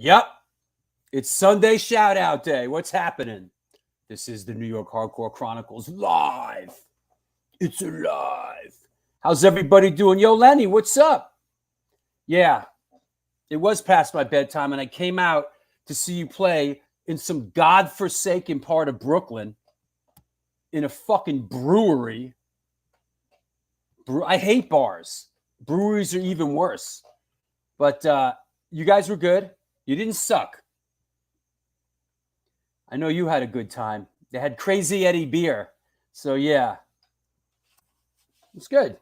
Yep. It's Sunday shout out day. What's happening? This is the New York Hardcore Chronicles live. It's alive. How's everybody doing? Yo, Lenny, what's up? Yeah, it was past my bedtime, and I came out to see you play in some godforsaken part of Brooklyn in a fucking brewery. I hate bars. Breweries are even worse. But you guys were good. You didn't suck. I know you had a good time. They had Crazy Eddie beer. So, yeah. It's good.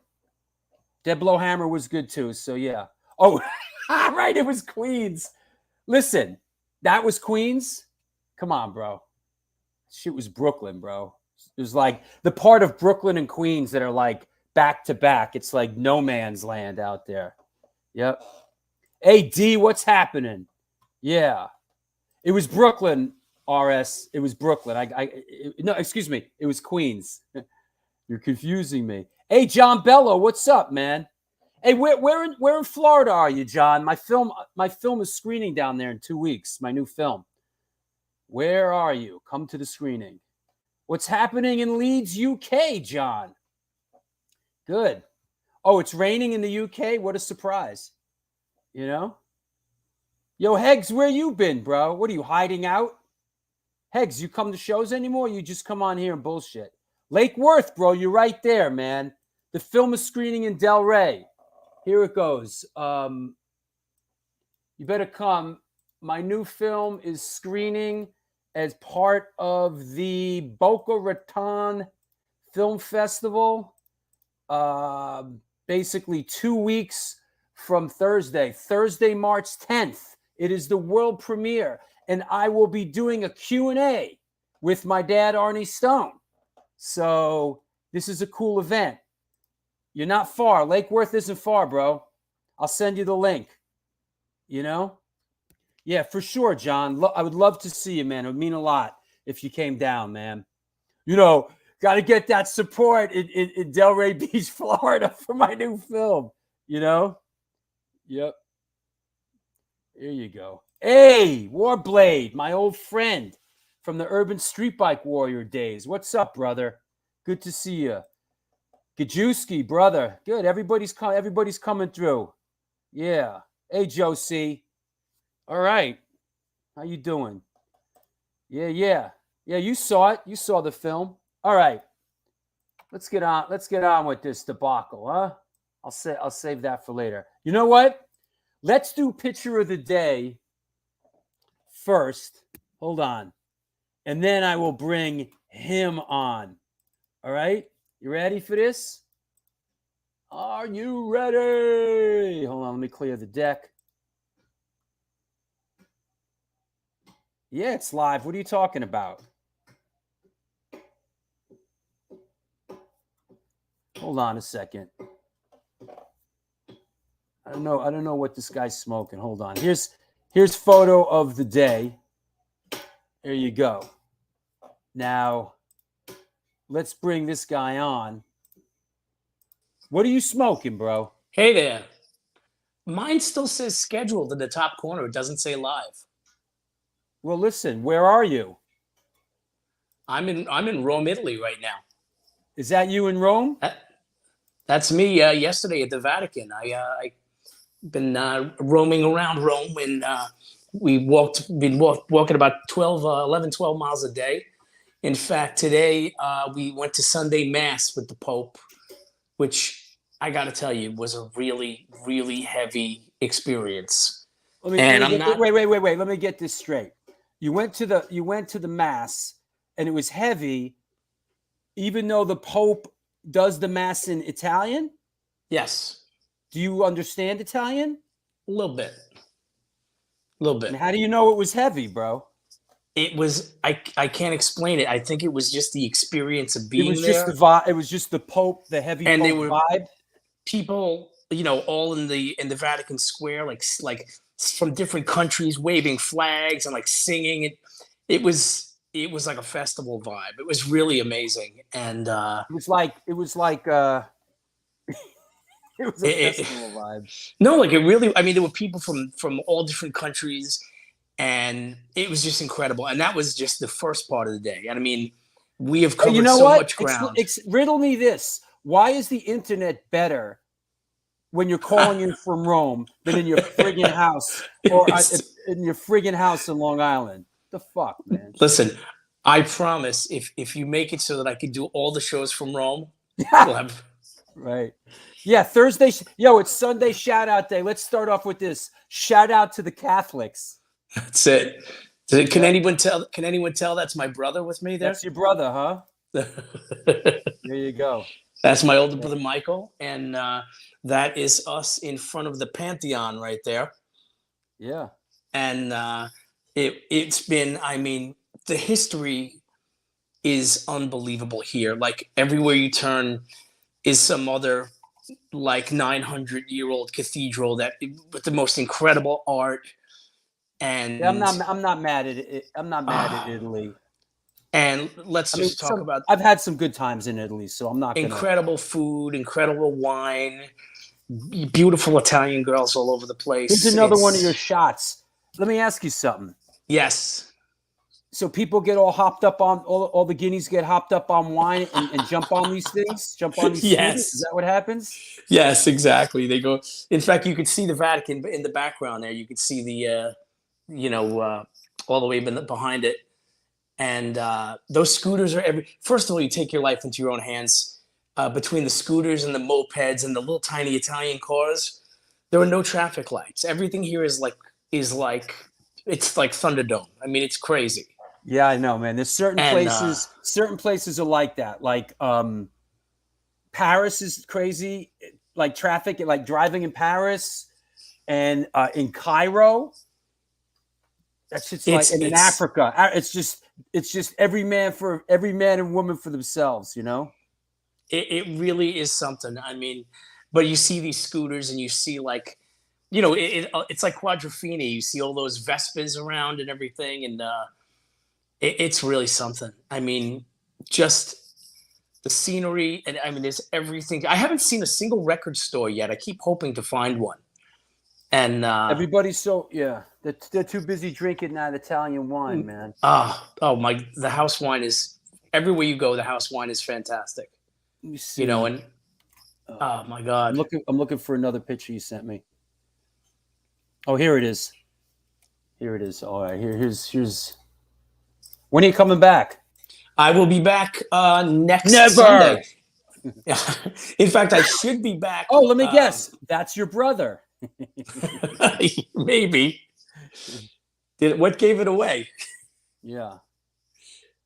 Dead Blowhammer was good, too. So, yeah. Oh, right. It was Queens. Listen, that was Queens. Come on, bro. Shit was Brooklyn, bro. It was like the part of Brooklyn and Queens that are like back to back. It's like no man's land out there. Yep. Hey, D, what's happening? Yeah. It was Brooklyn, RS. It was Brooklyn. No, excuse me. It was Queens. You're confusing me. Hey, John Bello, what's up, man? Hey, where in Florida are you, John? My film is screening down there in 2 weeks. My new film. Where are you? Come to the screening. What's happening in Leeds, UK, John? Good. Oh, it's raining in the UK? What a surprise. You know? Yo, Hegs, where you been, bro? What are you, hiding out? Hegs, you come to shows anymore? You just come on here and bullshit. Lake Worth, bro, you're right there, man. The film is screening in Delray. Here it goes. You better come. My new film is screening as part of the Boca Raton Film Festival. Basically 2 weeks from Thursday, March 10th. It is the world premiere, and I will be doing a Q&A with my dad, Arnie Stone. So this is a cool event. You're not far. Lake Worth isn't far, bro. I'll send you the link. You know? Yeah, for sure, John. I would love to see you, man. It would mean a lot if you came down, man. You know, got to get that support in Delray Beach, Florida for my new film. You know? Yep. Here you go. Hey, Warblade, my old friend from the Urban Street Bike Warrior days. What's up, brother? Good to see you. Gajewski, brother. Good. Everybody's coming through. Yeah. Hey, Josie. All right. How you doing? Yeah. Yeah, you saw it. You saw the film. All right. Let's get on with this debacle, huh? I'll save that for later. You know what? Let's do picture of the day first. Hold on. And then I will bring him on. All right? You ready for this? Are you ready? Hold on, let me clear the deck. Yeah, it's live. What are you talking about? Hold on a second. I don't know what this guy's smoking. Hold on. Here's photo of the day. There you go. Now, let's bring this guy on. What are you smoking, bro? Hey there. Mine still says scheduled in the top corner. It doesn't say live. Well, listen, where are you? I'm in Rome, Italy right now. Is that you in Rome? That's me. Yesterday at the Vatican, I been roaming around Rome, and been walking about 11, 12 miles a day. In fact, today we went to Sunday Mass with the Pope, which I got to tell you was a really, really heavy experience. Wait. Let me get this straight. You went to the Mass, and it was heavy, even though the Pope does the Mass in Italian? Yes. Do you understand Italian? A little bit. And how do you know it was heavy, bro? It was, I can't explain it. I think it was just the experience of being there. Just the vibe. It was just the Pope, the heavy and Pope vibe. People, all in the Vatican Square, like from different countries, waving flags and like singing. It was like a festival vibe. It was really amazing, and it was like it was a festival vibe. No, like it really. I mean, there were people from all different countries, and it was just incredible. And that was just the first part of the day. And I mean, we have covered You know so what? much ground. Riddle me this. Why is the internet better when you're calling in from Rome than in your friggin' house or in your friggin' house in Long Island? The fuck, man? Listen, I promise if you make it so that I could do all the shows from Rome, we'll have... Right. Yeah, Thursday. Yo, it's Sunday shout out day. Let's start off with this. Shout out to the Catholics. That's it. Can anyone tell? Can anyone tell that's my brother with me there? That's your brother, huh? There you go. That's my older brother Michael, and that is us in front of the Pantheon right there. Yeah. And it's been, I mean, the history is unbelievable here. Like everywhere you turn is some other like 900-year-old cathedral that with the most incredible art. And yeah, I'm not mad at it. I'm not mad at Italy. And let's just talk about. I've had some good times in Italy, so I'm not. Incredible food, incredible wine, beautiful Italian girls all over the place. Here's another one of your shots. Let me ask you something. Yes. So people get all hopped up on all the guineas get hopped up on wine and jump on these things. Jump on these. Yes. Scooters? Is that what happens? Yes, exactly. They go. In fact, you could see the Vatican in the background there. You could see the, all the way behind it. And those scooters are first of all, you take your life into your own hands. Between the scooters and the mopeds and the little tiny Italian cars, there are no traffic lights. Everything here is like it's like Thunderdome. I mean, it's crazy. Yeah, I know, man. There's certain places are like that. Like Paris is crazy. Like traffic, like driving in Paris and in Cairo. That's just like in Africa. It's just every man and woman for themselves, you know? It really is something. I mean, but you see these scooters and you see like, it's like Quadrophenia. You see all those Vespas around and everything. And it's really something. I mean, just the scenery. And I mean, there's everything. I haven't seen a single record store yet. I keep hoping to find one. And everybody's they're too busy drinking that Italian wine, man. The house wine is everywhere you go. The house wine is fantastic. Let me see. And oh my God, I'm looking for another picture you sent me. Oh, here it is. All right, here's. When are you coming back? I will be back next Never. Sunday. In fact, I should be back. Oh, let me guess. That's your brother. Maybe. What gave it away? Yeah.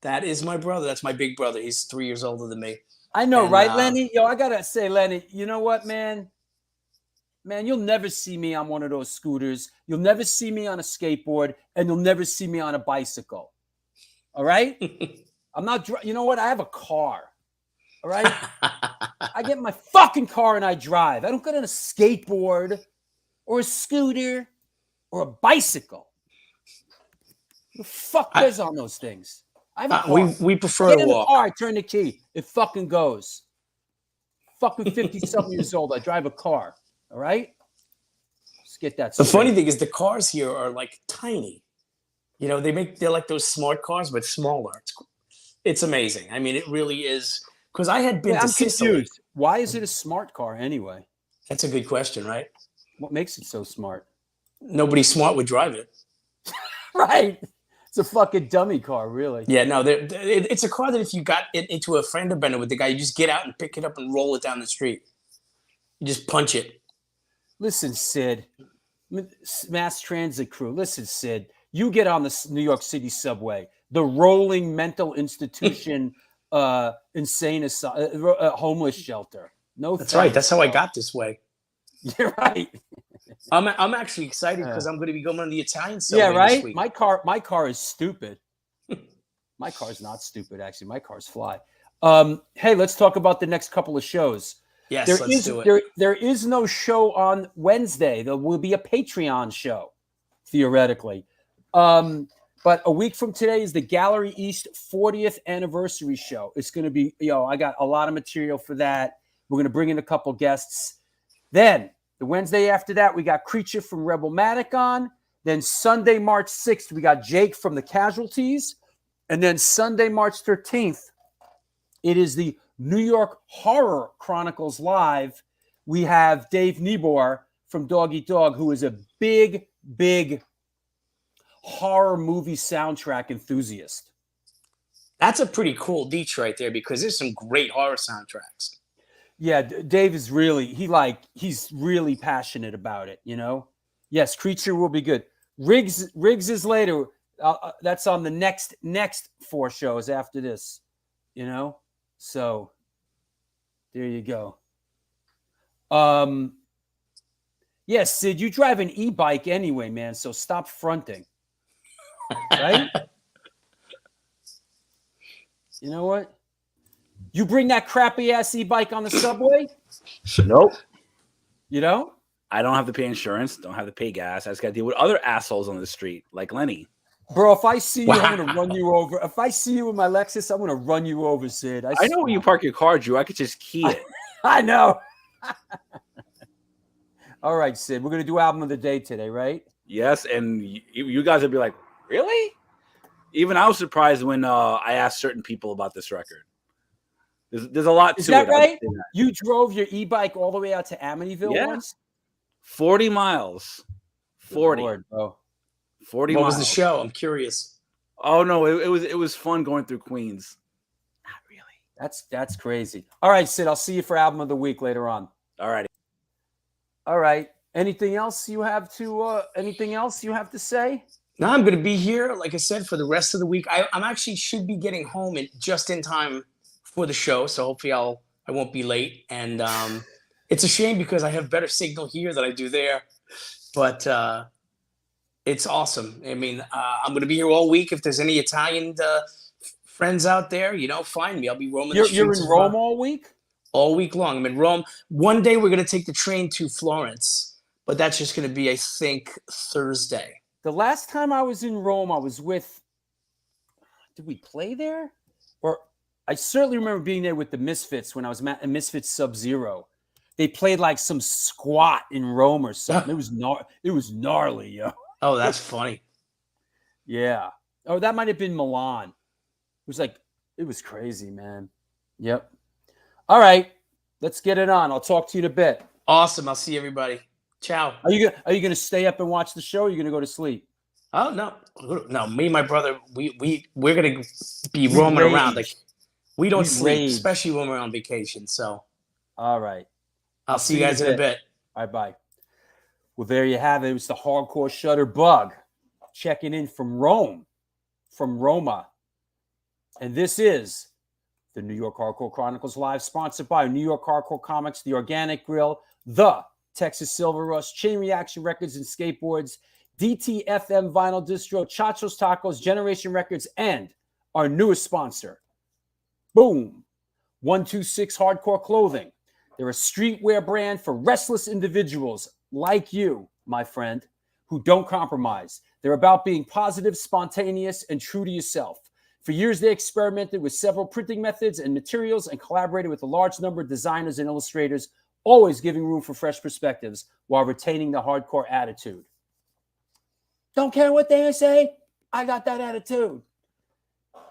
That is my brother. That's my big brother. He's 3 years older than me. I know, right, Lenny? Yo, I gotta say, Lenny, you know what, man? Man, you'll never see me on one of those scooters. You'll never see me on a skateboard, and you'll never see me on a bicycle. All right? I'm not. You know what? I have a car. All right? I get in my fucking car and I drive. I don't get on a skateboard or a scooter or a bicycle. Who the fuck goes on those things? I have a car. We prefer Get to in walk. The car, I turn the key. It fucking goes. Fucking 50-something years old. I drive a car. All right? Let's get that straight. The funny thing is the cars here are like tiny. They're like those smart cars, but smaller. It's amazing. I mean, it really is. Because I had been to Sicily. Confused. Why is it a smart car anyway? That's a good question, right? What makes it so smart? Nobody smart would drive it. Right. It's a fucking dummy car, really. Yeah, no, it's a car that if you got it into a fender bender with the guy, you just get out and pick it up and roll it down the street. You just punch it. Listen, Sid, mass transit crew. Listen, Sid, you get on the New York City subway, the rolling mental institution, insane homeless shelter. No, that's right. That's how I got this way. You're right. I'm actually excited because I'm going to be going on the Italian subway. Yeah, right. This week. My car is stupid. My car's not stupid, actually. My car's fly. Hey, let's talk about the next couple of shows. Yes, let's do it. There is no show on Wednesday. There will be a Patreon show, theoretically. But a week from today is the Gallery East 40th anniversary show. It's going to be, I got a lot of material for that. We're going to bring in a couple guests. Then the Wednesday after that, we got Creature from Rebelmatic on. Then Sunday, March 6th, we got Jake from the Casualties. And then Sunday, March 13th, it is the New York Horror Chronicles Live. We have Dave Niebuhr from Dog Eat Dog, who is a big, big horror movie soundtrack enthusiast. That's a pretty cool niche right there because there's some great horror soundtracks. Yeah, Dave is really, he's really passionate about it, you know? Yes, Creature will be good. Riggs is later. That's on the next 4 shows after this, you know? So there you go. Yes, Sid, you drive an e-bike anyway, man, so stop fronting. Right? You know what? You bring that crappy ass e-bike on the subway? Nope. You know? I don't have to pay insurance. Don't have to pay gas. I just got to deal with other assholes on the street, like Lenny. Bro, if I see you, I'm going to run you over. If I see you in my Lexus, I'm going to run you over, Sid. I know where you park your car, Drew. I could just key it. I know. All right, Sid. We're going to do album of the day today, right? Yes, and you guys would be like, really? Even I was surprised when I asked certain people about this record. There's a lot to it. Is that right? You drove your e-bike all the way out to Amityville once? 40 miles. 40. Lord, bro. 40 What miles. was the show? I'm curious. Oh no, it was fun going through Queens. Not really. That's crazy. All right, Sid, I'll see you for album of the week later on. All righty. All right. Anything else you have to say? No, I'm going to be here, like I said, for the rest of the week. I'm actually should be getting home just in time for the show, so hopefully I won't be late. And it's a shame because I have better signal here than I do there, but it's awesome. I mean, I'm going to be here all week. If there's any Italian friends out there, you know, find me. I'll be roaming the streets. You're in Rome all week? All week long. I'm in Rome. One day we're going to take the train to Florence, but that's just going to be, I think, Thursday. The last time I was in Rome, I was with. Did we play there? Or I certainly remember being there with the Misfits when I was at Misfits Sub-Zero. They played like some squat in Rome or something. It was gnarly, yo. Oh, that's funny. Yeah. Oh, that might have been Milan. It was crazy, man. Yep. All right, let's get it on. I'll talk to you in a bit. Awesome. I'll see everybody. Ciao. Are you gonna stay up and watch the show? Or are you gonna go to sleep? Oh no. Me and my brother, we're gonna be roaming around. Like we don't sleep, especially when we're on vacation. So, all right. I'll see you guys in a bit. All right, bye. Well, there you have it. It was the Hardcore Shutter Bug checking in from Rome, from Roma, and this is the New York Hardcore Chronicles Live, sponsored by New York Hardcore Comics, The Organic Grill, The Texas Silver Rush, Chain Reaction Records and Skateboards, DTFM Vinyl Distro, Chacho's Tacos, Generation Records, and our newest sponsor, Boom, 126 Hardcore Clothing. They're a streetwear brand for restless individuals like you, my friend, who don't compromise. They're about being positive, spontaneous, and true to yourself. For years, they experimented with several printing methods and materials and collaborated with a large number of designers and illustrators, always giving room for fresh perspectives while retaining the hardcore attitude. Don't care what they say, I got that attitude.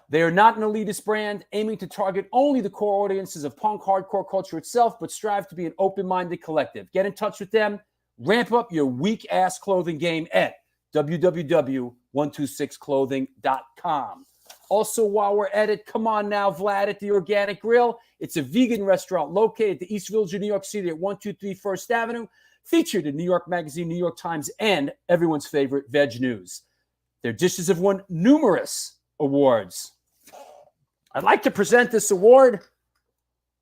They are not an elitist brand aiming to target only the core audiences of punk hardcore culture itself, but strive to be an open-minded collective. Get in touch with them. Ramp up your weak-ass clothing game at www.126clothing.com. Also, while we're at it, come on now, Vlad at The Organic Grill. It's a vegan restaurant located at the East Village of New York City at 123 First Avenue, featured in New York Magazine, New York Times, and everyone's favorite Veg News. Their dishes have won numerous awards. I'd like to present this award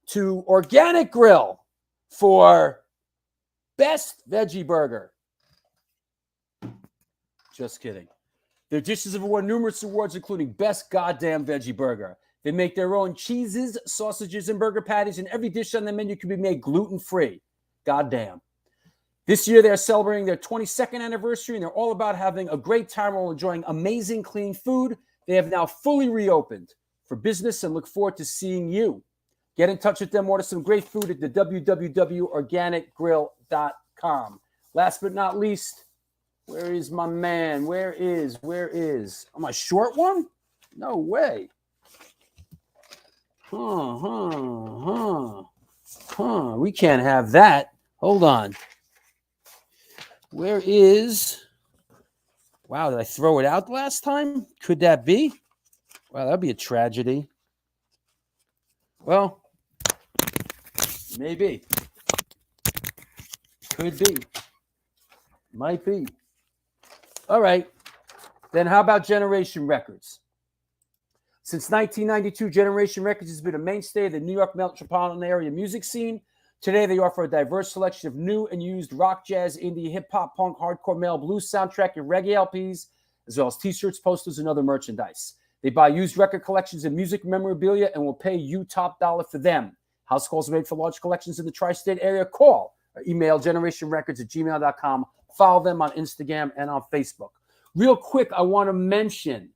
to Organic Grill for Best Veggie Burger. Just kidding. Their dishes have won numerous awards, including Best Goddamn Veggie Burger. They make their own cheeses, sausages, and burger patties, and every dish on the menu can be made gluten-free. Goddamn. This year, they're celebrating their 22nd anniversary, and they're all about having a great time while enjoying amazing, clean food. They have now fully reopened for business and look forward to seeing you. Get in touch with them. Order some great food at the www.organicgrill.com. Last but not least, Where is my man? Where is? Oh, my short one? No way. We can't have that. Hold on. Where is? Wow, did I throw it out last time? Could that be? Wow, that'd be a tragedy. Well, maybe. Could be. Might be. All right. Then how about Generation Records? Since 1992, Generation Records has been a mainstay of the New York metropolitan area music scene. Today, they offer a diverse selection of new and used rock, jazz, indie, hip-hop, punk, hardcore, male, blues, soundtrack, and reggae LPs, as well as T-shirts, posters, and other merchandise. They buy used record collections and music memorabilia and will pay you top dollar for them. House calls are made for large collections in the tri-state area. Call or email generationrecords@gmail.com. Follow them on Instagram and on Facebook. Real quick, I want to mention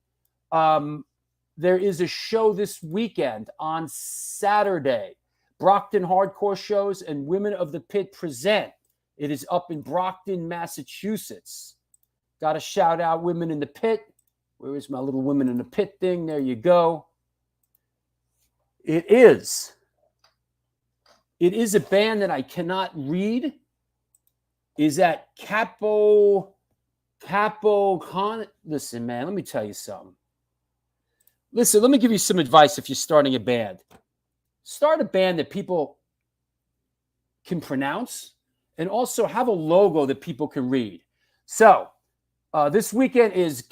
there is a show this weekend on Saturday. Brockton Hardcore Shows and Women of the Pit present. It is up in Brockton, Massachusetts. Got to shout out Women in the Pit. Where is my little Women in the Pit thing? There you go. It is a band that I cannot read. Is that Capo Con? Listen, man, let me tell you something. Listen, let me give you some advice if you're starting a band. Start a band that people can pronounce and also have a logo that people can read. So this weekend is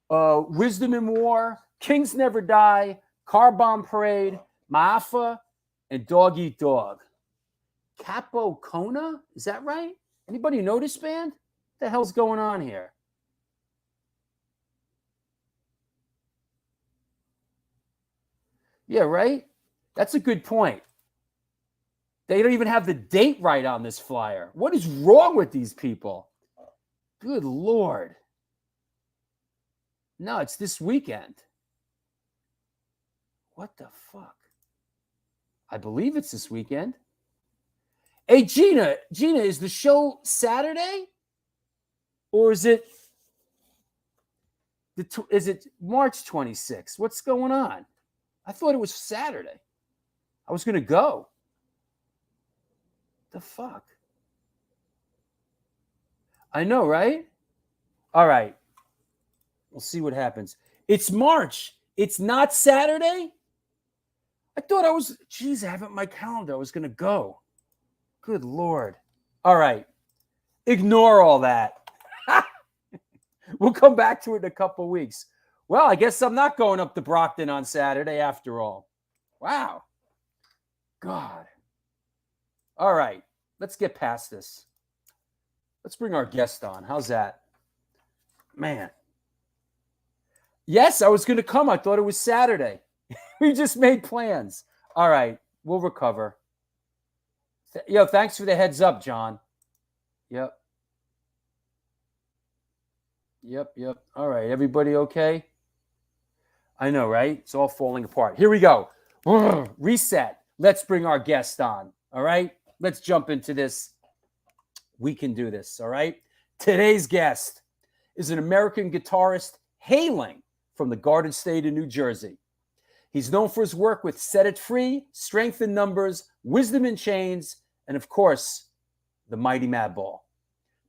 Wisdom in War, Kings Never Die, Car Bomb Parade, Maafa, and Dog Eat Dog. Capo Kona? Is that right? Anybody know this band? What the hell's going on here? Yeah, right? That's a good point. They don't even have the date right on this flyer. What is wrong with these people? Good Lord. No, it's this weekend. What the fuck? I believe it's this weekend. Hey, Gina, is the show Saturday? Or is it March 26th? What's going on? I thought it was Saturday. I was going to go. The fuck? I know, right? All right. We'll see what happens. It's March. It's not Saturday? I thought I was... Geez, I have it in my calendar. I was going to go. Good Lord. All right. Ignore all that. We'll come back to it in a couple of weeks. Well, I guess I'm not going up to Brockton on Saturday after all. Wow. God. All right. Let's get past this. Let's bring our guest on. How's that? Man. Yes, I was going to come. I thought it was Saturday. We just made plans. All right. We'll recover. Yo, thanks for the heads up, John. Yep. All right. Everybody okay? I know, right? It's all falling apart. Here we go. Reset. Let's bring our guest on. All right? Let's jump into this. We can do this. All right? Today's guest is an American guitarist hailing from the Garden State of New Jersey. He's known for his work with Set It Free, Strength in Numbers, Wisdom in Chains, and of course, the mighty Madball.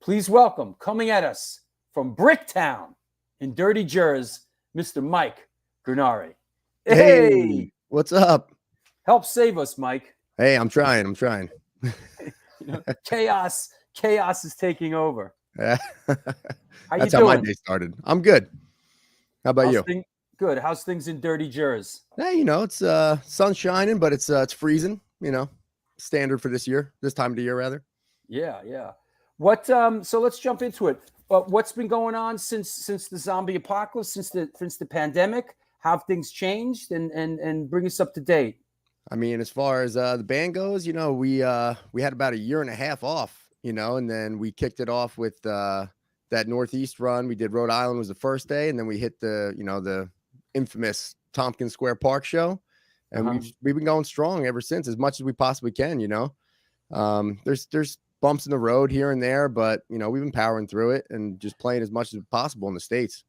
Please welcome, coming at us from Bricktown in Dirty Jersey, Mr. Mike Gurnari. Hey, what's up? Help save us, Mike. Hey, I'm trying. Chaos is taking over. That's How how my day started. I'm good. How about you? Good. How's things in Dirty Jersey? Hey, it's sun shining, but it's freezing. Standard for this time of the year, rather. Yeah. What? So let's jump into it. What's been going on since the zombie apocalypse, since the pandemic? How have things changed? And bring us up to date. I mean, as far as the band goes, we had about a year and a half off, and then we kicked it off with that Northeast run. We did Rhode Island was the first day, and then we hit the infamous Tompkins Square Park show, and we've been going strong ever since, as much as we possibly can. There's bumps in the road here and there, but you know, we've been powering through it and just playing as much as possible in the States.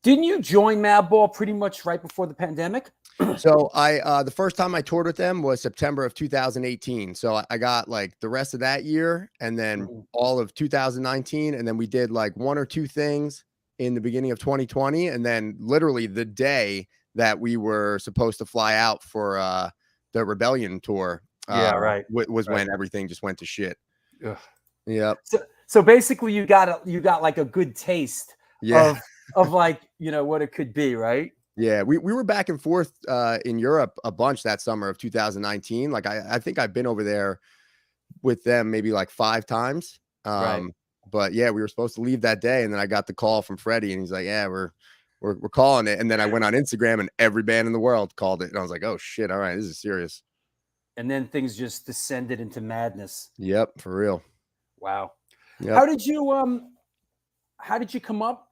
Didn't you join Madball pretty much right before the pandemic? So the first time I toured with them was September of 2018. So I got like the rest of that year and then all of 2019. And then we did like 1 or 2 things in the beginning of 2020. And then literally the day that we were supposed to fly out for the Rebellion tour was when everything just went to shit. Ugh. Yep. So basically you got like a good taste of like, you know, what it could be, right? Yeah, we were back and forth in Europe a bunch that summer of 2019. Like I think I've been over there with them maybe like 5 times. But yeah, we were supposed to leave that day, and then I got the call from Freddie, and he's like, "Yeah, we're calling it." And then I went on Instagram, and every band in the world called it, and I was like, "Oh shit! All right, this is serious." And then things just descended into madness. Yep, for real. Wow. Yep. How did you come up?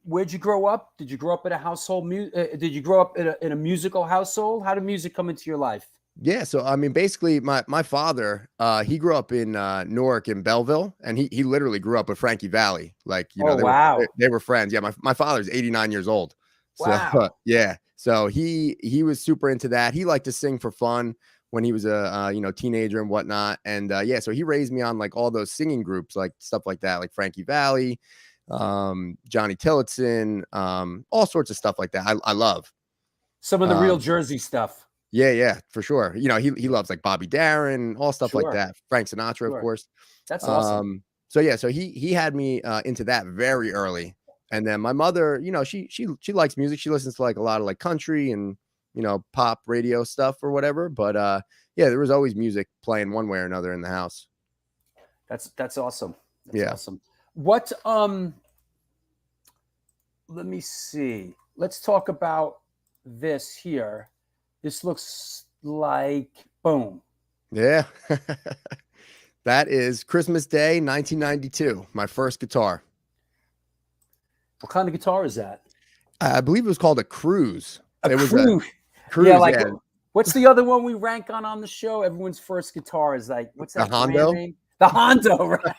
Where'd you grow up? Did you grow up in a household? Did you grow up in a musical household? How did music come into your life? Yeah, so I mean, basically, my father, he grew up in Newark in Belleville, and he literally grew up with Frankie Valli. Like, you know, they were friends. Yeah, my father's 89 years old. So wow. Yeah, so he was super into that. He liked to sing for fun when he was a teenager and whatnot. And yeah, so he raised me on like all those singing groups, like stuff like that, like Frankie Valli, Johnny Tillotson, all sorts of stuff like that. I love some of the real Jersey stuff. Yeah, for sure. You know, he loves like Bobby Darin, all stuff like that. Frank Sinatra, of course. That's awesome. So yeah, so he had me into that very early. And then my mother, you know, she likes music. She listens to like a lot of like country and, you know, pop radio stuff or whatever. But yeah, there was always music playing one way or another in the house. That's awesome. That's awesome. What let me see. Let's talk about this here. This looks like boom. Yeah. That is Christmas Day, 1992. My first guitar. What kind of guitar is that? I believe it was called a Cruise. It was a Cruise. Yeah, like what's the other one we rank on the show? Everyone's first guitar is like, what's that? The Hondo. Name? The Hondo, right?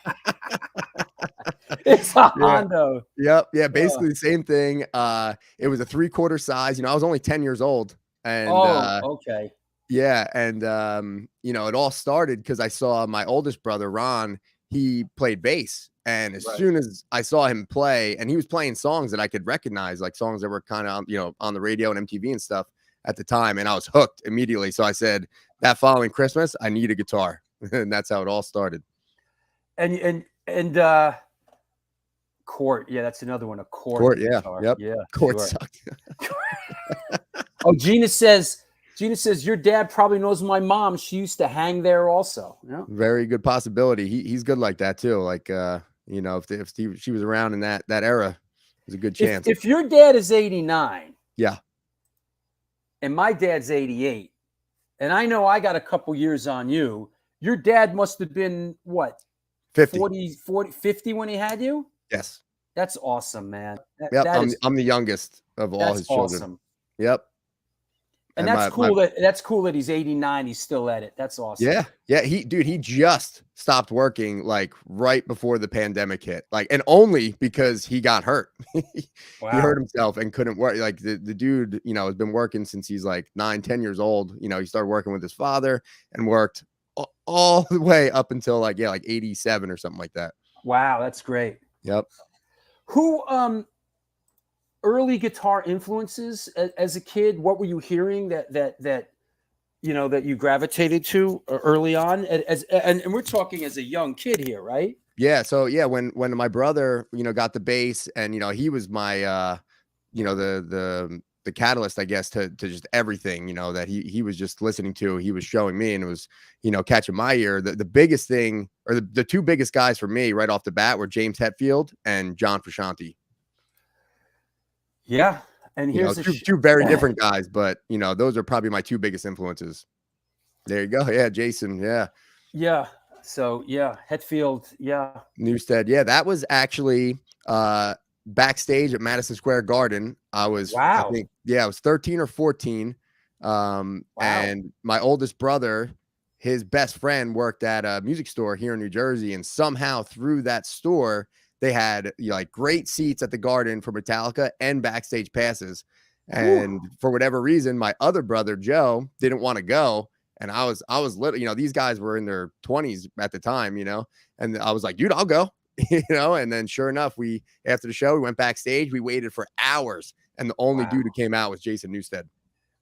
It's a Hondo. Yep. Yeah. Basically the same thing. It was a 3/4 size. You know, I was only 10 years old. And okay. Yeah. And you know, it all started because I saw my oldest brother, Ron, he played bass. And as soon as I saw him play, and he was playing songs that I could recognize, like songs that were kind of, you know, on the radio and MTV and stuff at the time. And I was hooked immediately. So I said, that following Christmas, I need a guitar. And that's how it all started. And Court. Yeah, that's another one. A Court. Court, yeah. Guitar. Yep. Yeah. Court sucked. Oh, Gina says, your dad probably knows my mom. She used to hang there also. Yeah. Very good possibility. He's good like that too. Like, you know, if she was around in that era, there's a good chance. If your dad is 89. Yeah. And my dad's 88. And I know I got a couple years on you. Your dad must have been what? 50. 50 when he had you? Yes. That's awesome, man. Yep. I'm the youngest of all his children. Awesome. Yep. And that's cool that he's 89. He's still at it. That's awesome. Yeah. Yeah. He just stopped working like right before the pandemic hit. Like, and only because he got hurt. Wow. He hurt himself and couldn't work. Like the dude, you know, has been working since he's like 9, 10 years old. You know, he started working with his father and worked all the way up until like 87 or something like that. Wow. That's great. Yep. Who, early guitar influences as a kid? What were you hearing that you know that you gravitated to early on? And we're talking as a young kid here, right? Yeah. So yeah, when my brother, you know, got the bass, and you know, he was my you know, the catalyst, I guess, to just everything, you know, that he was just listening to, he was showing me, and it was, you know, catching my ear. The biggest thing, or the 2 biggest guys for me right off the bat, were James Hetfield and John Frusciante. Yeah. And here's two very different guys, but you know, those are probably my 2 biggest influences. There you go. Yeah. Jason. Yeah. Yeah. So yeah, Hetfield. Yeah. Newstead. Yeah. That was actually backstage at Madison Square Garden. I was, I think, I was 13 or 14. And my oldest brother, his best friend worked at a music store here in New Jersey, and somehow through that store they had like great seats at the Garden for Metallica and backstage passes. And for whatever reason, my other brother Joe didn't want to go, and I was little, these guys were in their 20s at the time, and I was like, dude, I'll go. And then sure enough, after the show, we went backstage, we waited for hours, and the only dude who came out was Jason Newsted.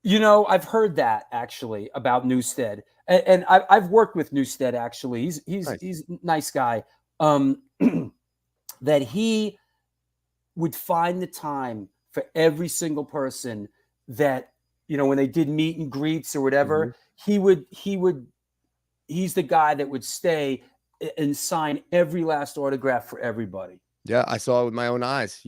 I've heard that actually about Newsted, and I've worked with Newsted actually. He's Nice. He's a nice guy. That he would find the time for every single person that, when they did meet and greets or whatever, he's the guy that would stay and sign every last autograph for everybody. Yeah, I saw it with my own eyes.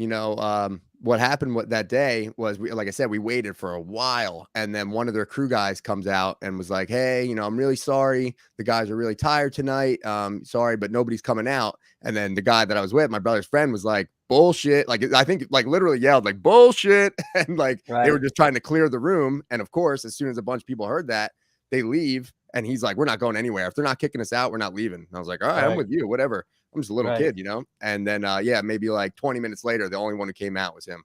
What happened that day was, like I said, we waited for a while, and then one of their crew guys comes out and was like, hey, I'm really sorry. The guys are really tired tonight. Sorry, but nobody's coming out. And then the guy that I was with, my brother's friend, was like, bullshit. Like, I think like literally yelled like bullshit. And like, they were just trying to clear the room. And of course, as soon as a bunch of people heard that, they leave. And he's like, we're not going anywhere. If they're not kicking us out, we're not leaving. And I was like, all right, I'm with you, whatever. I'm just a little kid, And then, maybe like 20 minutes later, the only one who came out was him.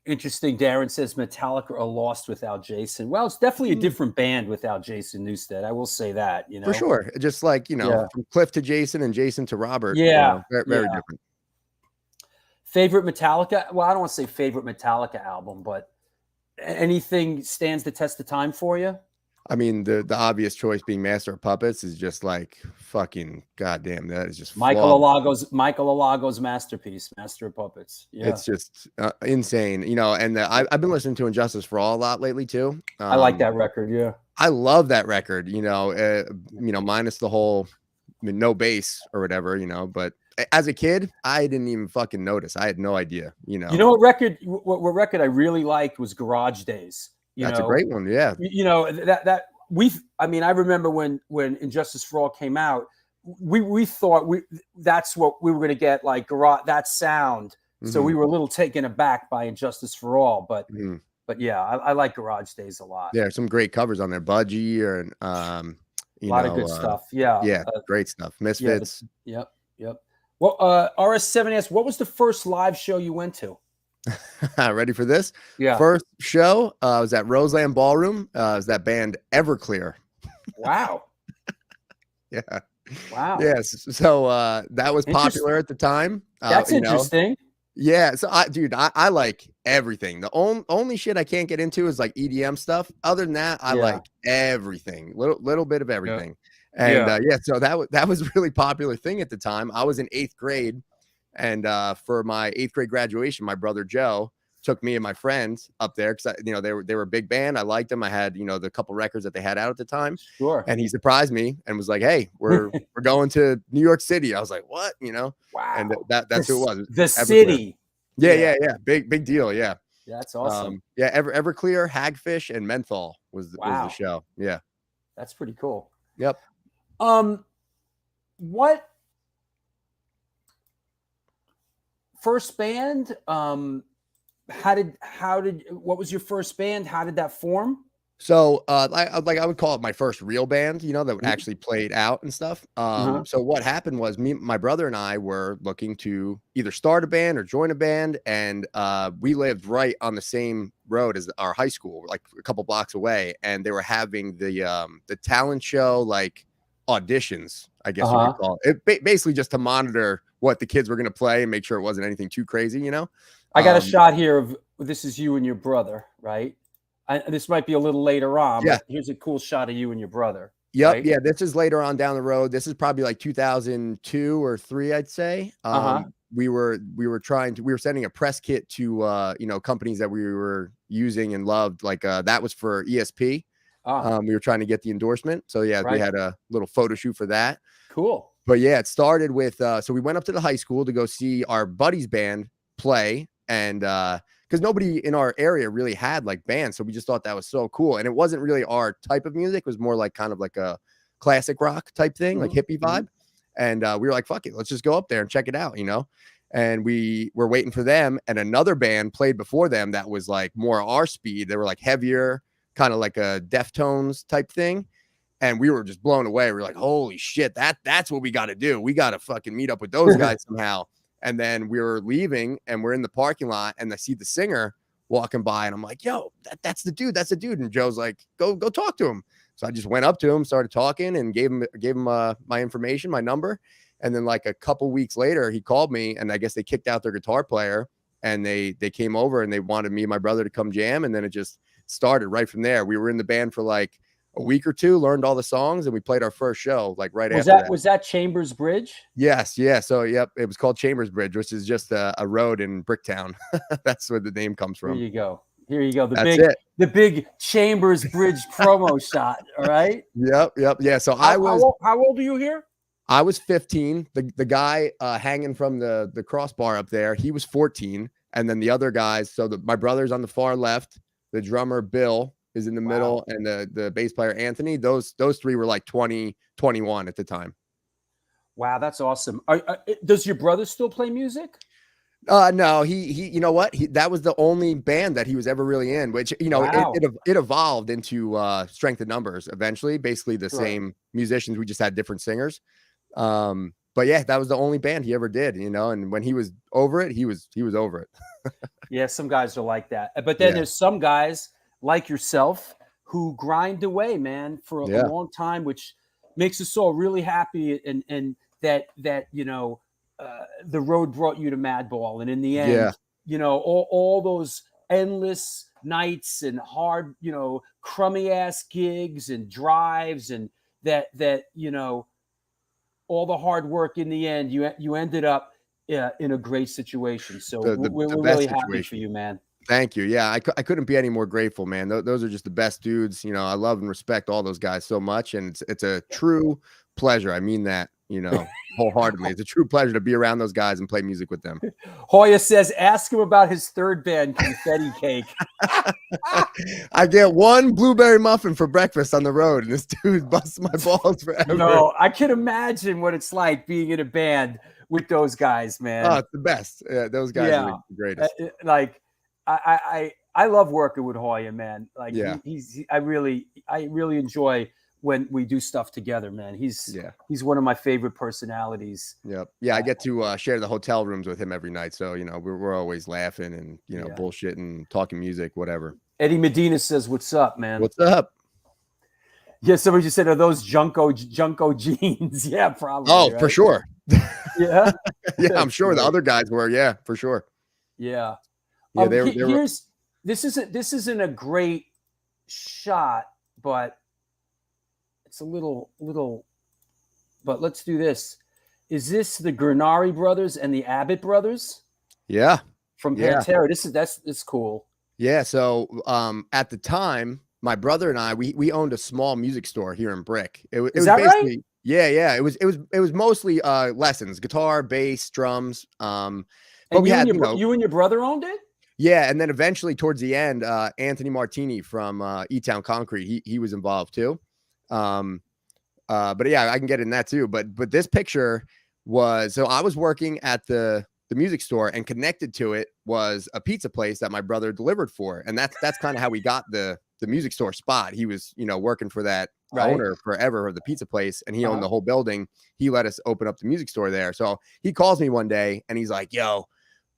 Interesting. Darren says Metallica are lost without Jason. Well, it's definitely a different band without Jason Newsted. I will say that, For sure. Just like, from Cliff to Jason and Jason to Robert. Yeah. Very different. Favorite Metallica? Well, I don't want to say favorite Metallica album, but anything stands the test of time for you? I mean, the obvious choice being Master of Puppets is just like fucking goddamn. That is just Michael Alago's masterpiece, Master of Puppets. Yeah, it's just insane, And I've been listening to Injustice for All a lot lately too. I like that record. Yeah, I love that record. Minus the whole no bass or whatever. But as a kid, I didn't even fucking notice. I had no idea. You know what record? What record I really liked was Garage Days. That's a great one. Yeah. I remember when Injustice for All came out, we thought that's what we were going to get, like that sound. Mm-hmm. So we were a little taken aback by Injustice for All, but yeah, I like Garage Days a lot. Yeah. Some great covers on there. Budgie or, a lot of good stuff. Yeah. Yeah. Great stuff. Misfits. Yep. Well, RS7 asks, what was the first live show you went to? Ready for this? Yeah. First show was at Roseland Ballroom. It was that band Everclear. Wow. Yeah. Wow. Yes. So that was popular at the time. That's interesting. Yeah. So I like everything. The only shit I can't get into is like EDM stuff. Other than that, I like everything. Little bit of everything. And so that was a really popular thing at the time. I was in 8th grade. And for my 8th grade graduation, my brother Joe took me and my friends up there because they were a big band. I liked them. I had the couple records that they had out at the time. Sure. And he surprised me and was like, "Hey, we're going to New York City." I was like, "What?" Wow. And that's who it was. The city. Yeah. Big deal. Yeah. That's awesome. Everclear, Hagfish, and Menthol was the show. Yeah. That's pretty cool. Yep. What? First band, what was your first band? How did that form? So I would call it my first real band, that actually played out and stuff. So what happened was my brother and I were looking to either start a band or join a band. And we lived right on the same road as our high school, like a couple blocks away. And they were having the talent show, like auditions, I guess you could call it. Basically just to monitor what the kids were going to play and make sure it wasn't anything too crazy, I got a shot here of this is you and your brother, right? This might be a little later on, but here's a cool shot of you and your brother. Yep. Right? Yeah. This is later on down the road. This is probably like 2002 or 3, I'd say. We were sending a press kit to, companies that we were using and loved. Like that was for ESP. We were trying to get the endorsement. So we had a little photo shoot for that. Cool. But yeah, it started with, so we went up to the high school to go see our buddy's band play. And, because nobody in our area really had like bands. So we just thought that was so cool. And it wasn't really our type of music. It was more like kind of like a classic rock type thing, like hippie vibe. And we were like, fuck it, let's just go up there and check it out, And we were waiting for them. And another band played before them that was like more our speed. They were like heavier, kind of like a Deftones type thing. And we were just blown away. We were like, holy shit, that's what we got to do. We got to fucking meet up with those guys somehow. And then we were leaving and we're in the parking lot and I see the singer walking by and I'm like, yo, that's the dude. That's the dude. And Joe's like, go talk to him. So I just went up to him, started talking and gave him my information, my number. And then like a couple weeks later, he called me and I guess they kicked out their guitar player and they came over and they wanted me and my brother to come jam. And then it just started right from there. We were in the band for like a week or two, learned all the songs, and we played our first show like right after that. Was that Chambers Bridge? Yes. Yeah. So, yep. It was called Chambers Bridge, which is just a road in Bricktown. That's where the name comes from. Here you go. Here you go. The big Chambers Bridge promo shot. All right. Yep. Yeah. So how old are you here? I was 15. The guy hanging from the crossbar up there, he was 14. And then the other guys, so my brother's on the far left, the drummer Bill is in the middle, and the bass player Anthony, those three were like 20, 21 at the time. Wow, that's awesome. Does your brother still play music? No, he you know what? That was the only band that he was ever really in, which, you know, it evolved into Strength in Numbers eventually, basically the same musicians. We just had different singers. But yeah, that was the only band he ever did, you know, and when he was over it, he was over it. Yeah, some guys are like that. But then there's some guys like yourself who grind away, man, for a long time, which makes us all really happy. And that, you know, the road brought you to Madball. And in the end, you know, all those endless nights and hard, you know, crummy ass gigs and drives and that, you know, all the hard work in the end, you ended up in a great situation. So we're really happy for you, man. Thank you. Yeah, I couldn't be any more grateful, man. Those are just the best dudes. You know, I love and respect all those guys so much. And it's a true pleasure. I mean that, you know, wholeheartedly. It's a true pleasure to be around those guys and play music with them. Hoya says, ask him about his third band, Confetti Cake. I get one blueberry muffin for breakfast on the road, and this dude busts my balls forever. No, I can imagine what it's like being in a band with those guys, man. Oh, it's the best. Yeah, those guys are the greatest. Like, I love working with Hoya, man. Like, I really enjoy when we do stuff together, man. He's one of my favorite personalities. Yep. Yeah, I get to share the hotel rooms with him every night. So, you know, we're always laughing and, you know, bullshitting, talking music, whatever. Eddie Medina says, what's up, man? What's up? Yeah, somebody just said, are those Junko jeans? Yeah, probably. Oh, right? For sure. Yeah. Yeah, I'm sure the other guys were. Yeah, for sure. Yeah. Yeah, this isn't a great shot, but it's a little, but let's do this. Is this the Gurnari brothers and the Abbott brothers? Yeah. From Pantera. It's cool. Yeah. So at the time, my brother and I, we owned a small music store here in Brick. It was basically right? Yeah. It was mostly lessons, guitar, bass, drums. But and you and your brother owned it? Yeah, and then eventually towards the end, Anthony Martini from E-Town Concrete, he was involved too. But yeah, I can get in that too. But this picture was, so I was working at the music store, and connected to it was a pizza place that my brother delivered for, and that's kind of how we got the music store spot. He was, you know, working for that owner forever of the pizza place, and he owned the whole building. He let us open up the music store there. So he calls me one day and he's like, yo,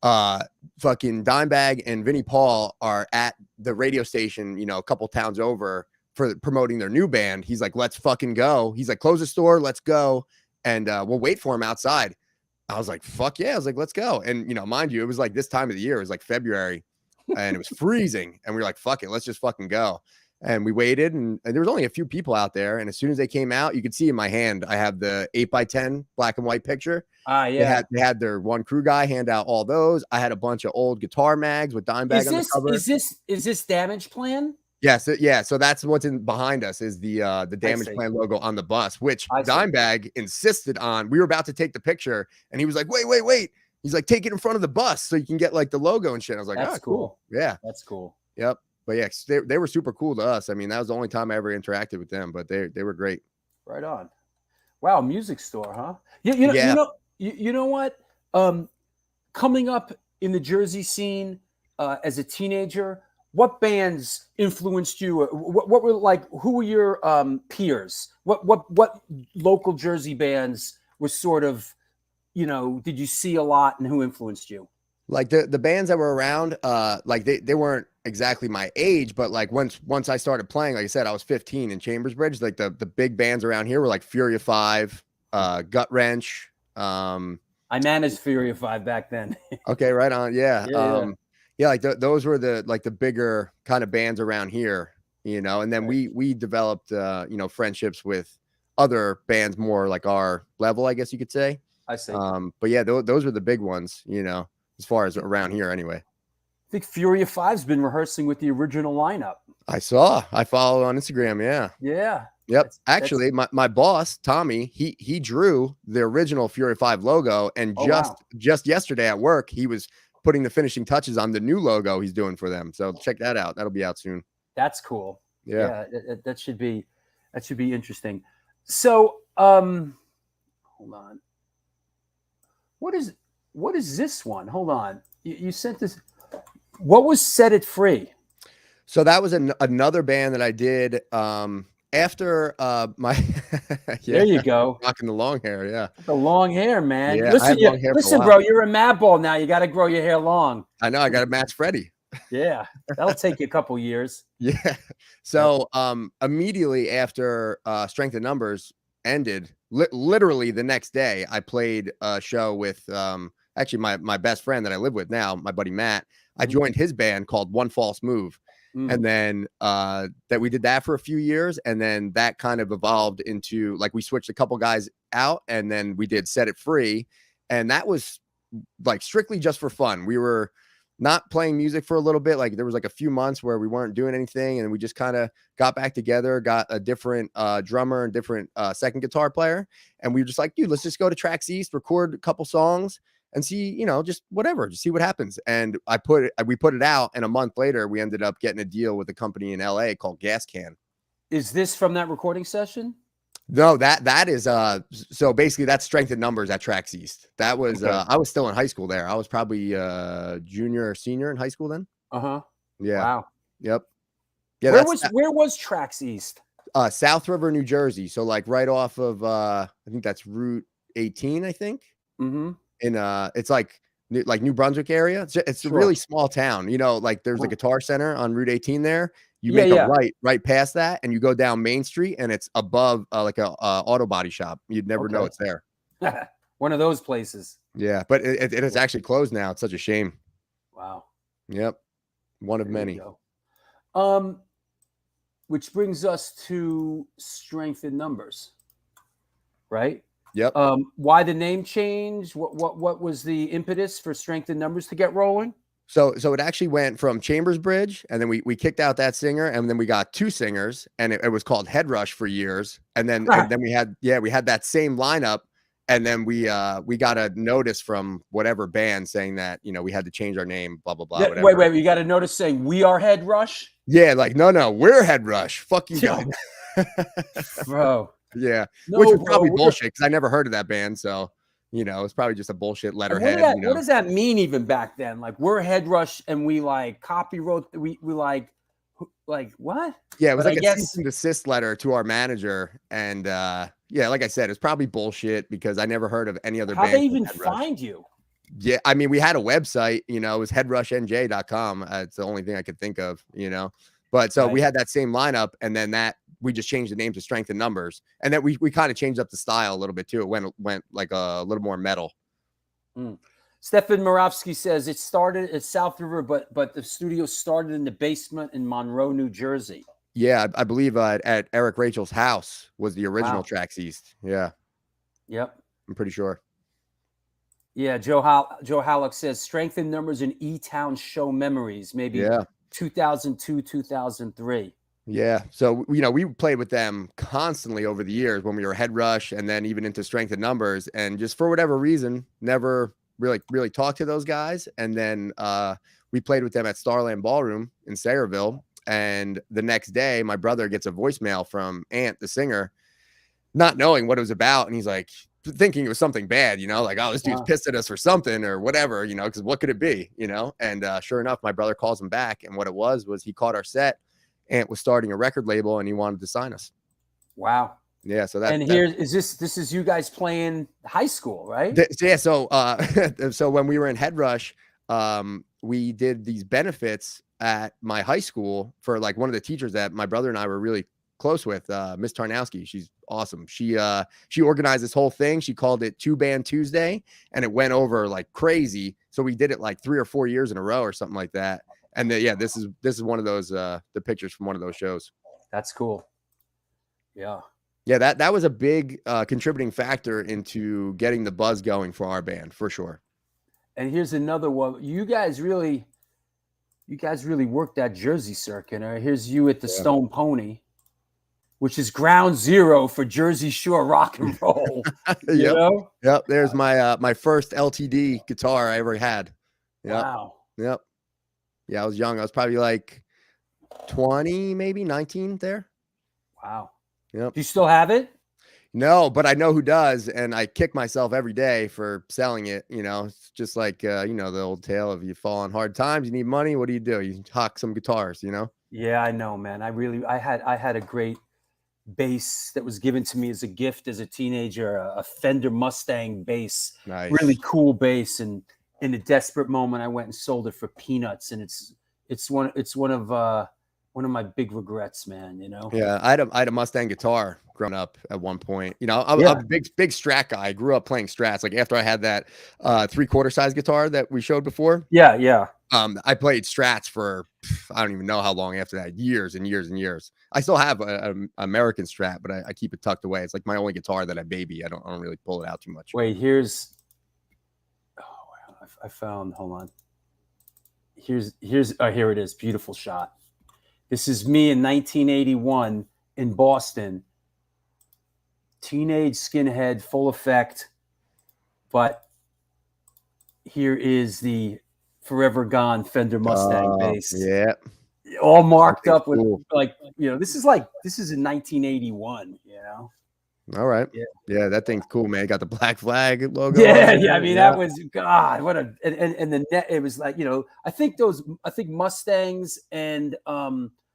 fucking Dimebag and Vinnie Paul are at the radio station, you know, a couple towns over for promoting their new band. He's like, let's fucking go. He's like, close the store, let's go, and we'll wait for him outside. I was like, fuck yeah. I was like, let's go. And, you know, mind you, it was like this time of the year, it was like February, and it was freezing, and we were like, fuck it, let's just fucking go. And we waited, and there was only a few people out there. And as soon as they came out, you could see in my hand, I have the 8x10 black and white picture. Yeah. They had their one crew guy hand out all those. I had a bunch of old guitar mags with Dimebag on the cover. Is this Damage Plan? Yes. Yeah. So that's what's in behind us is the Damage Plan logo on the bus, which Dimebag insisted on. We were about to take the picture, and he was like, wait. He's like, take it in front of the bus so you can get like the logo and shit. I was like, that's cool. Yeah. That's cool. Yep. But yeah, they were super cool to us. I mean, that was the only time I ever interacted with them, but they were great. Right on. Wow, music store, huh? You know what? Coming up in the Jersey scene as a teenager, what bands influenced you? What were like? Who were your peers? What local Jersey bands were sort of, did you see a lot, and who influenced you? Like the bands that were around, like they weren't exactly my age, but like once I started playing, like I said, I was 15 in Chambersbridge. Like the big bands around here were like Fury of Five, Gut Wrench. I managed Fury of Five back then. Okay, right on. Yeah. Yeah. Yeah, like those were the bigger kind of bands around here, and then Right. we developed friendships with other bands more like our level, I guess you could say. I see. But yeah, those were the big ones, as far as around here anyway. I think Fury of Five's been rehearsing with the original lineup. I follow on Instagram. Yeah. Yeah. Yep. Actually, my boss, Tommy, he drew the original Fury 5 logo. And just yesterday at work, he was putting the finishing touches on the new logo he's doing for them. So check that out. That'll be out soon. That's cool. Yeah. That should be interesting. So hold on. What is this one? Hold on. You sent this. What was Set It Free? So that was another band that I did after my There you go. Rocking the long hair. Yeah. The long hair, man. Yeah, listen, bro, you're a Madball now. You got to grow your hair long. I know. I got to match Freddie. Yeah. That'll take you a couple years. Yeah. So immediately after Strength in Numbers ended, literally the next day, I played a show with actually my best friend that I live with now, my buddy Matt. I joined his band called One False Move. And then that we did that for a few years. And then that kind of evolved into like we switched a couple guys out and then we did Set It Free. And that was like strictly just for fun. We were not playing music for a little bit. Like there was like a few months where we weren't doing anything. And we just kind of got back together, got a different drummer and different second guitar player. And we were just like, dude, let's just go to Tracks East, record a couple songs. And see, just whatever, just see what happens. And we put it out, and a month later, we ended up getting a deal with a company in LA called Gas Can. Is this from that recording session? No, that is so basically that's Strength in Numbers at Tracks East. That was I was still in high school there. I was probably junior or senior in high school then. Uh-huh. Yeah. Wow. Yep. Yeah. Where was Tracks East? South River, New Jersey. So like right off of I think that's Route 18, I think. Mm-hmm. It's like New Brunswick area. It's a really small town. Like there's a Guitar Center on Route 18 there. You make a right past that, and you go down Main Street, and it's above like a auto body shop. You'd never know it's there. One of those places. Yeah, but it is actually closed now. It's such a shame. Wow. Yep. One of many. Which brings us to Strength in Numbers, right? Yep. Why the name change? What was the impetus for Strength in Numbers to get rolling? So it actually went from Chambersbridge, and then we kicked out that singer, and then we got two singers, and it was called Head Rush for years. And then we had that same lineup, and then we got a notice from whatever band saying that we had to change our name, blah blah blah. Yeah, wait, you got a notice saying we are Head Rush? Yeah, like no, we're Head Rush. Fuck you guys, bro. Yeah, which was probably bullshit because I never heard of that band. So, it's probably just a bullshit letterhead. What does that mean even back then? Like we're Head Rush and we like copywrote, we like what? Yeah, it was like a cease and desist letter to our manager. And like I said, it's probably bullshit because I never heard of any other band. How they even find you? Yeah, I mean, we had a website, it was headrushnj.com. It's the only thing I could think of, But so we had that same lineup, and then we just changed the name to Strength in Numbers, and then we kind of changed up the style a little bit too. It went like a little more metal. Stefan Moravsky says it started at South River, but the studio started in the basement in Monroe, New Jersey. Yeah, I believe at Eric Rachel's house was the original Tracks East. Yeah. Yep. I'm pretty sure. Yeah, Joe Halleck says Strength in Numbers in E-Town Show Memories, maybe 2002, 2003. Yeah. So, we played with them constantly over the years when we were Head Rush and then even into Strength in Numbers. And just for whatever reason, never really talked to those guys. And then we played with them at Starland Ballroom in Sayreville. And the next day, my brother gets a voicemail from Ant, the singer, not knowing what it was about. And he's like, thinking it was something bad, you know, like, oh, this dude's pissed at us for something or whatever, you know, because what could it be, you know? And sure enough, my brother calls him back, and what it was he caught our set. Ant was starting a record label, and he wanted to sign us. Wow. Yeah. So that. And here this is you guys playing high school, right? Yeah. So so when we were in Head Rush, we did these benefits at my high school for like one of the teachers that my brother and I were really close with, Miss Tarnowski. She's awesome. She organized this whole thing. She called it 2-Band Tuesday, and it went over like crazy. So we did it like 3 or 4 years in a row or something like that. And yeah, this is one of those the pictures from one of those shows. That's cool. Yeah. Yeah, that was a big contributing factor into getting the buzz going for our band, for sure. And here's another one. You guys really worked that Jersey circuit. Right? Here's you at the Stone Pony, which is ground zero for Jersey Shore rock and roll. You know? Yep. There's my first LTD guitar I ever had. Yep. Wow. Yep. Yeah, I was young. I was probably like 20, maybe 19 there. Wow. Yep. Do you still have it? No, but I know who does, and I kick myself every day for selling it. You know, it's just like you know, the old tale of you fall on hard times, you need money. What do? You hawk some guitars, you know? Yeah, I know, man. I had a great bass that was given to me as a gift as a teenager, a Fender Mustang bass. Nice. Really cool bass, and in a desperate moment I went and sold it for peanuts, and it's one of my big regrets, man, you know? Yeah, I had a Mustang guitar growing up at one point. You know, I'm a big Strat guy. I grew up playing Strats. Like after I had that 3/4 size guitar that we showed before. Yeah. I played Strats for I don't even know how long after that, years and years and years. I still have an American Strat, but I keep it tucked away. It's like my only guitar that I baby. I don't really pull it out too much. Wait, here's I found, hold on. Here it is. Beautiful shot. This is me in 1981 in Boston. Teenage skinhead, full effect. But here is the forever gone Fender Mustang bass. Yeah. All marked up with cool. like, you know, this is in 1981, you know? All right. Yeah, that thing's cool, man. Got the Black Flag logo. Yeah. I mean, that was God. What a and the net. It was like, you know, I think Mustangs and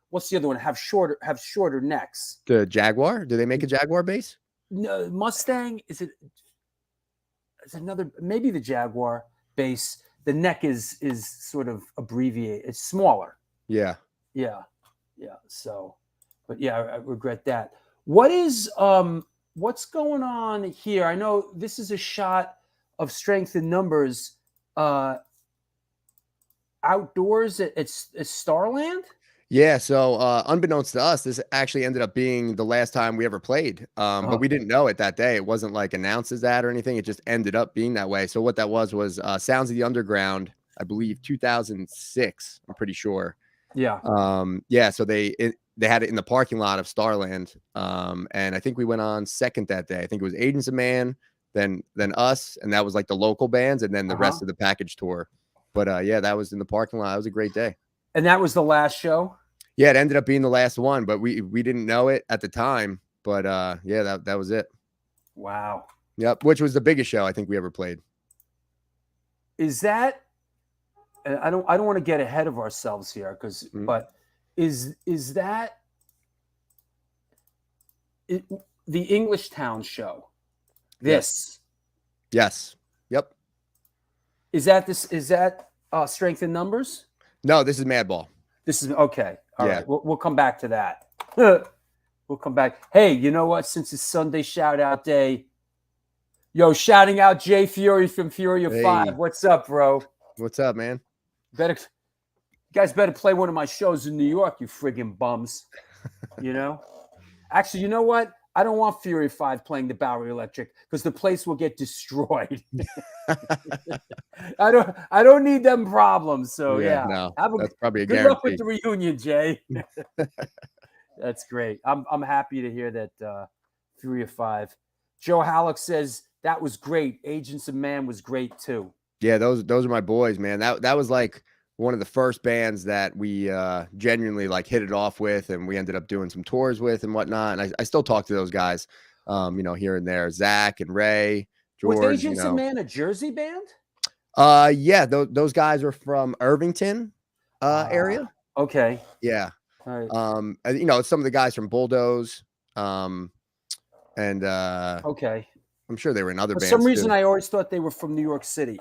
what's the other one have shorter necks. The Jaguar. Do they make a Jaguar bass? No, Mustang is another, maybe the Jaguar bass. The neck is sort of abbreviated. It's smaller. Yeah. So, but yeah, I regret that. What's going on here? I know this is a shot of Strength in Numbers outdoors at Starland. Yeah, so unbeknownst to us, this actually ended up being the last time we ever played. But we didn't know it that day. It wasn't like announced as that or anything. It just ended up being that way. So what that was Sounds of the Underground, I believe 2006, I'm pretty sure. Yeah. So they had it in the parking lot of Starland. And I think we went on second that day. I think it was Agents of Man, then us, and that was like the local bands, and then the rest of the package tour. But yeah, that was in the parking lot. It was a great day. And that was the last show? Yeah, it ended up being the last one, but we didn't know it at the time. But yeah, that was it. Wow. Yep, which was the biggest show I think we ever played. Is that, and I don't want to get ahead of ourselves here, but is that the English Town show? This? Yes. Yep. Is that Strength in Numbers? No, this is Madball. This is okay. All Yeah. right. We'll come back to that. We'll come back. Hey, you know what? Since it's Sunday shout out day, yo, shouting out Jay Fury from Fury of 5. What's up, bro? What's up, man? You guys better play one of my shows in New York, you friggin' bums. You know? Actually, you know what? I don't want Fury 5 playing the Bowery Electric because the place will get destroyed. I don't need them problems. So yeah. No, that's probably a good guarantee. luck with the reunion, Jay. That's great. I'm happy to hear that Fury of 5. Joe Halleck says that was great. Agents of Man was great too. Yeah, those are my boys, man. That was like one of the first bands that we genuinely like hit it off with, and we ended up doing some tours with and whatnot. And I still talk to those guys here and there. Zach and Ray, George. Was Agents of Man a Jersey band? Yeah, those guys are from Irvington area. Okay. Yeah. All right. Some of the guys from Bulldoze. Okay. I'm sure they were in other For bands. some reason, too. I always thought they were from New York City.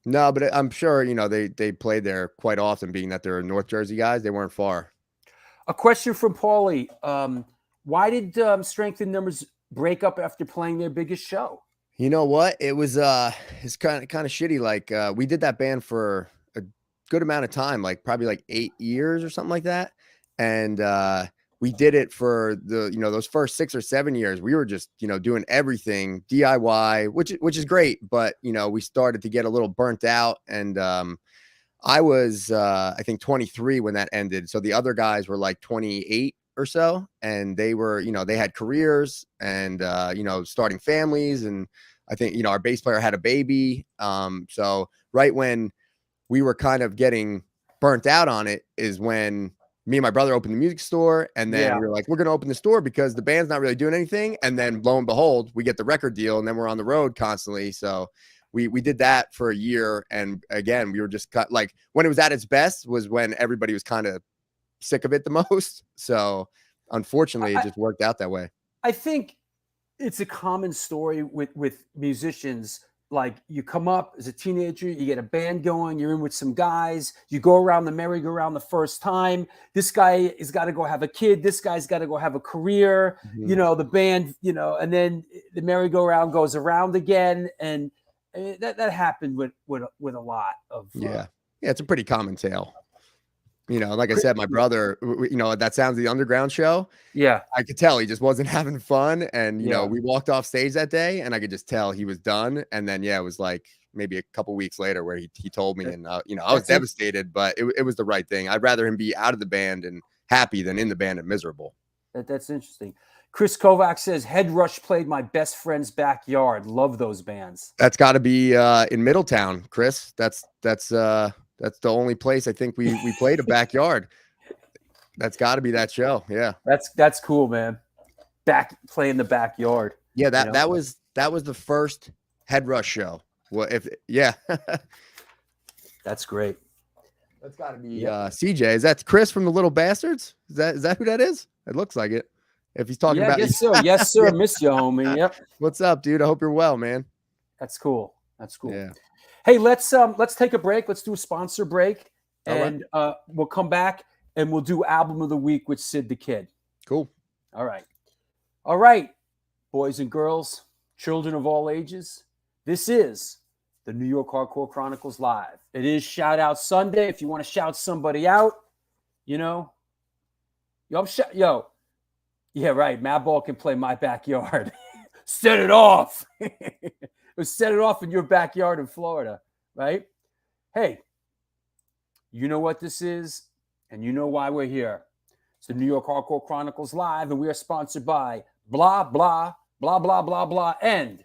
No, but I'm sure, they played there quite often, being that they're North Jersey guys. They weren't far. A question from Paulie. Why did Strength in Numbers break up after playing their biggest show? You know what? It's kind of shitty. Like we did that band for a good amount of time, like probably like 8 years or something like that. And we did it for those first 6 or 7 years. We were just, doing everything DIY, which is great. But, we started to get a little burnt out. And I was, I think 23 when that ended. So the other guys were like 28 or so. And they were, they had careers and, starting families. And I think, our bass player had a baby. So right when we were kind of getting burnt out on it is when me and my brother opened the music store, and then we were like, we're going to open the store because the band's not really doing anything. And then lo and behold, we get the record deal, and then we're on the road constantly. So we did that for a year. And again, we were just like, when it was at its best was when everybody was kind of sick of it the most. So unfortunately, it just worked out that way. I think it's a common story with musicians. Like, you come up as a teenager, you get a band going, you're in with some guys, you go around the merry-go-round the first time. This guy has got to go have a kid. This guy's got to go have a career, the band, and then the merry-go-round goes around again. And that happened with a lot of. Yeah, it's a pretty common tale. Like I said, my brother, that Sounds of the Underground show. Yeah. I could tell he just wasn't having fun. And, we walked off stage that day and I could just tell he was done. And then, it was like maybe a couple weeks later where he told me and, I was devastated, but it was the right thing. I'd rather him be out of the band and happy than in the band and miserable. That's interesting. Chris Kovac says, Head Rush played my best friend's backyard. Love those bands. That's got to be in Middletown, Chris. That's the only place I think we played a backyard. That's got to be that show. Yeah. That's cool, man. Playing the backyard. Yeah, that was the first Head Rush show. Well, that's great. That's got to be CJ. Is that Chris from the Little Bastards? Is that who that is? It looks like it. If he's talking about yes, sir. Yes, sir. Miss you, homie. Yep. What's up, dude? I hope you're well, man. That's cool. Yeah. Hey, let's take a break. Let's do a sponsor break, and right. We'll come back and we'll do Album of the Week with Sid the Kid. Cool. All right, boys and girls, children of all ages. This is the New York Hardcore Chronicles Live. It is Shout Out Sunday. If you want to shout somebody out, yeah, right. Madball can play My Backyard. Set it off. Set it off in your backyard in Florida, right? Hey, you know what this is, and you know why we're here. It's the New York Hardcore Chronicles Live, and we are sponsored by blah, blah, blah, blah, blah, blah, and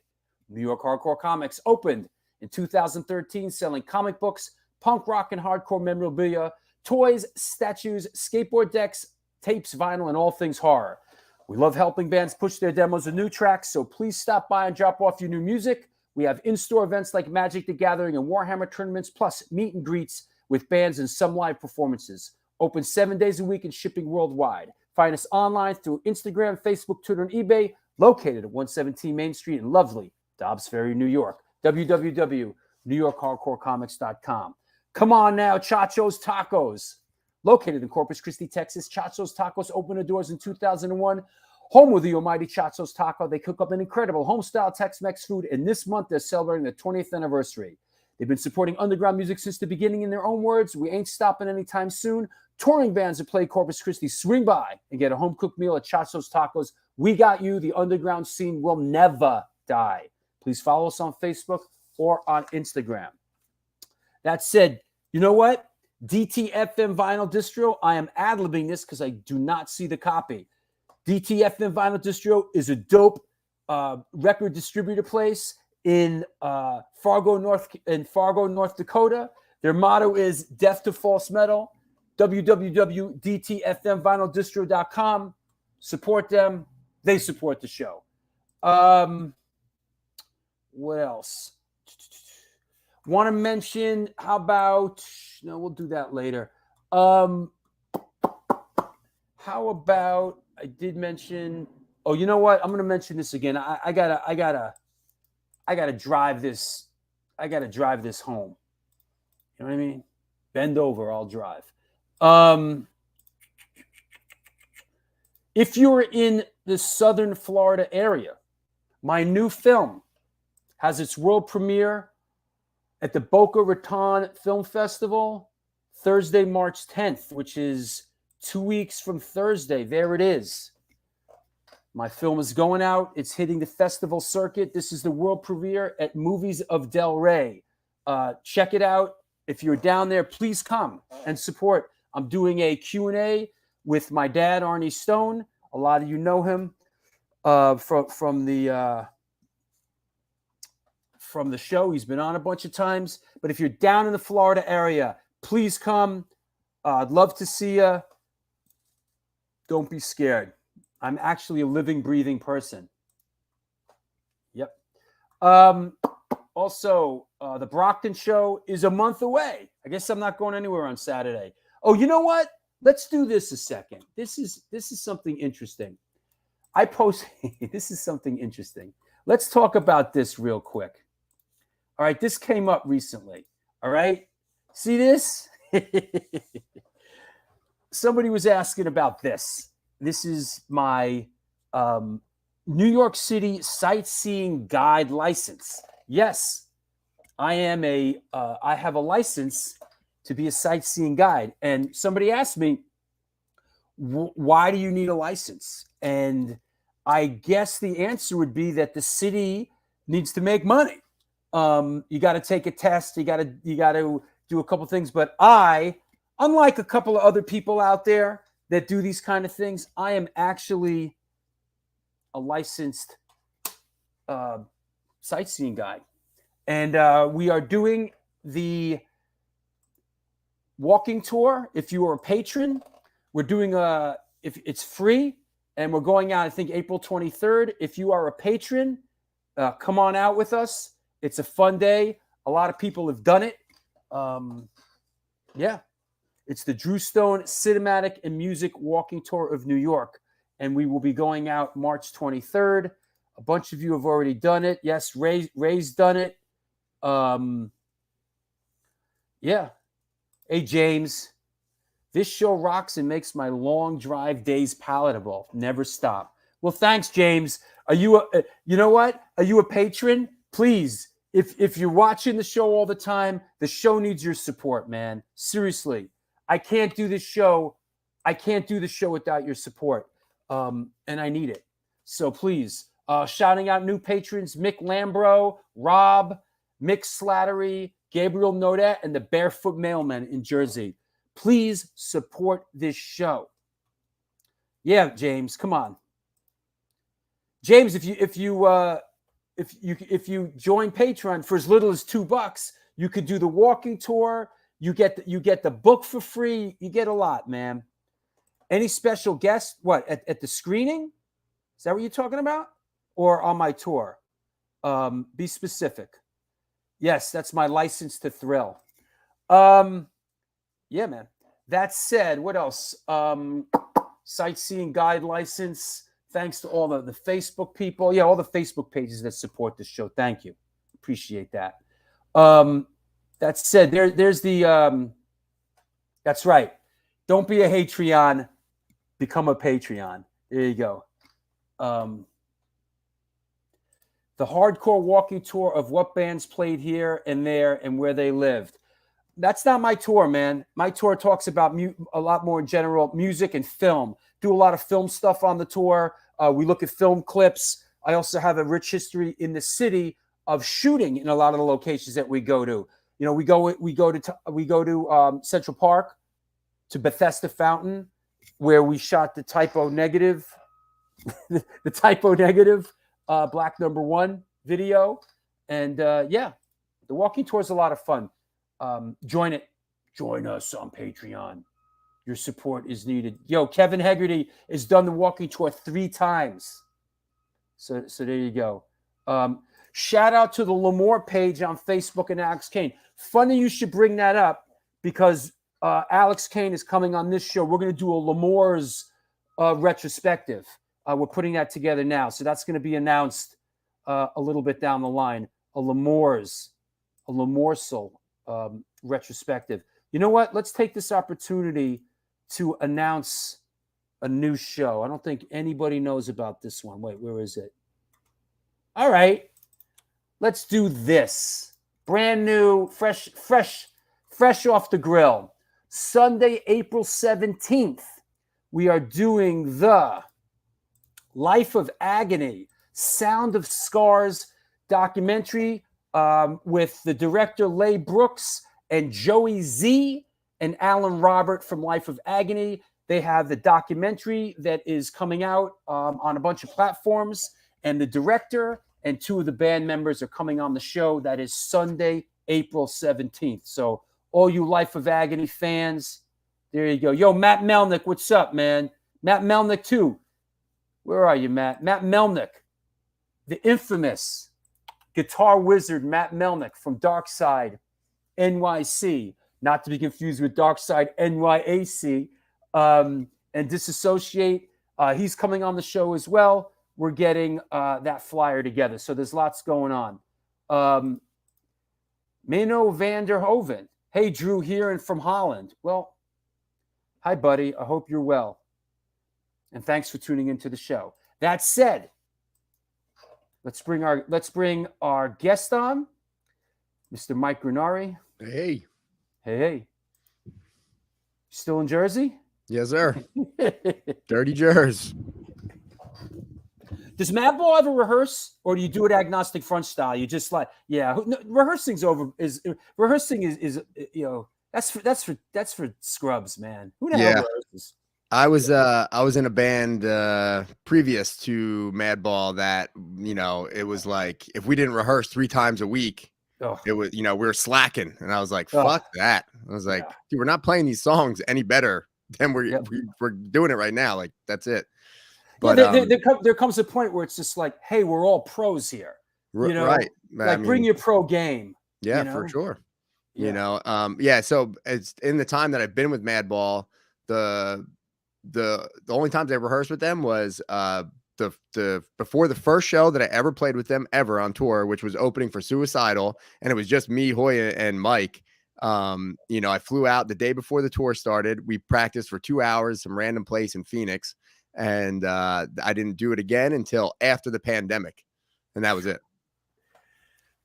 New York Hardcore Comics opened in 2013, selling comic books, punk rock and hardcore memorabilia, toys, statues, skateboard decks, tapes, vinyl, and all things horror. We love helping bands push their demos and new tracks, so please stop by and drop off your new music. We have in-store events like Magik the Gathering and Warhammer tournaments, plus meet and greets with bands and some live performances. Open 7 days a week and shipping worldwide. Find us online through Instagram, Facebook, Twitter, and eBay. Located at 117 Main Street in lovely Dobbs Ferry, New York. www.newyorkhardcorecomics.com. Come on now, Chacho's Tacos. Located in Corpus Christi, Texas, Chacho's Tacos opened their doors in 2001. Home with the almighty Chacho's Taco. They cook up an incredible home-style Tex-Mex food, and this month they're celebrating their 20th anniversary. They've been supporting underground music since the beginning. In their own words, we ain't stopping anytime soon. Touring bands that play Corpus Christi, swing by and get a home-cooked meal at Chacho's Tacos. We got you. The underground scene will never die. Please follow us on Facebook or on Instagram. That said, you know what? DTFM Vinyl Distro, I am ad-libbing this because I do not see the copy. DTFM Vinyl Distro is a dope record distributor place in Fargo, North Dakota. Their motto is Death to False Metal. www.dtfmvinyldistro.com. Support them. They support the show. What else? Want to mention? How about? No, we'll do that later. How about? I did mention. Oh, you know what? I'm going to mention this again. I gotta drive this. I gotta drive this home. You know what I mean? Bend over, I'll drive. If you're in the Southern Florida area, my new film has its world premiere at the Boca Raton Film Festival, Thursday, March 10th, which is 2 weeks from Thursday. There it is. My film is going out. It's hitting the festival circuit. This is the world premiere at Movies of Del Rey. Check it out. If you're down there, please come and support. I'm doing a Q&A with my dad, Arnie Stone. A lot of you know him from the show. He's been on a bunch of times. But if you're down in the Florida area, please come. I'd love to see you. Don't be scared. I'm actually a living, breathing person. Yep. Also, the Brockton show is a month away. I guess I'm not going anywhere on Saturday. Oh, you know what? Let's do this a second. This is something interesting. This is something interesting. Let's talk about this real quick. All right, this came up recently. All right, see this? Somebody was asking about this. This is my New York City sightseeing guide license. Yes, I have a license to be a sightseeing guide. And somebody asked me, why do you need a license? And I guess the answer would be that the city needs to make money. You got to take a test. You got to do a couple things. But unlike a couple of other people out there that do these kind of things, I am actually a licensed sightseeing guide. And we are doing the walking tour. If you are a patron, we're doing if it's free, and we're going out, I think, April 23rd. If you are a patron, come on out with us. It's a fun day. A lot of people have done it. Yeah. It's the Drew Stone Cinematic and Music Walking Tour of New York. And we will be going out March 23rd. A bunch of you have already done it. Yes, Ray's done it. Yeah. Hey, James. This show rocks and makes my long drive days palatable. Never stop. Well, thanks, James. Are you you know what? Are you a patron? Please, if you're watching the show all the time, the show needs your support, man. Seriously. I can't do this show. I can't do the show without your support. And I need it. So please, shouting out new patrons, Mick Lambro, Rob, Mick Slattery, Gabriel Nodet, and the Barefoot Mailman in Jersey. Please support this show. Yeah, James, come on. James, if you join Patreon for as little as $2, you could do the walking tour. You get the book for free. You get a lot, man. Any special guests? What, at the screening? Is that what you're talking about? Or on my tour? Be specific. Yes, that's my license to thrill. Yeah, man. That said, what else? Sightseeing guide license. Thanks to all the Facebook people. Yeah, all the Facebook pages that support this show. Thank you. Appreciate that. That said, there's the that's right. Don't be a Hatreon, become a Patreon. There you go. The hardcore walking tour of what bands played here and there and where they lived. That's not my tour, man. My tour talks about a lot more in general, music and film. Do a lot of film stuff on the tour. We look at film clips. I also have a rich history in the city of shooting in a lot of the locations that we go to. You know, we go to Central Park, to Bethesda Fountain, where we shot the Typo Negative, the Typo Negative Black #1 video, and yeah, the walking tour is a lot of fun. Join us on Patreon. Your support is needed. Yo, Kevin Hegarty has done the walking tour 3 times. So there you go. Shout out to the L'Amour page on Facebook and Alex Kane. Funny you should bring that up because Alex Kane is coming on this show. We're going to do a L'Amour's retrospective. We're putting that together now. So that's going to be announced a little bit down the line. A L'Amour's retrospective. You know what? Let's take this opportunity to announce a new show. I don't think anybody knows about this one. Wait, where is it? All right. Let's do this. Brand new, fresh off the grill. Sunday, April 17th, we are doing the Life of Agony, Sound of Scars documentary with the director Leigh Brooks and Joey Z and Alan Robert from Life of Agony. They have the documentary that is coming out on a bunch of platforms, and the director and two of the band members are coming on the show. That is Sunday, April 17th. So all you Life of Agony fans, there you go. Yo, Matt Melnick, what's up, man? Matt Melnick, too. Where are you, Matt? Matt Melnick, the infamous guitar wizard Matt Melnick from Darkside NYC, not to be confused with Darkside NYHC, and Disassociate. He's coming on the show as well. We're getting that flyer together. So there's lots going on. Mano van der Hoven. Hey, Drew here and from Holland. Well, hi, buddy. I hope you're well. And thanks for tuning into the show. That said, let's bring our guest on, Mr. Mike Gurnari. Hey. Hey. Still in Jersey? Yes, sir. Dirty Jers. Does Madball ever rehearse, or do you do it agnostic front style? You just like, yeah, no, rehearsing's over. Rehearsing is you know, that's for scrubs, man. Who the hell rehearses? I was in a band previous to Madball that, you know, it was like if we didn't rehearse 3 times a week, it was, you know, we were slacking, and I was like, fuck that. I was like, dude, we're not playing these songs any better than we're doing it right now. Like, that's it. But there comes a point where it's just like, hey, we're all pros here. You know, right? Like, bring your pro game. Yeah, you know? for sure. Yeah. You know, So it's in the time that I've been with Madball, the only times I rehearsed with them was the before the first show that I ever played with them ever on tour, which was opening for Suicidal, and it was just me, Hoya, and Mike. You know, I flew out the day before the tour started. We practiced for 2 hours, some random place in Phoenix. And I didn't do it again until after the pandemic, and that was it.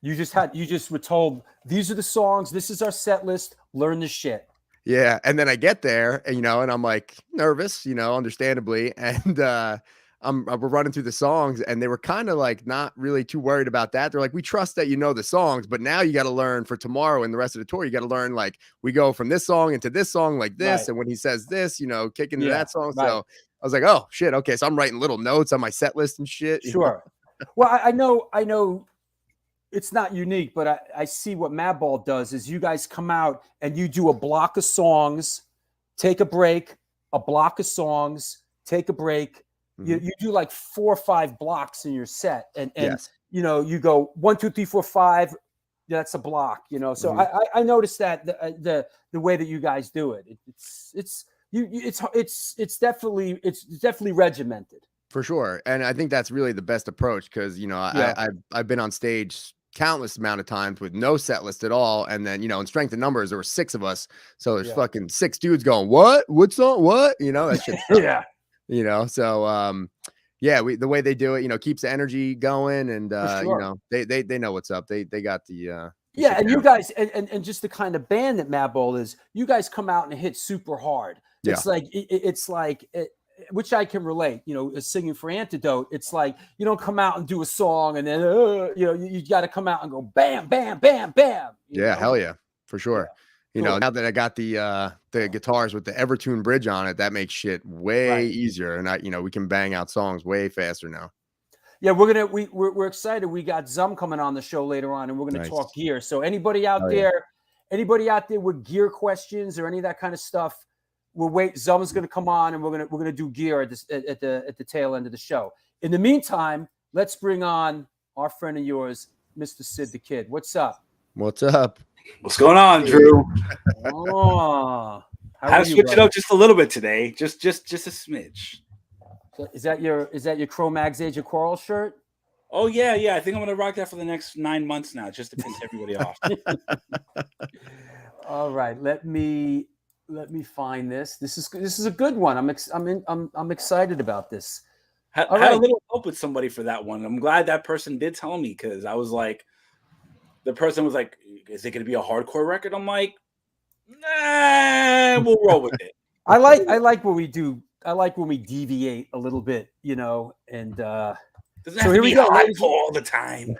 You just were told, these are the songs, this is our set list, learn the shit. Yeah, and then I get there, and, you know, and I'm like nervous, you know, understandably, and we're running through the songs, and they were kind of like not really too worried about that. They're like, we trust that you know the songs, but now you got to learn for tomorrow and the rest of the tour. You got to learn, like, we go from this song into this song like this, and when he says this, you know, kick into that song. So I was like, oh shit, okay. So I'm writing little notes on my set list and shit. Sure. Well, I know it's not unique, but I see what Madball does is you guys come out and you do a block of songs, take a break, a block of songs, take a break. You do like 4 or 5 blocks in your set, and you know, you go 1, 2, 3, 4, 5. That's a block, you know. So I noticed that the way that you guys do it, it's definitely regimented for sure. And I think that's really the best approach, because, you know, I've been on stage countless amount of times with no set list at all, and then, you know, in Strength in Numbers there were 6 of us, so there's fucking 6 dudes going, what's on what, you know, that shit. You know, so the way they do it, you know, keeps the energy going, and you know, they know what's up. They got the and you guys, and just the kind of band that Madball is, you guys come out and hit super hard. It's like which I can relate, you know, singing for Antidote. It's like, you don't come out and do a song and then you know, you got to come out and go bam, bam, bam, bam. You know? Hell yeah, for sure. You know, now that I got the guitars with the Evertune bridge on it, that makes shit way easier, and you know, we can bang out songs way faster now. Yeah, we're excited. We got Zum coming on the show later on, and we're gonna talk gear. So anybody out there with gear questions or any of that kind of stuff, we'll wait. Zum's gonna come on, and we're gonna do gear at the tail end of the show. In the meantime, let's bring on our friend of yours, Mr. Sid the Kid. What's up? What's up? What's going on, Drew? Oh, I had to switch it up just a little bit today, just a smidge. So is that your Cro-Mags Age of Coral shirt? Oh yeah. I think I'm gonna rock that for the next 9 months now, just to piss everybody off. All right, let me find this. This is a good one. I'm excited about this. Had a little help with somebody for that one. I'm glad that person did tell me, because I was like, the person was like, "Is it gonna be a hardcore record?" I'm like, "Nah, we'll roll with it." I like what we do. I like when we deviate a little bit, and Doesn't have so to here be we go, hardcore all the time.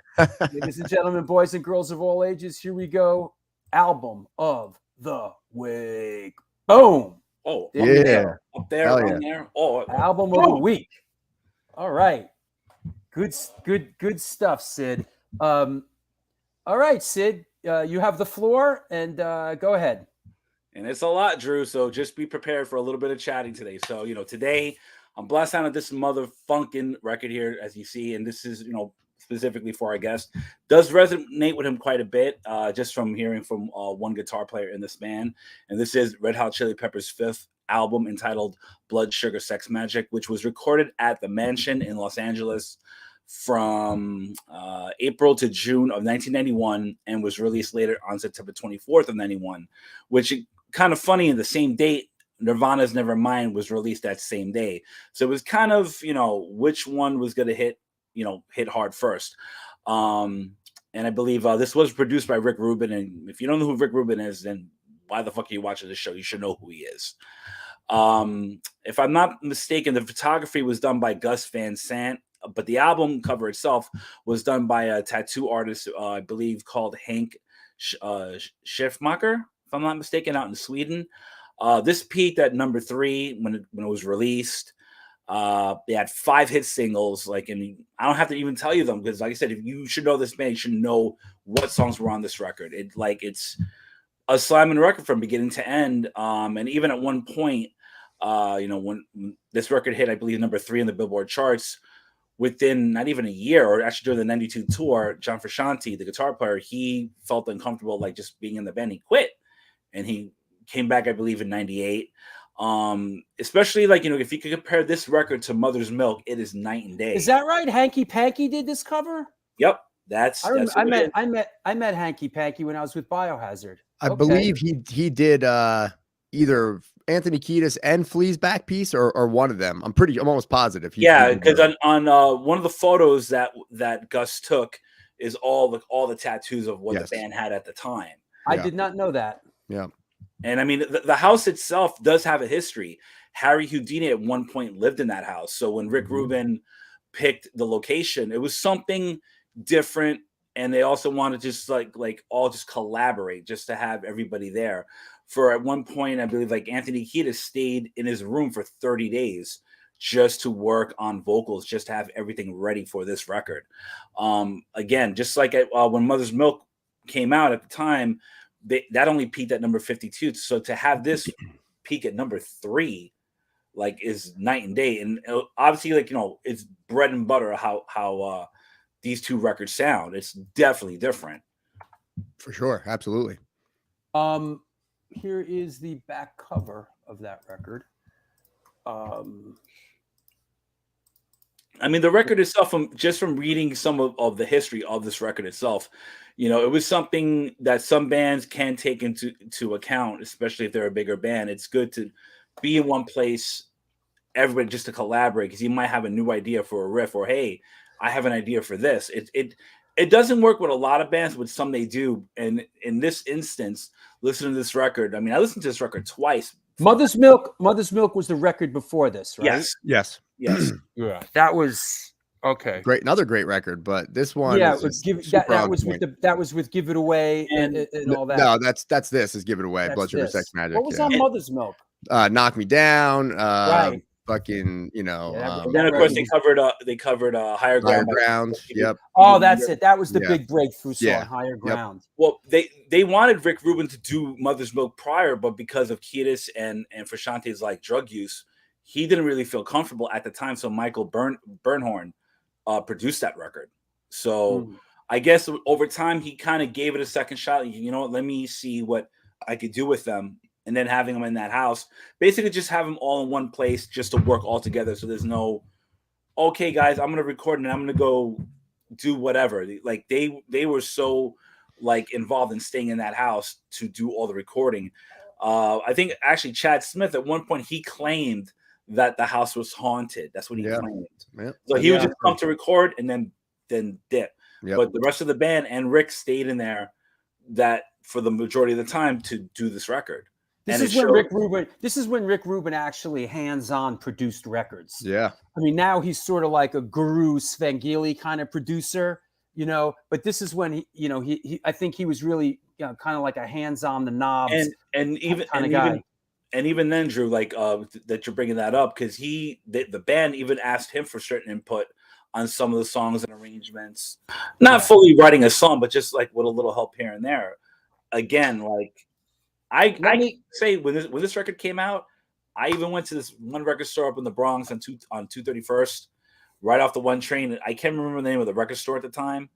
ladies and gentlemen, boys and girls of all ages. Here we go. Album of the week. Boom. Oh, Yeah. up there, Hell on yeah. there. Oh, Album of the week. All right. Good stuff, Sid. All right, Sid, you have the floor, and go ahead. And it's a lot, Drew. So just be prepared for a little bit of chatting today. So, today I'm blasting out this mother funkin' record here, as you see. And this is, specifically for our guest. Does resonate with him quite a bit, just from hearing from one guitar player in this band. And this is Red Hot Chili Peppers' fifth album, entitled Blood Sugar Sex Magik, which was recorded at the Mansion in Los Angeles from April to June of 1991, and was released later on September 24th of 91, which kind of funny, in the same date Nirvana's Nevermind was released that same day. So it was kind of, which one was going to hit hard first. And I believe this was produced by Rick Rubin. And if you don't know who Rick Rubin is, then why the fuck are you watching this show? You should know who he is. If I'm not mistaken, the photography was done by Gus Van Sant, but the album cover itself was done by a tattoo artist, I believe, called Hank Schiffmacher, if I'm not mistaken, out in Sweden. This peaked at number 3 when it was released. They had 5 hit singles. And I don't have to even tell you them, because, like I said, if you should know this band, you should know what songs were on this record. It's a slamming record from beginning to end. And even at one point, when this record hit, I believe, number 3 in the Billboard charts, within not even a year, or actually during the 92 tour, John Frusciante, the guitar player, he felt uncomfortable just being in the band. He quit, and he came back, I believe, in 98. Especially if you could compare this record to Mother's Milk, it is night and day. Is that right? Hanky Panky did this cover? Yep. I met Hanky Panky when I was with Biohazard. I believe he did either Anthony Kiedis and Flea's back piece, or one of them. I'm almost positive. Yeah, because on one of the photos that Gus took is all the tattoos of what the band had at the time. I did not know that. Yeah. And I mean, the house itself does have a history. Harry Houdini at one point lived in that house. So when Rick Rubin picked the location, it was something different. And they also wanted to just all just collaborate, just to have everybody there. For at one point, I believe Anthony Kiedis stayed in his room for 30 days just to work on vocals, just to have everything ready for this record. Again, just like when Mother's Milk came out at the time, that only peaked at number 52. So to have this peak at number 3, is night and day. And obviously, it's bread and butter how these two records sound. It's definitely different. For sure. Absolutely. Here is the back cover of that record. I mean, the record itself, from reading some of the history of this record itself, it was something that some bands can take into account, especially if they're a bigger band. It's good to be in one place, everybody, just to collaborate, because you might have a new idea for a riff, or, hey, I have an idea for this. It doesn't work with a lot of bands, with some they do. And in this instance, listening to this record, I mean, I listened to this record twice. Mother's Milk was the record before this, right? Yes. Yeah. That was okay. Great, another great record, but this one, that was with Give It Away and all that. No, that's this is Give It Away, Blood Sugar Sex Magik. What was on Mother's Milk? Knock Me Down. Right. Fucking, and then of course they covered Higher Ground. Yep. Oh, that's it. That was the big breakthrough song, Higher Ground. Well, they wanted Rick Rubin to do Mother's Milk prior, but because of Kiedis and Frusciante's drug use, he didn't really feel comfortable at the time. So Michael Bernhorn produced that record. So I guess over time he kind of gave it a second shot. You know what? Let me see what I could do with them. And then having them in that house, basically just have them all in one place just to work all together. So there's no, okay, guys, I'm going to record and I'm going to go do whatever. Like they were so like involved in staying in that house to do all the recording. I think actually Chad Smith at one point he claimed that the house was haunted. That's what he claimed. Yep. So he would just come to record and then dip. Yep. But the rest of the band and Rick stayed in there that for the majority of the time to do this record. This is when Rick Rubin actually hands-on produced records. Yeah. I mean, now he's sort of like a Guru Svengili kind of producer, you know, but this is when he I think he was really, you know, kind of like a hands-on the knobs and even then, Drew, like that you're bringing that up because the band even asked him for certain input on some of the songs and arrangements, not fully writing a song, but just like with a little help here and there. Again, like I can say when this record came out, I even went to this one record store up in the Bronx on 231st, right off the one train. I can't remember the name of the record store at the time.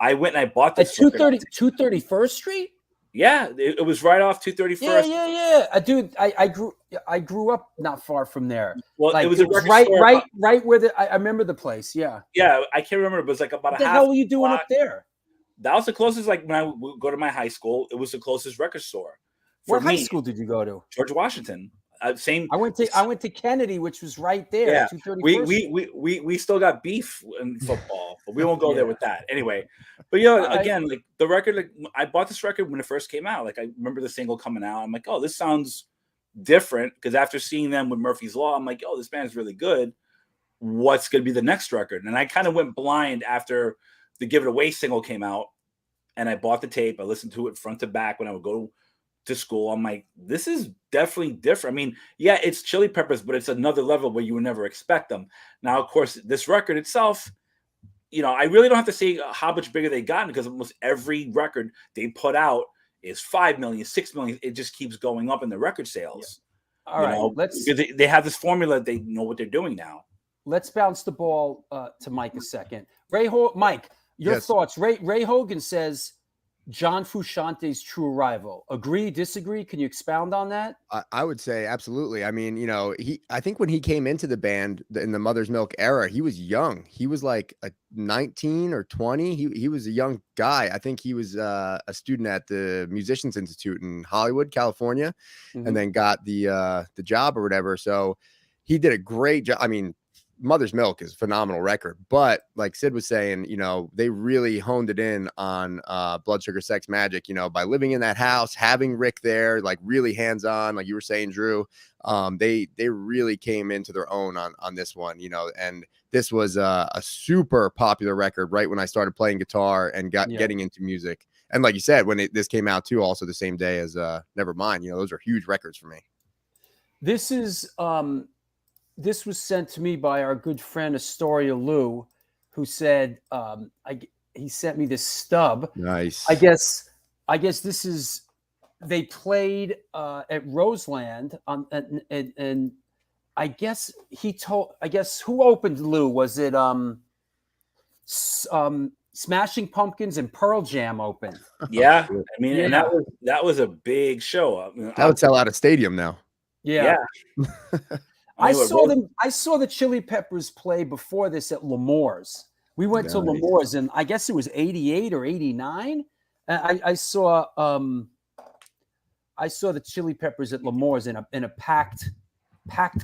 I went and I bought this. At 231st Street? Yeah, it was right off 231st. Yeah. Dude, I grew up not far from there. Well, like, it was a record store right where I remember the place. Yeah. Yeah, I can't remember. It was like about what the hell were you doing up there? That was the closest. Like when I would go to my high school, it was the closest record store. What high school did you go to? George Washington. Same. I went to Kennedy, which was right there. Yeah, we still got beef in football, but we won't go there with that anyway. But again, like the record, like I bought this record when it first came out. Like I remember the single coming out. I'm like, oh, this sounds different because after seeing them with Murphy's Law, I'm like, oh, this band's really good. What's going to be the next record? And I kind of went blind after the Give It Away single came out, and I bought the tape. I listened to it front to back when I would go to school. I'm like, this is definitely different. I mean, yeah, it's Chili Peppers, but it's another level where you would never expect them. Now, of course, this record itself, you know, I really don't have to say how much bigger they gotten because almost every record they put out is 5 million, 6 million. It just keeps going up in the record sales. Yeah. All right, they have this formula. They know what they're doing now. Let's bounce the ball to Mike a second. Mike, your thoughts. Ray Hogan says John Frusciante's true rival. Agree, disagree? Can you expound on that? I would say absolutely. I mean, you know, I think when he came into the band in the Mother's Milk era, he was young. He was like a 19 or 20. He was a young guy. I think he was a student at the Musicians Institute in Hollywood, California, and then got the job or whatever. So he did a great job. I mean, Mother's Milk is a phenomenal record, but like Sid was saying, you know, they really honed it in on Blood Sugar Sex Magik, you know, by living in that house, having Rick there, like really hands-on, like you were saying, Drew. They really came into their own on this one, you know, and this was a super popular record right when I started playing guitar and getting into music. And like you said, when this came out too, also the same day as Nevermind, you know, those are huge records for me. This is this was sent to me by our good friend Astoria Lou, who said he sent me this stub. Nice. I guess this is they played at Roseland and I guess who opened Lou? Was it Smashing Pumpkins and Pearl Jam opened? Yeah, I mean, and that was a big show. I mean, that would sell out a stadium now. Yeah. I saw the Chili Peppers play before this at L'Amour's. We went to L'Amour's, and I guess it was 88 or 89. I saw the Chili Peppers at L'Amour's in a packed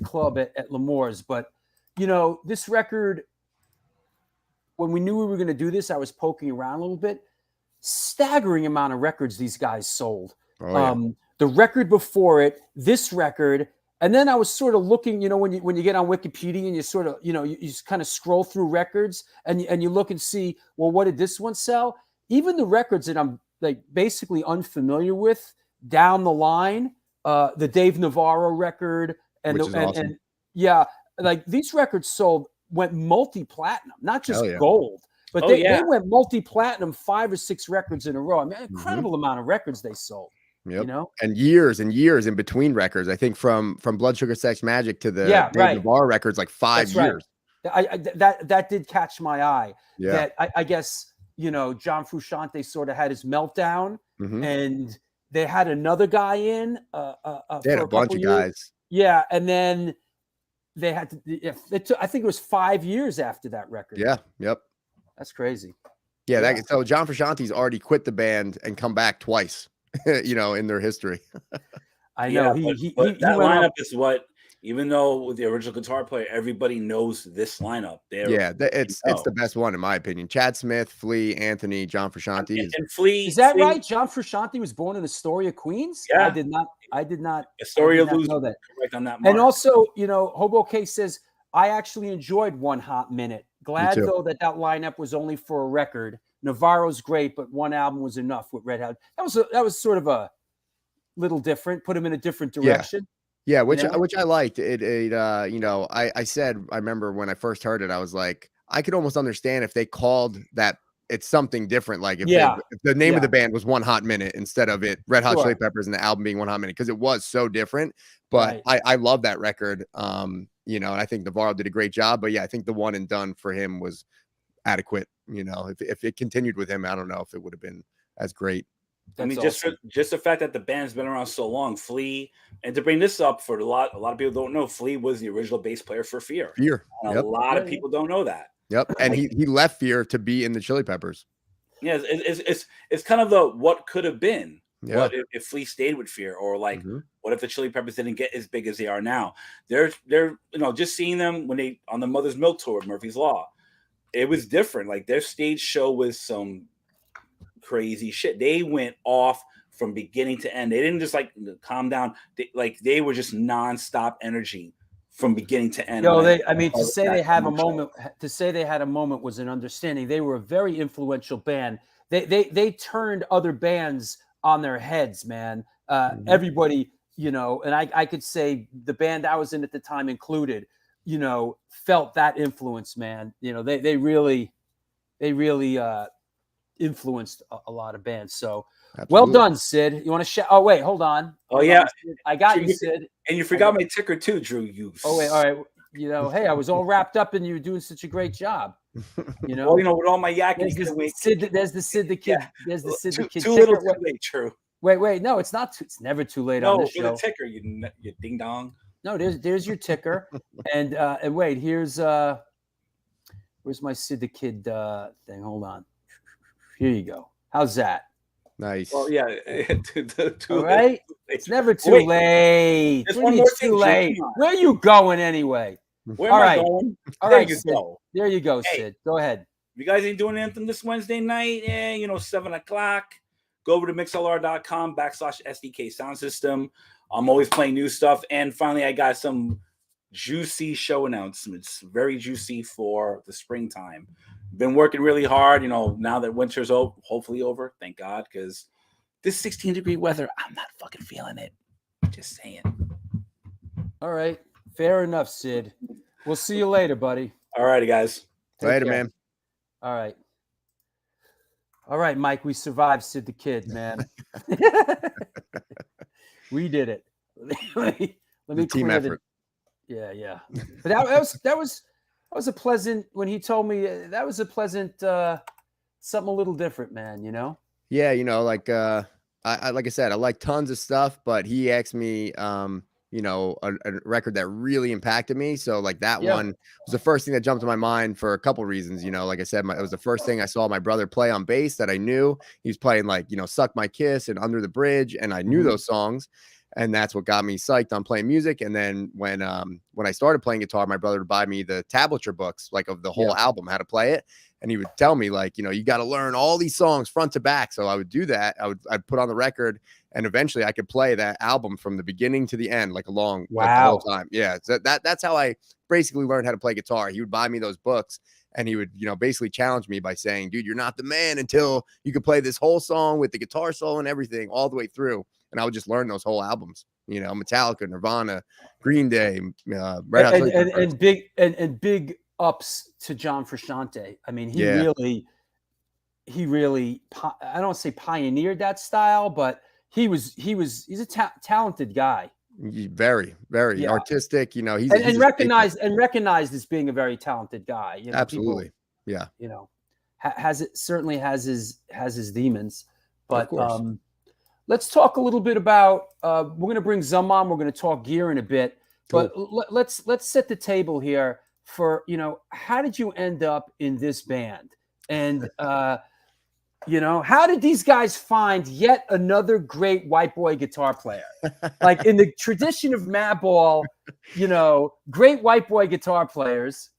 club at L'Amour's. But you know, this record, when we knew we were going to do this, I was poking around a little bit. Staggering amount of records these guys sold. The record before it, this record. And then I was sort of looking, you know, when you get on Wikipedia and you sort of, you know, you just kind of scroll through records and you look and see, well, what did this one sell? Even the records that I'm like basically unfamiliar with down the line, the Dave Navarro record and awesome. Like these records went multi-platinum, not just gold, but they went multi-platinum 5 or 6 records in a row. I mean, incredible amount of records they sold. Yep. You know, and years in between records. I think from Blood Sugar Sex Magik to the Dave Navarro records, like 5 years. That did catch my eye. Yeah. That I guess, you know, John Frusciante sort of had his meltdown, and they had another guy in They had for a bunch of years. guys. Yeah, and then they had to. I think it was 5 years after that record. Yeah. Yep. That's crazy. Yeah. So John Frusciante's already quit the band and come back twice, you know, in their history. I know. But that lineup is what, even though with the original guitar player, everybody knows this lineup. It's the best one in my opinion. Chad Smith, Flea, Anthony, John Frusciante. And Flea. Is that right? John Frusciante was born in Astoria, Queens? Yeah. I did not Astoria know that. Correct on that mark. And also, you know, Hobo K says, I actually enjoyed One Hot Minute. Glad though that lineup was only for a record. Navarro's great, but one album was enough with Red Hot. That was sort of a little different. Put him in a different direction. Yeah, which I liked. It you know, I said, I remember when I first heard it, I was like, I could almost understand if they called that it's something different. Like if the name of the band was One Hot Minute instead of it Red Hot Chili Peppers and the album being One Hot Minute, because it was so different. But I love that record. You know, and I think Navarro did a great job. But yeah, I think the one and done for him was adequate. You know, if it continued with him, I don't know if it would have been as great. I mean, just the fact that the band's been around so long, Flea, and to bring this up for a lot of people don't know, Flea was the original bass player for Fear. And a lot of people don't know that. Yep, and he left Fear to be in the Chili Peppers. Yeah, it's kind of the what could have been. Yeah. What if Flea stayed with Fear, or like what if the Chili Peppers didn't get as big as they are now? They're you know, just seeing them when they on the Mother's Milk tour, Murphy's Law, it was different. Like their stage show was some crazy shit. They went off from beginning to end. They didn't just like calm down. They were just nonstop energy from beginning to end. To say they had a moment was an understanding. They were a very influential band. They turned other bands on their heads, man. Everybody, you know, and I could say the band I was in at the time included, you know, felt that influence, man. You know, they really influenced a lot of bands. So well done, Sid. You want to shout? Oh wait, hold on. I got you, Sid. And you forgot my ticker too, Drew. Oh wait, all right. You know, hey, I was all wrapped up, and you were doing such a great job. You know, well, you know, with all my yakking. There's the Sid the Kid. Yeah. There's the Sid the Kid. Too little, too late. True. Wait, no, it's not. It's never too late on this show. No, the ticker, you ding dong. No, there's your ticker, and wait, where's my Sid the Kid thing? Hold on. Here you go. How's that? Nice. Well, yeah. All right. It's never too late. It's too late. Where are you going anyway? Where am I going? All right, Sid. There you go, Sid. Go ahead. If you guys ain't doing anything this Wednesday night, 7:00, go over to mixlr.com/SDK sound system. I'm always playing new stuff. And finally, I got some juicy show announcements. Very juicy for the springtime. Been working really hard, you know, now that winter's hopefully over. Thank God, because this 16-degree weather, I'm not fucking feeling it. Just saying. All right. Fair enough, Sid. We'll see you later, buddy. All righty, guys. Later, man. All right. All right, Mike. We survived Sid the Kid, man. We did it. Let me team effort. Yeah. But that was a pleasant, when he told me, that was a pleasant something a little different, man, you know? Yeah, you know, like like I said, I like tons of stuff, but he asked me you know, a record that really impacted me. So like that one was the first thing that jumped to my mind for a couple reasons. You know, like I said, it was the first thing I saw my brother play on bass that I knew. He was playing like, you know, Suck My Kiss and Under the Bridge. And I knew those songs. And that's what got me psyched on playing music. And then when I started playing guitar, my brother would buy me the tablature books, like of the whole album, how to play it. And he would tell me like, you know, you got to learn all these songs front to back. So I would do that. I'd put on the record, and eventually I could play that album from the beginning to the end, like like the whole time. Yeah. So that's how I basically learned how to play guitar. He would buy me those books, and he would, you know, basically challenge me by saying, dude, you're not the man until you can play this whole song with the guitar solo and everything all the way through. And I would just learn those whole albums, you know, Metallica, Nirvana, Green Day, Red Hot Chili Peppers. and big ups to John Frusciante. I mean, he really, I don't say pioneered that style, but he's a talented guy. Very, very Yeah. artistic. You know, he's and a statement. recognized as being a very talented guy. You know, Absolutely. people, Yeah. you know, certainly has his demons. But Of course. let's talk a little bit about. We're going to bring Zum on. We're going to talk gear in a bit. Cool. But let's set the table here for, you know, how did you end up in this band? And you know, how did these guys find yet another great white boy guitar player? Like in the tradition of Madball, you know, great white boy guitar players,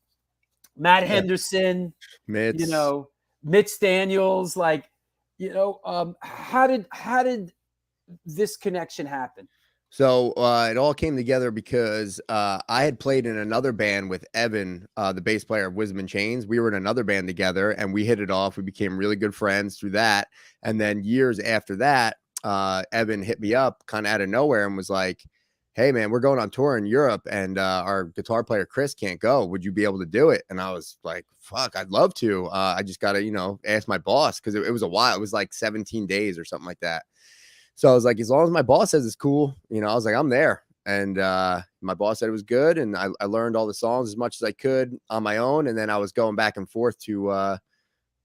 Matt Henderson, Mitts. you know, Mitch Daniels, like, you know, how did this connection happen? So it all came together because I had played in another band with Evan, the bass player of Wisdom and Chains. We were in another band together and we hit it off. We became really good friends through that. And then years after that, Evan hit me up kind of out of nowhere and was like, hey, man, we're going on tour in Europe and our guitar player, Chris, can't go. Would you be able to do it? And I was like, fuck, I'd love to. I just got to, you know, ask my boss because it was a while. It was like 17 days or something like that. So I was like, as long as my boss says it's cool, you know, I was like, I'm there. And my boss said it was good. And I learned all the songs as much as I could on my own. And then I was going back and forth to PA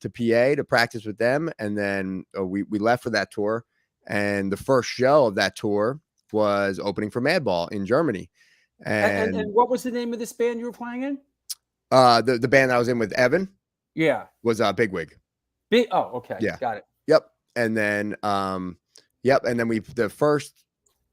to practice with them. And then we left for that tour. And the first show of that tour was opening for Madball in Germany. And what was the name of this band you were playing in? The band that I was in with Evan was Bigwig. Oh, okay. Yeah. Got it. Yep. And then yep, and then the first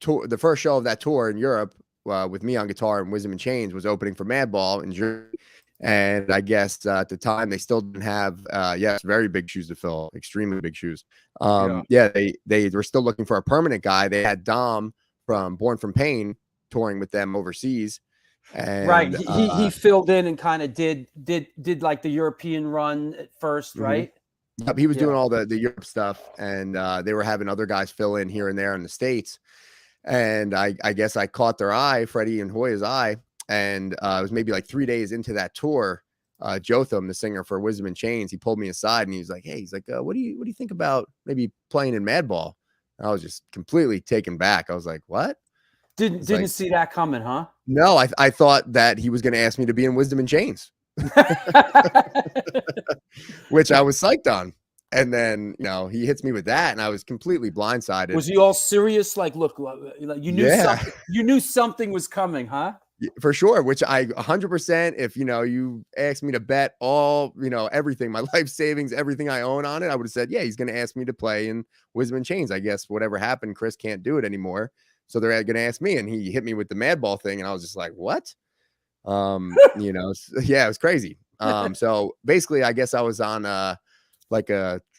show of that tour in Europe with me on guitar and Wisdom and Chains was opening for Madball in Germany. And I guess at the time they still didn't have yes, very big shoes to fill, extremely big shoes. They were still looking for a permanent guy. They had Dom from Born from Pain touring with them overseas. And, right. He filled in and kind of did like the European run at first, right? Yep, he was doing all the Europe stuff, and they were having other guys fill in here and there in the States. And I guess I caught their eye, Freddie and Hoya's eye, and it was maybe like 3 days into that tour. Jotham, the singer for Wisdom and Chains, he pulled me aside and he was like, "Hey, he's like, what do you think about maybe playing in Madball?" And I was just completely taken back. I was like, "What?" Didn't see that coming, huh? No, I thought that he was going to ask me to be in Wisdom and Chains. Which I was psyched on. And then, you know, he hits me with that and I was completely blindsided. Was he all serious? Like, look, like you knew something, you knew something was coming, huh? For sure. Which I 100%, if, you know, you asked me to bet all, you know, everything, my life savings, everything I own on it, I would have said, yeah, he's going to ask me to play in Wisdom and Chains. I guess whatever happened, Chris can't do it anymore. So they're going to ask me. And he hit me with the Madball thing. And I was just like, what? You know, yeah, it was crazy. So basically I guess I was on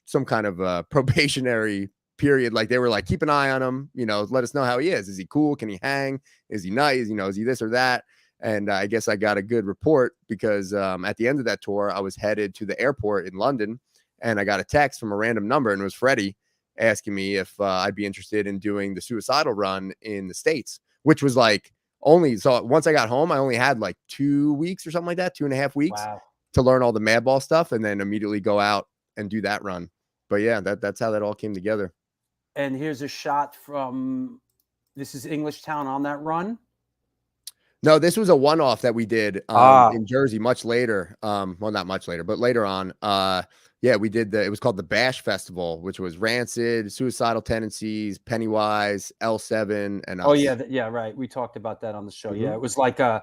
some kind of probationary period. Like they were like, keep an eye on him, you know, let us know how he is. Is he cool? Can he hang? Is he nice? You know, is he this or that? And I guess I got a good report because at the end of that tour, I was headed to the airport in London and I got a text from a random number and it was Freddie asking me if I'd be interested in doing the Suicidal run in the States, which was like, so once I got home, I only had like 2 weeks or something like that, 2.5 weeks to learn all the Madball stuff and then immediately go out and do that run. But yeah, that's how that all came together. And here's a shot from, this is Englishtown on that run. No, this was a one-off that we did in Jersey much later. Well, not much later, but later on. Yeah, we did it was called the Bash Festival, which was Rancid, Suicidal Tendencies, Pennywise, L7, and us. Oh yeah, right. We talked about that on the show. Yeah, it was like it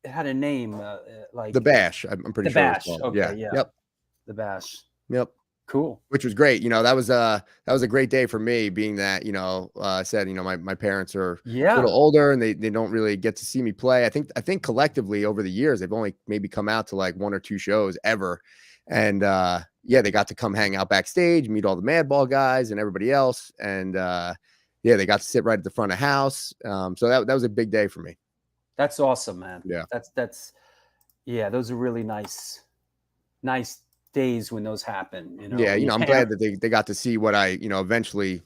had a name like the Bash. I'm pretty sure. Bash. Okay, yeah. Yep. The Bash. Yep. Cool. Which was great. You know, that was a great day for me, being that, you know, I said, you know, my parents are a little older and they don't really get to see me play. I think collectively over the years, they've only maybe come out to like 1 or 2 shows ever. And yeah, they got to come hang out backstage, meet all the Madball guys and everybody else. And yeah, they got to sit right at the front of house. So that was a big day for me. That's awesome, man. Yeah. Yeah, those are really nice days when those happen, you know. Yeah, you know, I'm glad that they got to see what I, you know,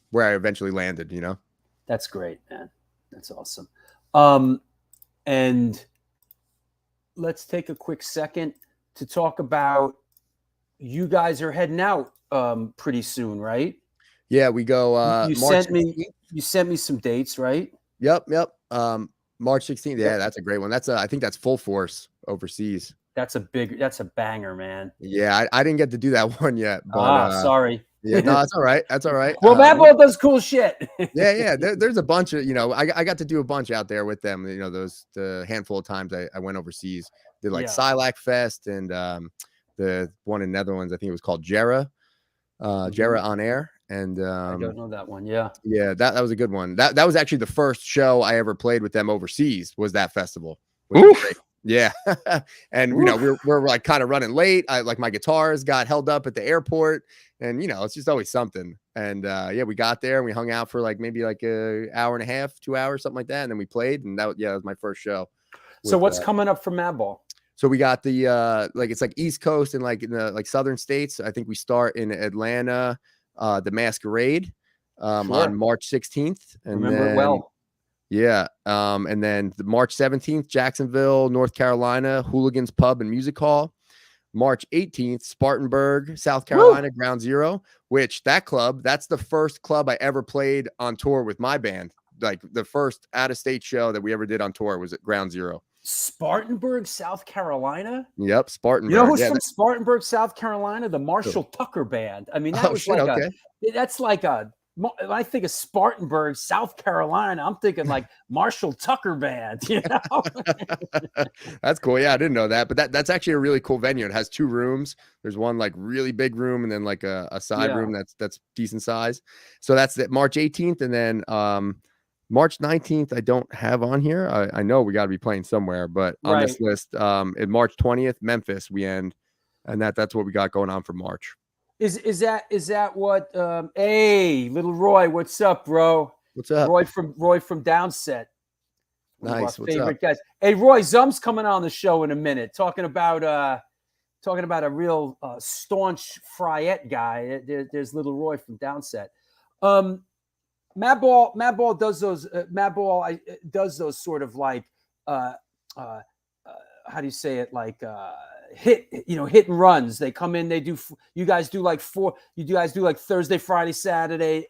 where I eventually landed, you know. That's great, man. That's awesome. And let's take a quick second to talk about, you guys are heading out pretty soon, right? Yeah, we go You March sent me 16th. you sent me some dates, right? Yep. March 16th. Yeah, that's a great one. I think that's Full Force overseas. That's a banger, man. Yeah, I didn't get to do that one yet, but Sorry. yeah, no, that's all right. That's all right. Well, Madball does cool shit. Yeah. There's a bunch of, I got to do a bunch out there with them. The handful of times I went overseas. Did like Silac Fest and the one in Netherlands. I think it was called Jera, Jera on Air. And I don't know that one. Yeah. Yeah, that was a good one. That was actually the first show I ever played with them overseas. Was that festival? Which was great. Yeah, and we're like kind of running late. My guitars got held up at the airport, and it's just always something. And we got there and we hung out for maybe a hour and a half, 2 hours, something like that, and then we played. And that was my first show. So what's coming up for Madball? So we got the it's East Coast and in the southern states. I think we start in Atlanta, the Masquerade on March 16th. And remember it well. Yeah. And then the March 17th, Jacksonville, North Carolina, Hooligans Pub and Music Hall. March 18th, Spartanburg, South Carolina, Ground Zero, which that's the first club I ever played on tour with my band. Like the first out-of-state show that we ever did on tour was at Ground Zero. Spartanburg, South Carolina? Yep, Spartanburg. You know who's from Spartanburg, South Carolina? The Marshall Tucker Band. I mean, that was that's like when I think of Spartanburg, South Carolina, I'm thinking like Marshall Tucker Band, That's cool. Yeah, I didn't know that, but that's actually a really cool venue. It has 2 rooms. There's one really big room and then a side room that's decent size. So that's March 18th, and then March 19th I don't have on here. I know we got to be playing somewhere, but on this list, in March 20th, Memphis we end, and that's what we got going on for March. Is that what? Hey, little Roy, what's up, bro? What's up, Roy from Downset? Nice. What's favorite up, guys? Hey, Roy, Zum's coming on the show in a minute, talking about a real staunch Friette guy. There's little Roy from Downset. Madball does those. Madball does those sort of how do you say it? Hit and runs. They come in, you guys do Thursday, Friday, Saturday,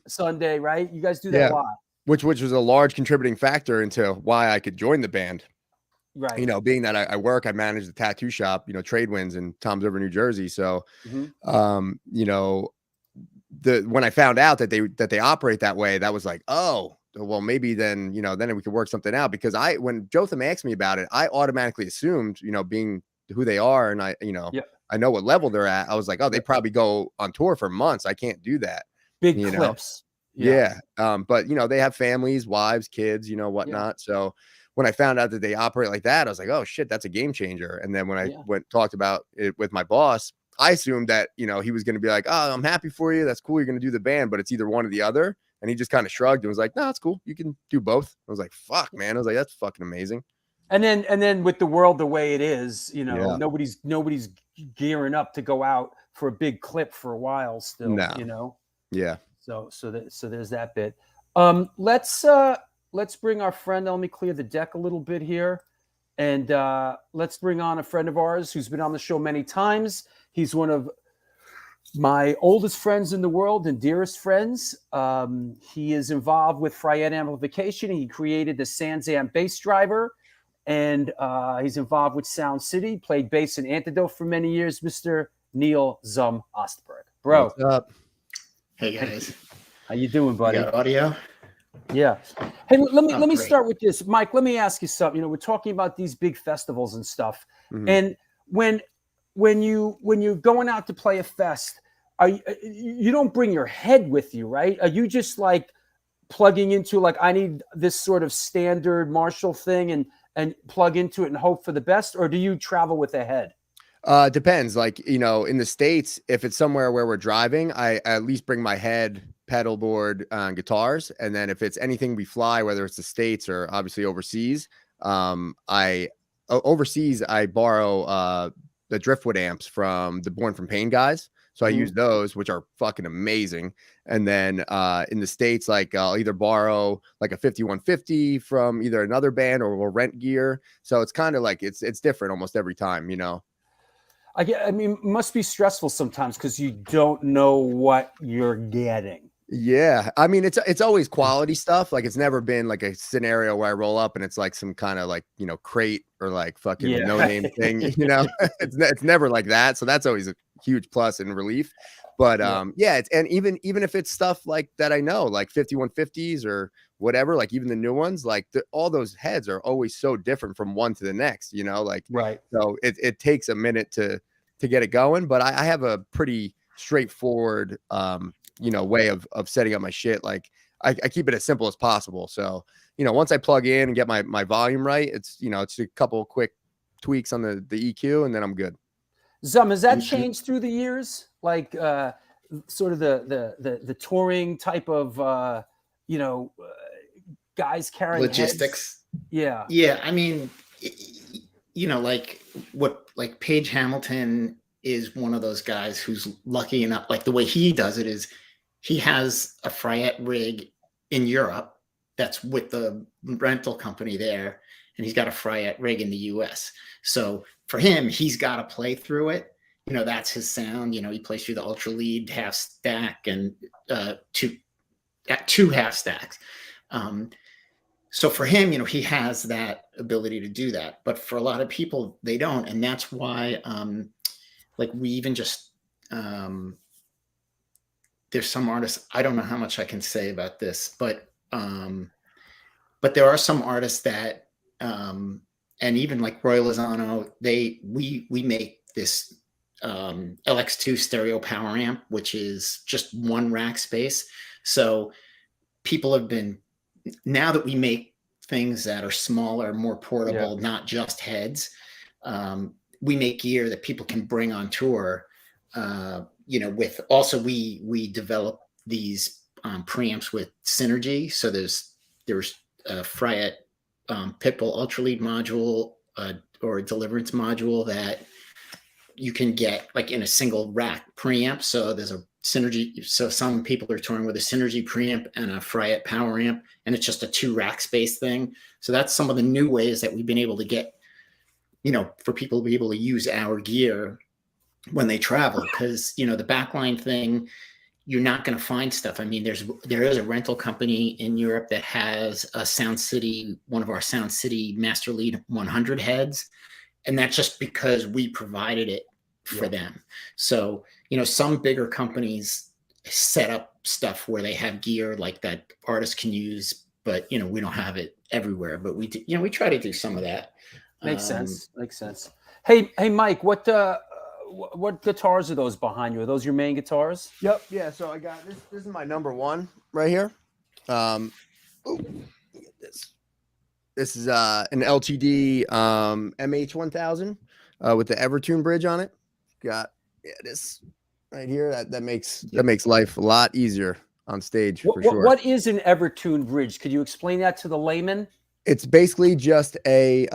Sunday, right? You guys do that a lot. Which was a large contributing factor into why I could join the band. Right. Being that I manage the tattoo shop, Tradewinds in Toms River, New Jersey. So, when I found out that they operate that way, that was like, oh, well, maybe then we could work something out, because when Jotham asked me about it, I automatically assumed, being who they are, and I know what level they're at. I was like, oh, they probably go on tour for months. I can't do that. Big clips. Yeah. But they have families, wives, kids, whatnot. So when I found out that they operate like that, I was like, oh shit, that's a game changer. And then when I talked about it with my boss, I assumed that, he was going to be like, oh, I'm happy for you. That's cool. You're going to do the band, but it's either one or the other. And he just kind of shrugged and was like, no, that's cool. You can do both. I was like, fuck, man. I was like, that's fucking amazing. And then with the world the way it is, nobody's gearing up to go out for a big clip for a while still, Yeah. So there's that bit. Let's bring our friend. Let me clear the deck a little bit here. And let's bring on a friend of ours who's been on the show many times. He's one of my oldest friends in the world and dearest friends. He is involved with Frusciante amplification. He created the Sanzam bass driver. And he's involved with Sound City, played bass in Antidote for many years, Mr. Neil Zum Ostberg. Bro. What's up? Hey, guys. How you doing, buddy? You got audio? Yeah. Hey, let me start with this. Mike, let me ask you something. We're talking about these big festivals and stuff. Mm-hmm. And when you're going out to play a fest, you don't bring your head with you, right? Are you just plugging into I need this sort of standard Marshall thing and plug into it and hope for the best? Or do you travel with a head? Depends. In the States, if it's somewhere where we're driving, I at least bring my head, pedal board, guitars. And then if it's anything we fly, whether it's the States or obviously overseas, I borrow the Driftwood amps from the Born from Pain guys. So I use those, which are fucking amazing. And then in the States, I'll either borrow a 5150 from either another band or we'll rent gear. So it's kind of it's different almost every time, I mean, it must be stressful sometimes because you don't know what you're getting. Yeah, I mean it's always quality stuff. Like it's never been like a scenario where I roll up and it's like some kind of like crate or like fucking no name thing. It's never like that. So that's always a huge plus and relief. But yeah, it's, and even if it's stuff like that, I know like 5150s or whatever, like even the new ones, like all those heads are always so different from one to the next. Like right. So it takes a minute to get it going. But I have a pretty straightforward way of setting up my shit. Like I keep it as simple as possible. So, once I plug in and get my volume right, it's a couple of quick tweaks on the EQ and then I'm good. Zum, has that changed through the years? Like sort of the touring type of guys carrying logistics. Heads? Yeah. Yeah. I mean, like Paige Hamilton is one of those guys who's lucky enough, like the way he does it is he has a Frusciante rig in Europe that's with the rental company there, and he's got a Frusciante rig in the US. So for him, he's got to play through it. That's his sound. He plays through the ultra lead, half stack, and two half stacks. So for him, he has that ability to do that. But for a lot of people, they don't, and that's why, like we even just there's some artists. I don't know how much I can say about this, but there are some artists that, and even like Roy Lozano, we make this LX2 stereo power amp, which is just one rack space. So people have been, now that we make things that are smaller, more portable, not just heads, we make gear that people can bring on tour. With also we develop these preamps with Synergy. So there's a Frusciante Pitbull Ultra Lead module or a Deliverance module that you can get like in a single rack preamp. So there's a Synergy. So some people are touring with a Synergy preamp and a Frusciante power amp, and it's just a 2 rack space thing. So that's some of the new ways that we've been able to get, for people to be able to use our gear when they travel. Because, the backline thing, you're not going to find stuff. I mean, there is a rental company in Europe that has a Sound City, one of our Sound City Master Lead 100 heads. And that's just because we provided it for them. So, some bigger companies set up stuff where they have gear like that artists can use, but, we don't have it everywhere. But we do, we try to do some of that. Makes sense. Hey, Mike, what guitars are those behind you? Are those your main guitars? Yep. Yeah. So I got this. This is my number one right here. This is an LTD MH1000 with the Evertune bridge on it. Got this right here. That makes life a lot easier on stage for sure. What is an Evertune bridge? Could you explain that to the layman? It's basically just a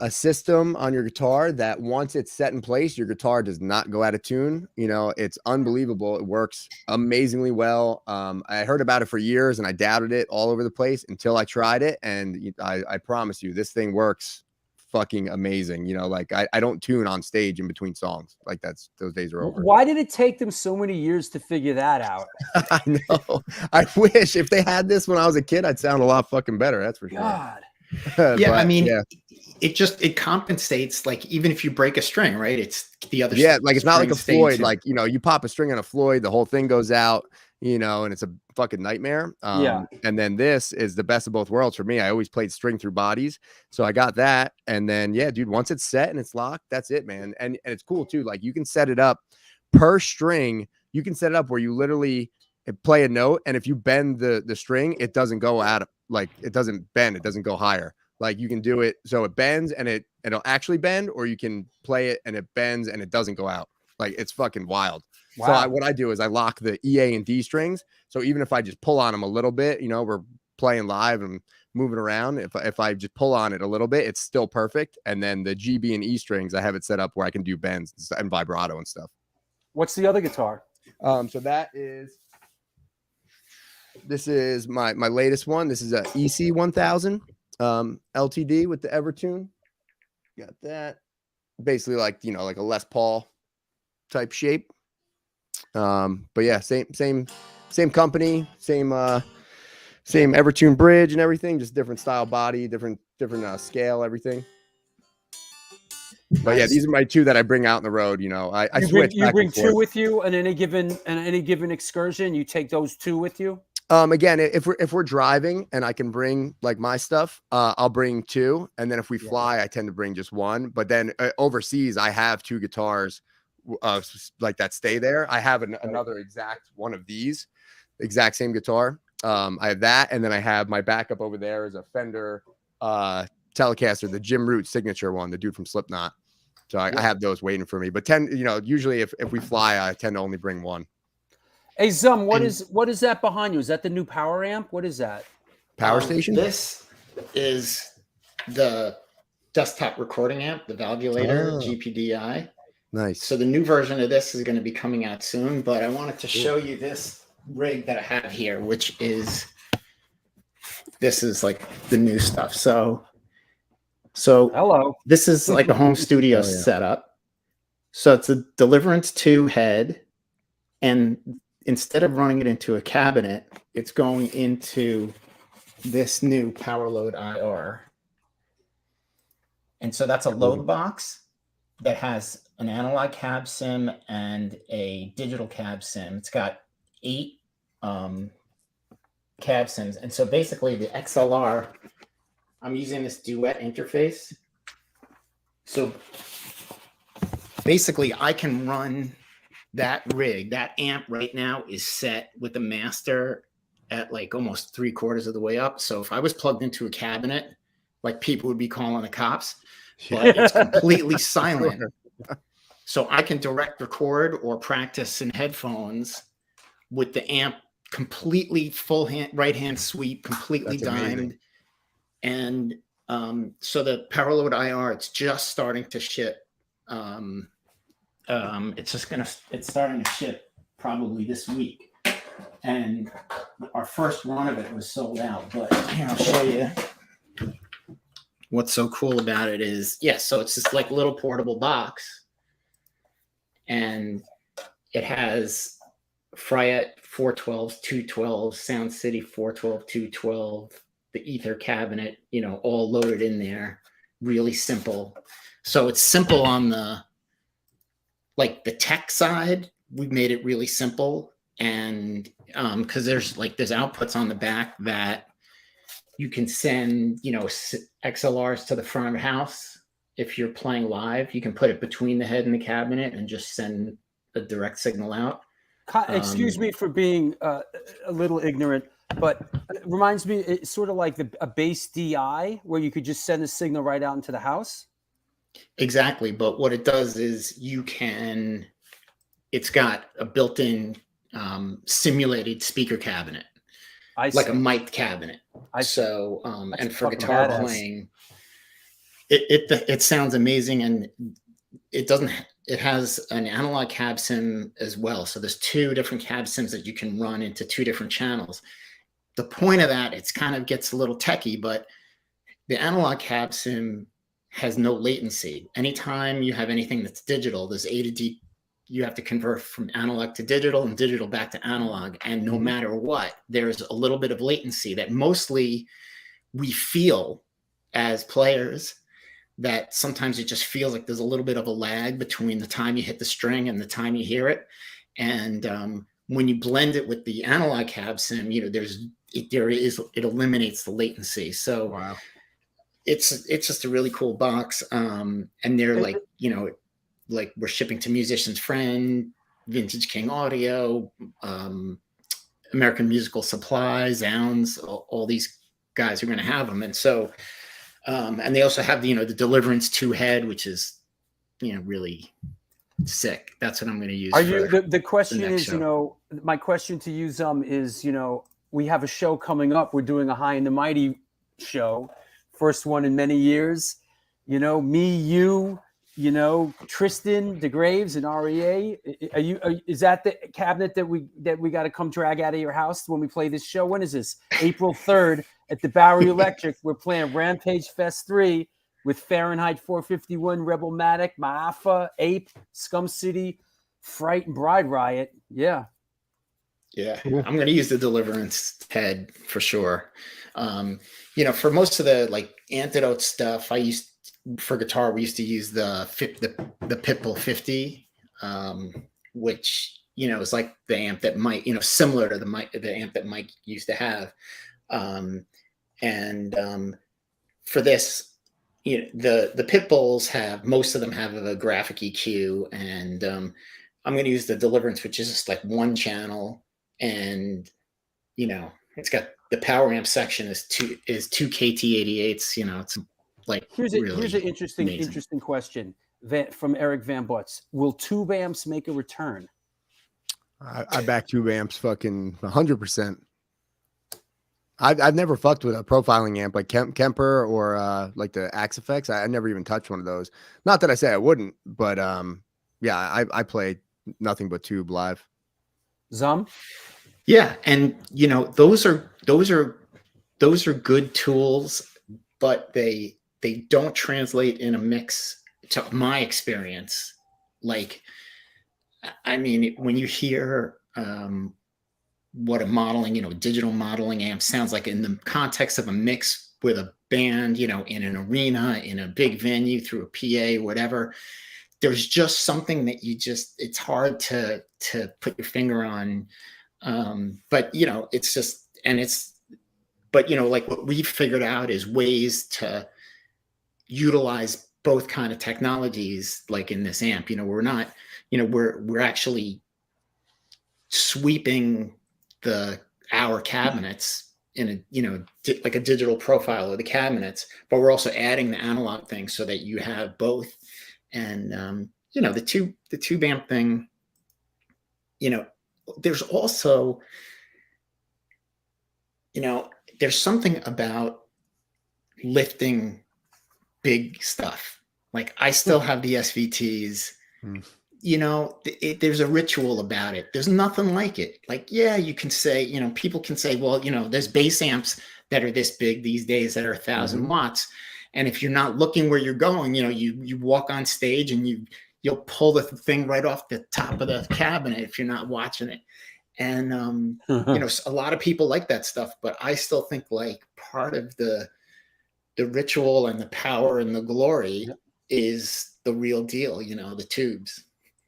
system on your guitar that once it's set in place, your guitar does not go out of tune. It's unbelievable. It works amazingly well. I heard about it for years and I doubted it all over the place until I tried it. And I promise you, this thing works fucking amazing. Like I don't tune on stage in between songs. Like those days are over. Why did it take them so many years to figure that out? I know. I wish if they had this when I was a kid, I'd sound a lot fucking better. That's for sure. God. Yeah, I mean, it compensates. Like even if you break a string, right? It's the other. Yeah, like it's not like a Floyd. Like you pop a string on a Floyd, the whole thing goes out. And it's a fucking nightmare. And then this is the best of both worlds for me. I always played string through bodies, so I got that. And then dude, once it's set and it's locked, that's it, man. And it's cool too. Like you can set it up per string. You can set it up where you literally play a note, and if you bend the string, it doesn't go out. Like it doesn't bend, it doesn't go higher. Like you can do it so it bends and it'll actually bend, or you can play it and it bends and it doesn't go out. Like it's fucking wild. Wow. So what I do is I lock the E, A, and D strings. So even if I just pull on them a little bit, we're playing live and moving around. If I just pull on it a little bit, it's still perfect. And then the G, B, and E strings, I have it set up where I can do bends and vibrato and stuff. What's the other guitar? So this is my latest one. This is a EC 1000 LTD with the Evertune. Got that. Basically like, like a Les Paul type shape. But yeah, same company, same Evertune bridge and everything, just different style body, different scale, everything. But yeah, these are my two that I bring out on the road. You know, I switch. You bring two with you on any given excursion. You take those two with you. Again, if we're driving and I can bring like my stuff, I'll bring two. And then if we fly, I tend to bring just one. But then overseas, I have two guitars like that stay there. I have another exact one of these, exact same guitar. I have that, and then I have my backup over there is a Fender Telecaster, the Jim Root signature one, the dude from Slipknot. So I have those waiting for me. But usually if we fly, I tend to only bring one. Hey Zum, what is that behind you? Is that the new power amp? What is that? Power station? This is the desktop recording amp, the Valvulator GPDI. Nice. So the new version of this is going to be coming out soon, but I wanted to show you this rig that I have here, which is like the new stuff. So hello. This is like a home studio setup. So it's a Deliverance 2 head, and instead of running it into a cabinet, it's going into this new Powerload IR. And so that's a load box that has an analog cab sim and a digital cab sim. It's got 8 cab sims. And so basically the XLR, I'm using this duet interface. So basically I can run that rig. That amp right now is set with the master at like almost 3/4 of the way up. So if I was plugged into a cabinet, like people would be calling the cops, but it's completely silent. So I can direct record or practice in headphones with the amp completely full right hand sweep, completely dimed. And so the Powerload IR, it's just starting to ship. It's starting to ship probably this week. And our first run of it was sold out, but here, I'll show you. What's so cool about it is, so it's just like a little portable box, and it has Fryette 412s, 212s, Sound City 412, 212, the ether cabinet, all loaded in there. Really simple. So it's simple on the tech side. We've made it really simple, and because there's outputs on the back that you can send, XLRs to the front of the house. If you're playing live, you can put it between the head and the cabinet and just send a direct signal out. Excuse me for being a little ignorant, but it reminds me, it's sort of like a base DI where you could just send the signal right out into the house. Exactly. But what it does is it's got a built-in simulated speaker cabinet, like a mic cabinet. And for guitar playing, it sounds amazing. And it has an analog cab sim as well. So there's 2 different cab sims that you can run into 2 different channels. The point of that, it's kind of gets a little techie, but the analog cab sim has no latency. Anytime you have anything that's digital, there's A to D, you have to convert from analog to digital and digital back to analog. And no matter what, there's a little bit of latency that mostly we feel as players, that sometimes it just feels like there's a little bit of a lag between the time you hit the string and the time you hear it. And when you blend it with the analog cab sim, it eliminates the latency. So wow. It's just a really cool box. And they're like we're shipping to Musician's Friend, Vintage King Audio, American Musical Supply, Zounds, all these guys are going to have them. And so, and they also have the Deliverance 2 head, which is, really sick. That's what I'm going to use. The question is, my question to you, Zum, is, we have a show coming up. We're doing a High and the Mighty show. First one in many years. Me, you, Tristan, DeGraves, and REA. Is that the cabinet that we got to come drag out of your house when we play this show? When is this? April 3rd at the Bowery Electric. We're playing Rampage Fest 3 with Fahrenheit 451, Rebelmatic, Maafa, Ape, Scum City, Fright and Bride Riot. Yeah. Yeah, Cool. I'm going to use the Deliverance head for sure. You know, for most of the like antidote stuff, for guitar, we used to use the Pitbull 50, which, you know, is like the amp that Mike, you know, similar to the amp that Mike used to have. For this, you know, the Pitbulls most of them have a graphic EQ, and I'm going to use the Deliverance, which is just like one channel, and you know, it's got the power amp section is two KT88s. You know, it's like Here's really an interesting amazing. question from Eric Van Butts. Will tube amps make a return? I back tube amps fucking 100%. I've never fucked with a profiling amp like Kemper or like the Axe Effects. I never even touched one of those. Not that I say I wouldn't, but yeah, I play nothing but tube live. Zum? Yeah, and you know, those are good tools, but they don't translate in a mix, to my experience. Like, I mean, when you hear what a modeling, you know, digital modeling amp sounds like in the context of a mix with a band, you know, in an arena, in a big venue, through a PA, whatever, there's just something that it's hard to put your finger on. But you know, but you know, like what we've figured out is ways to utilize both kind of technologies, like in this amp. You know, we're not, you know, we're actually sweeping our cabinets in a, you know, like a digital profile of the cabinets, but we're also adding the analog thing so that you have both. And you know, the tube amp thing, you know, there's also, you know, there's something about lifting big stuff. Like I still have the SVTs. You know, there's a ritual about it. There's nothing like it. Like, yeah, you can say, you know, people can say, well, you know, there's bass amps that are this big these days that are 1,000 watts. And if you're not looking where you're going, you know, you walk on stage and you'll pull the thing right off the top of the cabinet if you're not watching it. And, you know, a lot of people like that stuff, but I still think like part of the ritual and the power and the glory is the real deal, you know, the tubes.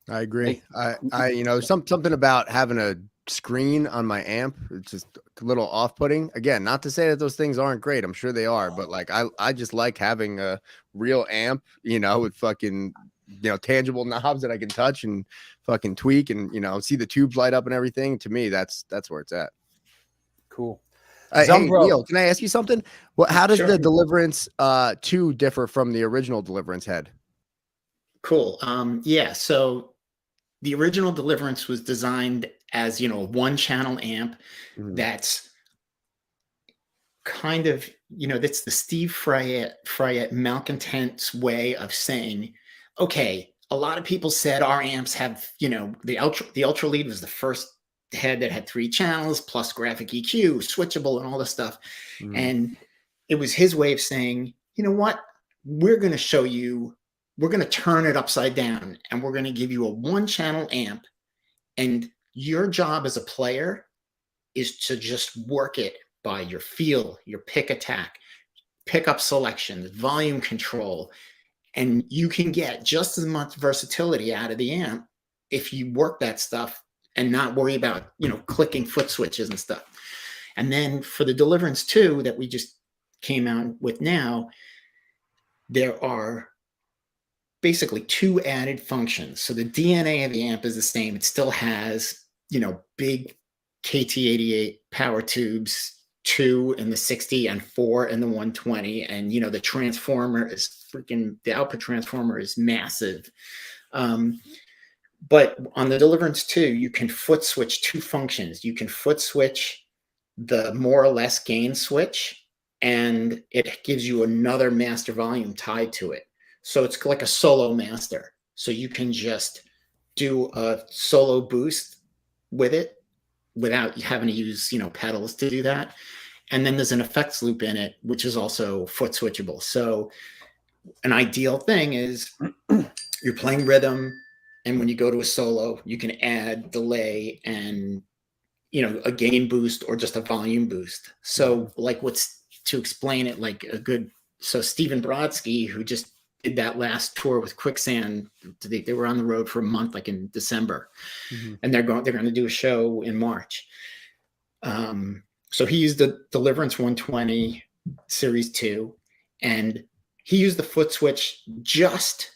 I agree. I you know, something about having a screen on my amp, it's just a little off-putting. Again, not to say that those things aren't great. I'm sure they are, but like I just like having a real amp, you know, with fucking, you know, tangible knobs that I can touch and fucking tweak and, you know, see the tubes light up and everything. To me, that's where it's at. Cool. Hey, Neil, can I ask you something? How does Sure. the Deliverance 2 differ from the original Deliverance head? Cool. Yeah. So the original Deliverance was designed as, you know, a one-channel amp that's kind of, you know, that's the Steve Fryatt malcontent's way of saying, okay, a lot of people said our amps have, you know, the Ultra Lead was the first head that had 3 channels plus graphic EQ, switchable, and all this stuff. And it was his way of saying, you know what, we're going to show you, we're going to turn it upside down, and we're going to give you a one-channel amp, and your job as a player is to just work it by your feel, your pick attack, pickup selection, volume control, and you can get just as much versatility out of the amp if you work that stuff and not worry about, you know, clicking foot switches and stuff. And then for the Deliverance 2 that we just came out with now, there are basically 2 added functions. So the DNA of the amp is the same. It still has, you know, big KT88 power tubes, 2 in the 60 and 4 in the 120. And, you know, the transformer is the output transformer is massive. But on the Deliverance 2, you can foot switch 2 functions. You can foot switch the more or less gain switch, and it gives you another master volume tied to it. So it's like a solo master. So you can just do a solo boost with it without having to use, you know, pedals to do that. And then there's an effects loop in it, which is also foot switchable. So an ideal thing is you're playing rhythm, And when you go to a solo, you can add delay and, a gain boost or just a volume boost. So like to explain it like so Stephen Brodsky, who just did that last tour with Quicksand, they were on the road for a month, like in December, and they're going to do a show in March. So he used the Deliverance 120 Series 2, and he used the foot switch just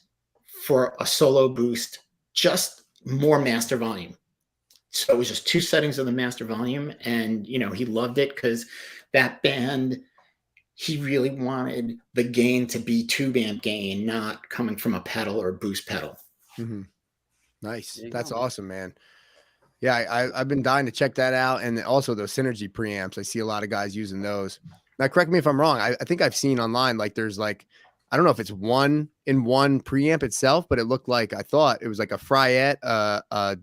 for a solo boost, just more master volume. So it was just 2 settings of the master volume, and he loved it because that band, he really wanted the gain to be tube amp gain, not coming from a pedal or a boost pedal. Nice. That's awesome, man. Yeah, I've been dying to check that out. And also those Synergy preamps. I see a lot of guys using those. Now, correct me if I'm wrong. I think I've seen online, like there's like, I don't know if it's one in one preamp itself, but it looked like, I thought it was like a Frusciante, a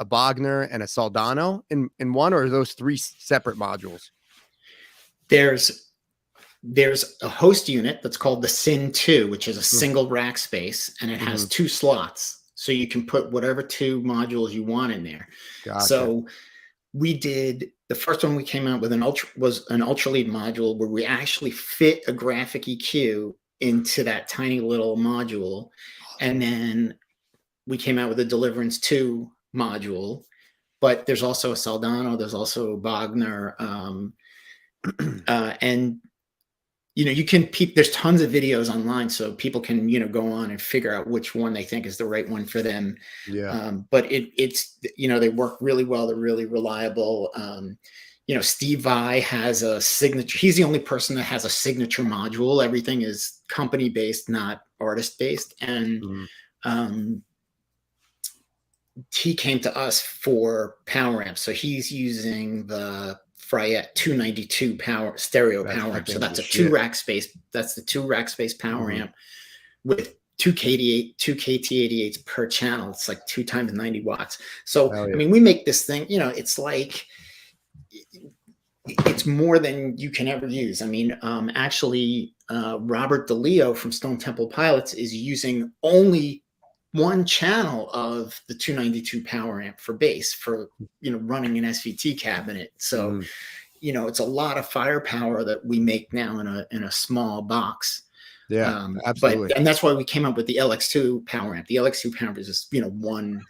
Bogner, and a Soldano in one, or are those 3 separate modules? There's a host unit that's called the Syn 2, which is a single rack space, and it has 2 slots. So you can put whatever 2 modules you want in there. Gotcha. So we did, the first one we came out with was an ultra lead module where we actually fit a graphic EQ into that tiny little module. And then we came out with a Deliverance 2 module, but there's also a Soldano, there's also a Bogner, and you can there's tons of videos online, so people can go on and figure out which one they think is the right one for them. But it's they work really well, they're really reliable. Steve Vai has a signature, he's the only person that has a signature module. Everything is company based, not artist based. And he came to us for power amps, so he's using the Frusciante 292 stereo power amp. So that's a 2 rack space. That's the 2 rack space power amp with 2 KT88s per channel. It's like 2 times 90 watts. So I mean, we make this thing. It's like it's more than you can ever use. I mean, actually, Robert DeLeo from Stone Temple Pilots is using only 1 channel of the 292 power amp for bass for running an SVT cabinet. So it's a lot of firepower that we make now in a small box. Absolutely. And that's why we came up with the LX2 power amp. The LX2 power amp is just one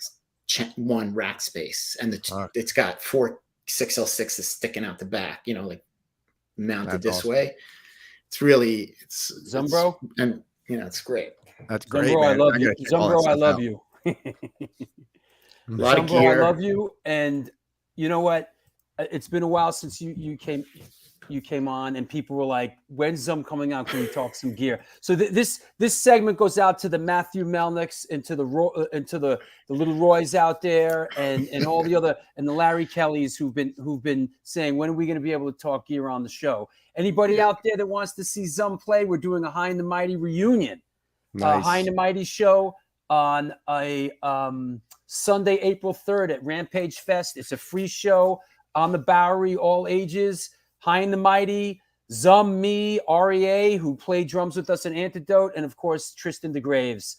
rack space, and it's got 4 6L6s sticking out the back, like mounted this way. It's Zumbro, and it's great. That's great, Zumbro, man. I love you. Zumbro, I love you. Zumbro, I love you. And you know what? It's been a while since you came on, and people were like, "When's Zum coming out? Can we talk some gear?" So this segment goes out to the Matthew Melnicks and to the little Roys out there, and all the other, and the Larry Kellys who've been saying, "When are we going to be able to talk gear on the show?" Anybody out there that wants to see Zum play, we're doing a High and the Mighty reunion. Nice. High and the Mighty show on a Sunday, April 3rd at Rampage Fest. It's a free show on the Bowery, all ages. High and the Mighty, Zum, me, REA, who played drums with us in Antidote, and of course Tristan DeGraves.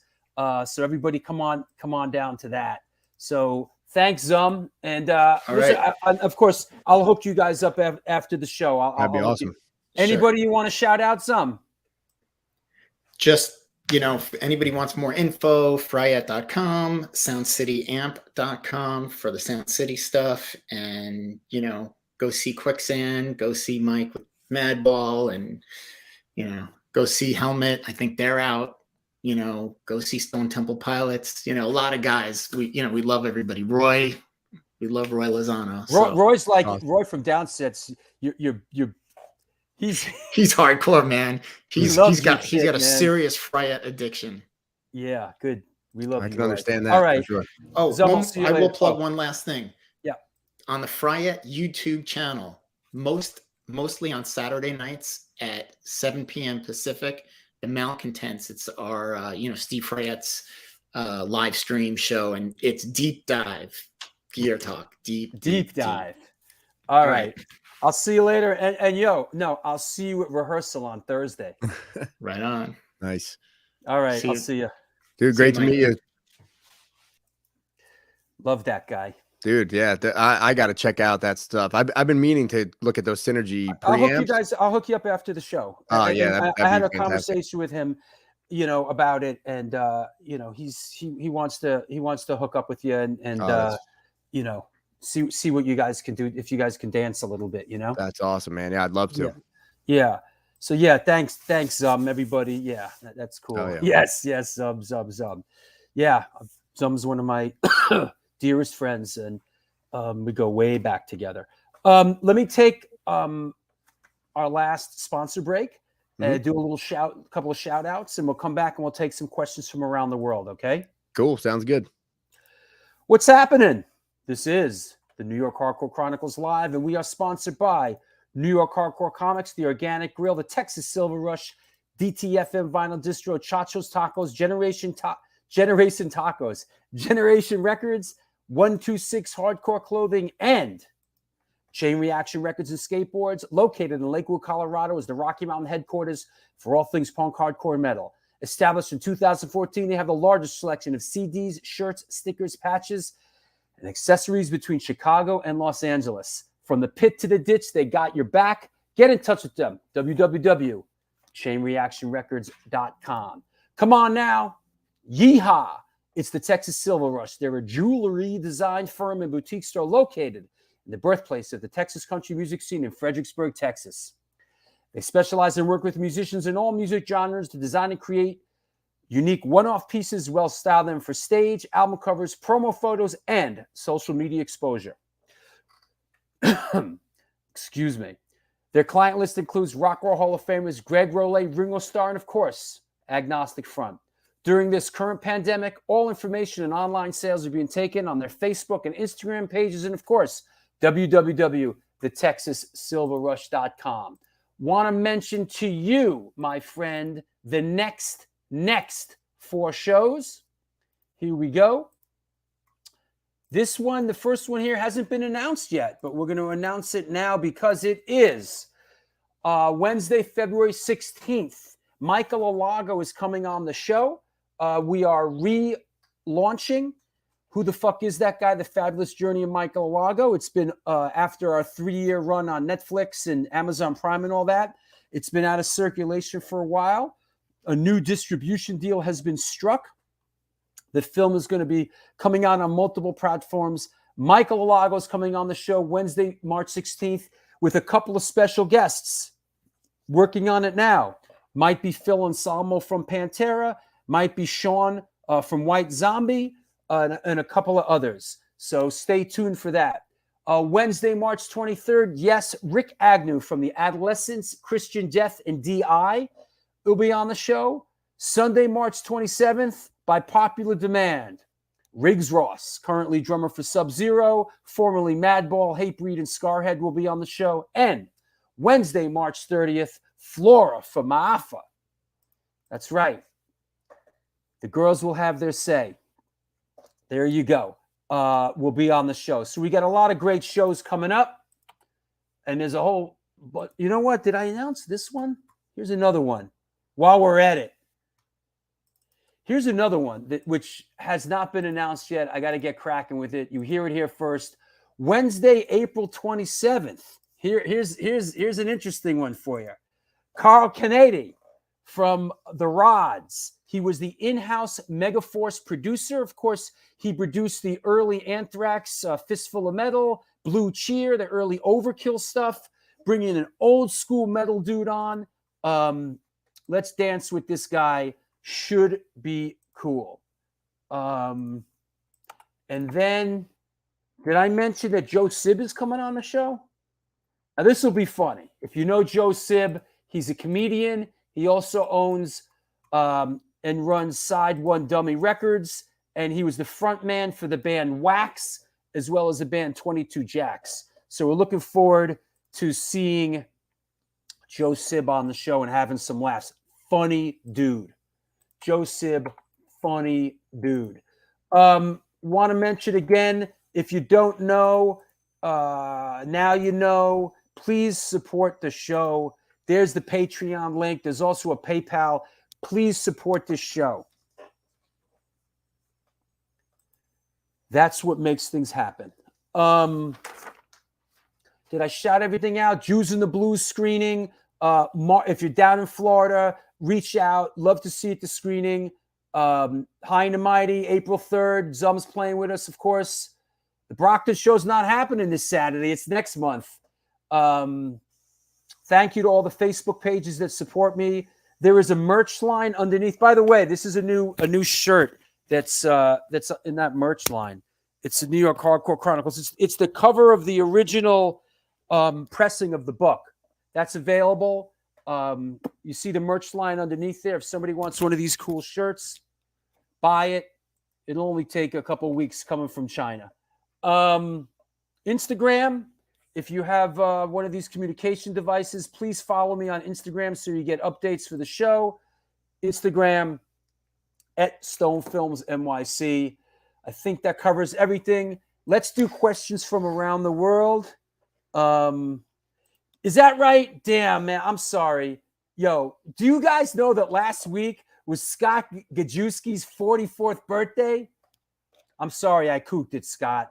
So everybody, come on down to that. So thanks, Zum, and listen, right. of course I'll hook you guys up after the show. That'd be awesome. Anybody you want to shout out, Zum? Just if anybody wants more info, Frusciante.com, SoundCityAmp.com for the Sound City stuff, and go see Quicksand, go see Mike with Madball, and go see Helmet. I think they're out. Go see Stone Temple Pilots. A lot of guys. We love everybody. Roy, we love Roy Lozano. Roy's like Roy from Downsets. He's hardcore, man. He's got a serious Frusciante addiction. Yeah, good. We love. I you, can understand Roy. that. All right. For sure. Oh, I will plug one last thing. Yeah. On the Frusciante YouTube channel, mostly on Saturday nights at 7 p.m. Pacific, the Malcontents. It's our Steve Frusciante's live stream show, and it's deep dive gear talk. Deep dive. All right. I'll see you later. And I'll see you at rehearsal on Thursday. Right on. Nice. All right. I'll see you. Dude, great to meet you. Love that guy. Dude, yeah, I got to check out that stuff. I've been meaning to look at those Synergy preamps. I'll hook you up after the show. Oh, And yeah, that'd I had be a fantastic. conversation with him, about it, and he wants to hook up with you and see what you guys can do, if you guys can dance a little bit. That's awesome, man. Yeah, I'd love to. Yeah. So yeah, thanks, everybody. Yeah, that's cool. Oh, yeah. Yes, Zum. Yeah, Zum's one of my dearest friends, and we go way back together. Let me take our last sponsor break and do a couple of shout outs, and we'll come back and we'll take some questions from around the world. Okay. Cool. Sounds good. What's happening? This is the New York Hardcore Chronicles Live, and we are sponsored by New York Hardcore Comics, The Organic Grill, the Texas Silver Rush, DTFM Vinyl Distro, Chacho's Tacos, Generation Tacos, Generation Records, 126 Hardcore Clothing, and Chain Reaction Records and Skateboards. Located in Lakewood, Colorado, is the Rocky Mountain headquarters for all things punk, hardcore, and metal. Established in 2014, they have the largest selection of CDs, shirts, stickers, patches, and accessories between Chicago and Los Angeles. From the pit to the ditch, they got your back. Get in touch with them. www.chainreactionrecords.com. Come on now. Yeehaw. It's the Texas Silver Rush. They're a jewelry design firm and boutique store located in the birthplace of the Texas country music scene in Fredericksburg, Texas. They specialize and work with musicians in all music genres to design and create unique one-off pieces, well style them for stage, album covers, promo photos, and social media exposure. Excuse me. Their client list includes Rock Roll Hall of Famers Greg Rollet, Ringo Starr, and of course, Agnostic Front. During this current pandemic, all information and online sales are being taken on their Facebook and Instagram pages, and of course, www.thetexassilverrush.com. Want to mention to you, my friend, the next 4 shows. Here we go. This one, the first one here, hasn't been announced yet, but we're going to announce it now because it is Wednesday, February 16th. Michael Alago is coming on the show. We are relaunching Who the Fuck Is That Guy? The Fabulous Journey of Michael Alago. It's been after our 3-year run on Netflix and Amazon Prime and all that. It's been out of circulation for a while. A new distribution deal has been struck. The film is going to be coming out on multiple platforms. Michael Alago is coming on the show Wednesday, March 16th, with a couple of special guests working on it now. Might be Phil Anselmo from Pantera, might be Sean from White Zombie, and a couple of others. So stay tuned for that. Wednesday, March 23rd, yes, Rick Agnew from the Adolescents, Christian Death, and DI will be on the show. Sunday, March 27th, by popular demand, Riggs Ross, currently drummer for Sub-Zero, formerly Madball, Hatebreed, and Scarhead will be on the show. And Wednesday, March 30th, Flora from Maafa. That's right. The girls will have their say. There you go. Will be on the show. So we got a lot of great shows coming up. And there's a whole, but you know what? Did I announce this one? Here's another one. While we're at it. Here's another one which has not been announced yet. I got to get cracking with it. You hear it here first. Wednesday, April 27th. Here's an interesting one for you. Carl Kennedy from The Rods. He was the in-house Megaforce producer. Of course, he produced the early Anthrax, Fistful of Metal, Blue Cheer, the early Overkill stuff, bringing an old school metal dude on. Let's Dance with This Guy should be cool. And then, did I mention that Joe Sib is coming on the show? Now, this will be funny. If you know Joe Sib, he's a comedian. He also owns and runs Side One Dummy Records, and he was the front man for the band Wax, as well as the band 22 Jacks. So we're looking forward to seeing Joe Sib on the show and having some laughs. Funny dude. Joe Sib, funny dude. Want to mention again, if you don't know, now you know, please support the show. There's the Patreon link. There's also a PayPal. Please support this show. That's what makes things happen. Did I shout everything out? Jews in the Blues screening. If you're down in Florida, reach out. Love to see you at the screening. High and Mighty, April 3rd. Zum's playing with us, of course. The Brockton show's not happening this Saturday. It's next month. Thank you to all the Facebook pages that support me. There is a merch line underneath. By the way, this is a new shirt that's in that merch line. It's the New York Hardcore Chronicles. It's the cover of the original pressing of the book. That's available. You see the merch line underneath there. If somebody wants one of these cool shirts, buy it. It'll only take a couple weeks coming from China. Instagram. If you have one of these communication devices, please follow me on Instagram so you get updates for the show. Instagram at Stone Films NYC. I think that covers everything. Let's do questions from around the world. Is that right? Damn, man, I'm sorry. Yo, do you guys know that last week was Scott Gajewski's 44th birthday? I'm sorry I cooked it, Scott.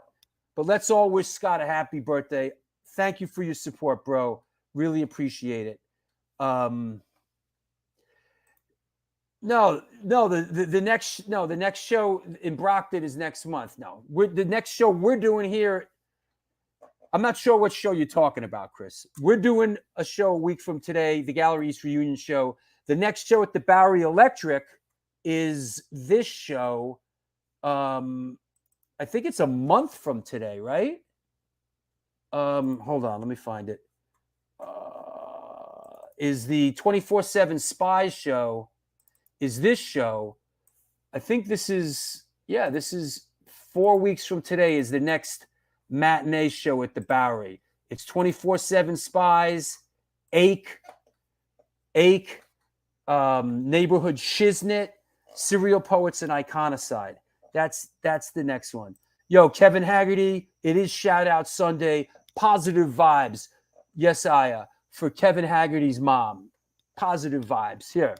But let's all wish Scott a happy birthday. Thank you for your support, bro. Really appreciate it. The next show in Brockton is next month. No, the next show we're doing here. I'm not sure what show you're talking about, Chris. We're doing a show a week from today, the Gallery East Reunion show. The next show at the Bowery Electric is this show. I think it's a month from today, right? Hold on, let me find it. Is the 24/7 Spies show? Is this show? I think this is 4 weeks from today. Is the next matinee show at the Bowery? It's 24/7 Spies, Ache, Neighborhood Shiznit, Serial Poets, and Iconicide. That's the next one. Yo, Kevin Haggerty, it is Shout Out Sunday. Positive vibes. Yes, Aya, for Kevin Haggerty's mom. Positive vibes. Here.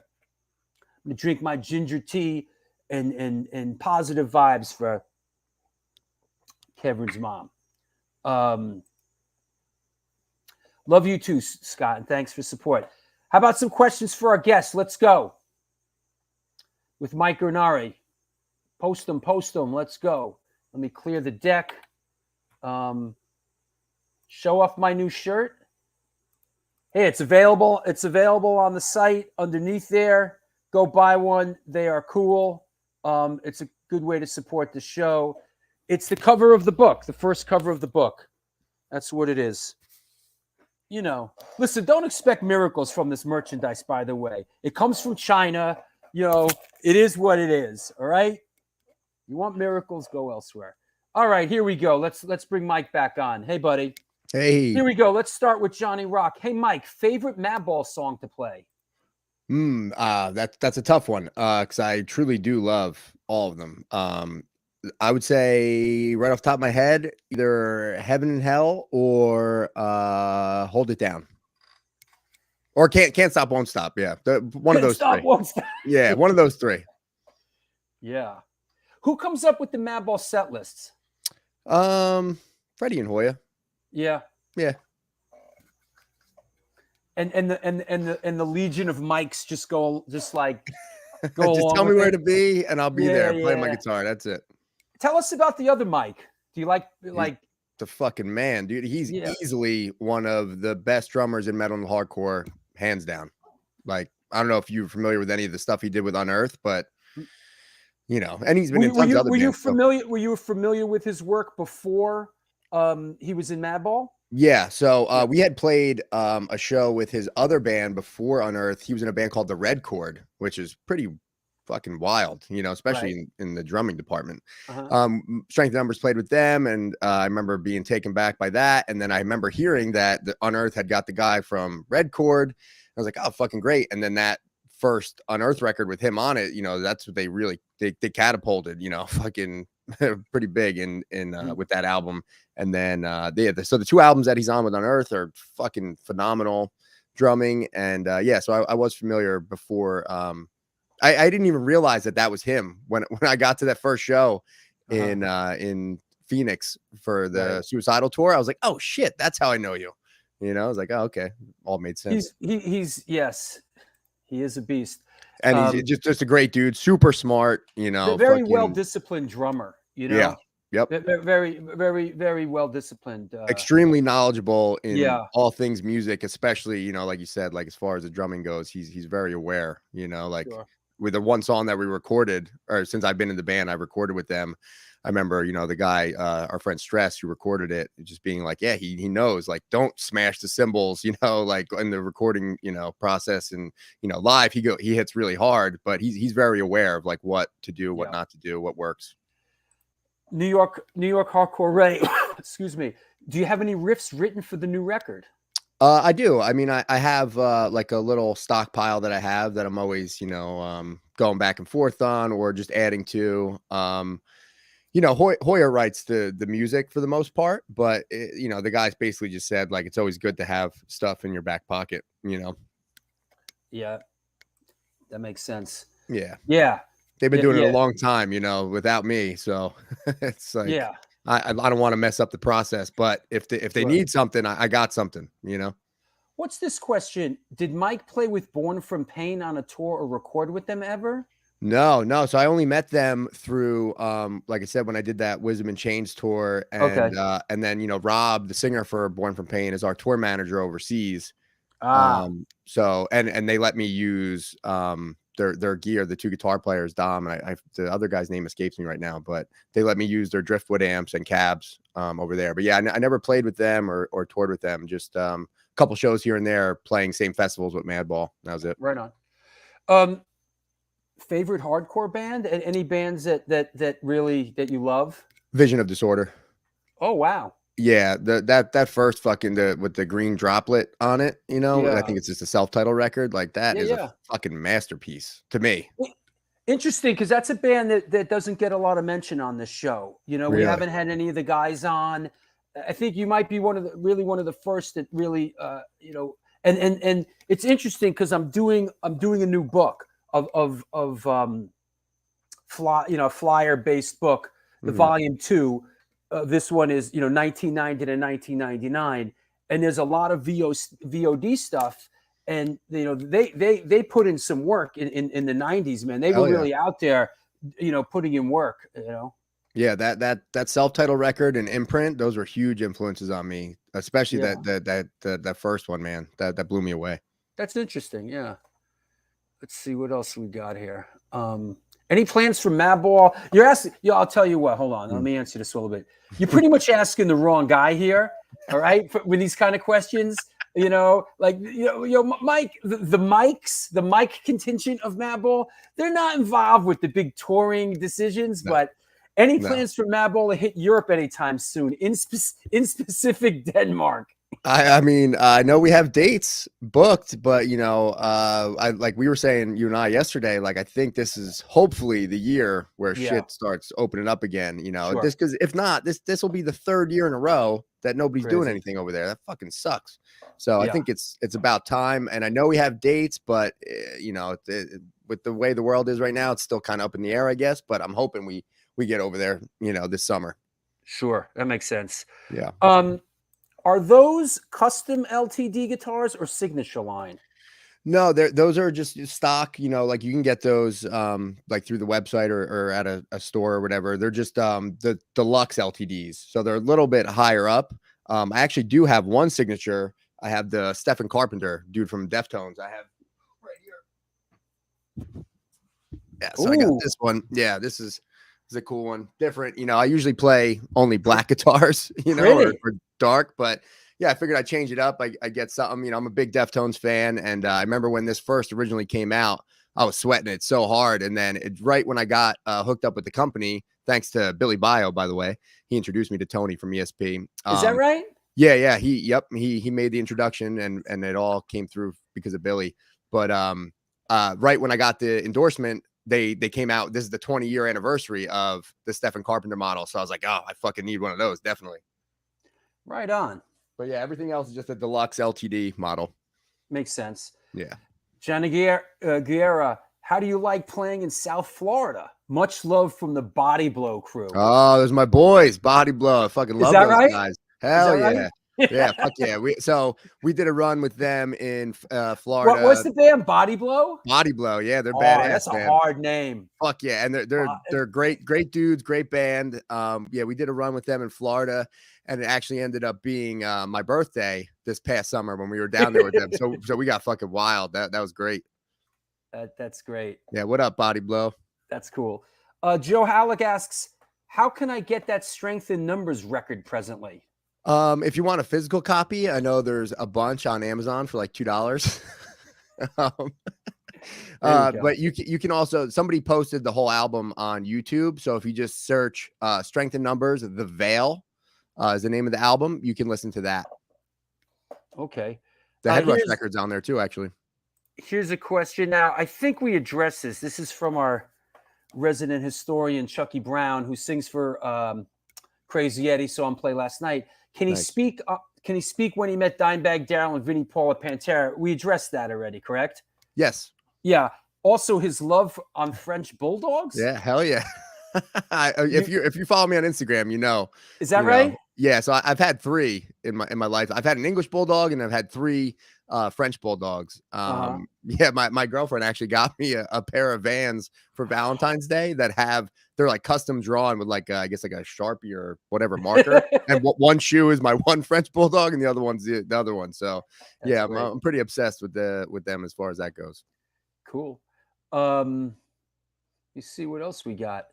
I'm going to drink my ginger tea and positive vibes for Kevin's mom. Love you too, Scott, and thanks for support. How about some questions for our guests? Let's go. With Mike Gurnari. Post them. Let's go. Let me clear the deck. Show off my new shirt. Hey, it's available. It's available on the site underneath there. Go buy one. They are cool. It's a good way to support the show. It's the cover of the book, the first cover of the book. That's what it is. You know, listen, don't expect miracles from this merchandise, by the way. It comes from China. You know, it is what it is. All right. You want miracles, go elsewhere. All right, here we go. Let's bring Mike back on. Hey, buddy. Hey. Here we go. Let's start with Johnny Rock. Hey, Mike, favorite Madball song to play? That's a tough one. Because I truly do love all of them. I would say right off the top of my head, either Heaven and Hell or Hold It Down. Or Can't Stop, Won't Stop. Yeah. One of those three. Won't stop. Yeah, one of those three. Yeah. Who comes up with the Madball set lists? Freddie and Hoya. Yeah. Yeah. And the legion of mics just go just along tell me with where it. to be and I'll be there playing my Yeah. guitar. That's it. Tell us about the other Mike. Do you like The fucking man, dude? He's easily one of the best drummers in metal and hardcore, hands down. Like, I don't know if you're familiar with any of the stuff he did with Unearth, but you know, and he's been in tons of other bands. Were you familiar with his work before he was in Madball? Yeah, so we had played a show with his other band before Unearth. He was in a band called the Red Chord, which is pretty fucking wild, you know, especially in the drumming department. Strength Numbers played with them, and I remember being taken back by that. And then I remember hearing that the Unearth had got the guy from Red Chord. I was like, oh, fucking great. And then that first Unearth record with him on it, you know, that's what they really they catapulted, you know, fucking pretty big in with that album. And then so the two albums that he's on with Unearth are fucking phenomenal drumming. And so I was familiar before. I didn't even realize that was him when I got to that first show. in Phoenix for the Right. Suicidal tour. I was like, oh shit, that's how I know you. You know, I was like, oh, okay, all made sense. He's yes, he is a beast. And he's just a great dude, super smart. You know, Very well fucking disciplined drummer. You yeah, know, yep. very well disciplined. Extremely knowledgeable in Yeah. all things music, especially, you know, like you said, like as far as the drumming goes, he's very aware, you know, like Sure. with the one song that we recorded, or since I've been in the band, I recorded with them. I remember, you know, the guy, our friend Stress, who recorded it, just being like, yeah, he knows, like, don't smash the cymbals, you know, like in the recording, you know, process. And, you know, live, he hits really hard, but he's very aware of like what to do, what not to do, what works. New York hardcore Ray. Excuse me. Do you have any riffs written for the new record? I do. I mean, I have like a little stockpile that I have that I'm always, you know, going back and forth on or just adding to. You know, Hoyer writes the music for the most part, but you know, the guys basically just said like it's always good to have stuff in your back pocket, you know. Yeah, that makes sense. Yeah. Yeah. They've been doing it a long time, you know, without me. So it's like, yeah, I don't want to mess up the process, but if they need something, I got something, you know. What's this question? Did Mike play with Born From Pain on a tour or record with them ever? No. So I only met them through, like I said, when I did that Wisdom and Chains tour, and then, you know, Rob, the singer for Born From Pain, is our tour manager overseas. So and they let me use their gear, the two guitar players, Dom and I the other guy's name escapes me right now, but they let me use their driftwood amps and cabs over there. But yeah, I never played with them or toured with them, just a couple shows here and there, playing same festivals with Madball. That was it. Right on. Favorite hardcore band? Any bands that really that you love? Vision of Disorder. Oh wow. Yeah, that first fucking with the green droplet on it, you know, I think it's just a self-titled record. Like that is a fucking masterpiece to me. Interesting, because that's a band that doesn't get a lot of mention on this show. You know, we haven't had any of the guys on. I think you might be one of the first that really, you know, and it's interesting because I'm doing a new book of flyer based book, the volume 2. This one is, you know, 1990 to 1999, and there's a lot of VOD stuff, and you know they put in some work in the 90s, man. They were really out there, you know, putting in work, you know. Yeah, that self-titled record and Imprint, those were huge influences on me, especially that first one, man. That blew me away. That's interesting. Yeah. Let's see what else we got here. Any plans for Madball? You're asking. Yeah, I'll tell you what. Hold on. Let me answer this a little bit. You're pretty much asking the wrong guy here. All right, with these kind of questions, you know, like Mike, the mic contingent of Madball, they're not involved with the big touring decisions. No. But any plans for Madball to hit Europe anytime soon? In specific, Denmark. I mean, I know we have dates booked, but you know, I like we were saying, you and I yesterday, like I think this is hopefully the year where shit starts opening up again. You know, this because if not, this will be the 3rd year in a row that nobody's doing anything over there. That fucking sucks. So I think it's about time. And I know we have dates, but you know, with the way the world is right now, it's still kind of up in the air, I guess. But I'm hoping we get over there, you know, this summer. Sure, that makes sense. Yeah. Are those custom LTD guitars or signature line? No, those are just stock, you know, like you can get those like through the website or at a store or whatever. They're just the deluxe LTDs. So they're a little bit higher up. I actually do have one signature. I have the Stephen Carpenter dude from Deftones. I have right here. Yeah, so I got this one. Yeah, this is a cool one. Different, you know, I usually play only black guitars, you know, or dark, but yeah, I figured I'd change it up. I get something, you know, I'm a big Deftones fan. And I remember when this first originally came out, I was sweating it so hard. And then right when I got hooked up with the company, thanks to Billy Bio, by the way, he introduced me to Tony from ESP. Is that right? Yeah. He made the introduction and it all came through because of Billy. But right when I got the endorsement, they came out. This is the 20-year anniversary of the Stephen Carpenter model. So I was like, oh, I fucking need one of those. Definitely. Right on. But yeah, everything else is just a deluxe LTD model. Makes sense. Yeah. Gianna Guerra, How do you like playing in South Florida? Much love from the Body Blow crew. Oh, those are my boys, Body Blow. I fucking love that those right? guys. Hell that yeah. right? Yeah, fuck yeah. We did a run with them in Florida. What's the band? Body Blow? Body Blow. Yeah, they're Oh, badass, that's a man. hard name. Fuck yeah. And they're great dudes, great band. Yeah, we did a run with them in Florida, and it actually ended up being my birthday this past summer when we were down there with them. So we got fucking wild. That was great. That's great. Yeah, what up, Body Blow? That's cool. Joe Halleck asks, how can I get that Strength in Numbers record presently? If you want a physical copy, I know there's a bunch on Amazon for like $2. But you can also, somebody posted the whole album on YouTube. So if you just search Strength in Numbers, The Veil is the name of the album. You can listen to that. Okay. The Headrush record's on there too, actually. Here's a question. Now, I think we addressed this. This is from our resident historian, Chucky Brown, who sings for Crazy Eddie, saw him play last night. Can he speak? Can he speak when he met Dimebag Darrell and Vinnie Paul at Pantera? We addressed that already, correct? Yes. Yeah. Also, his love on French Bulldogs. Yeah, hell yeah. If you follow me on Instagram, you know. Is that right? Know. Yeah. So I've had 3 in my life. I've had an English Bulldog and I've had 3 French Bulldogs. Yeah, my girlfriend actually got me a pair of Vans for Valentine's Day that they're like custom drawn with like I guess like a Sharpie or whatever marker. And one shoe is my one French Bulldog and the other one's the other one. So yeah, I'm pretty obsessed with them as far as that goes. Cool. You see what else we got.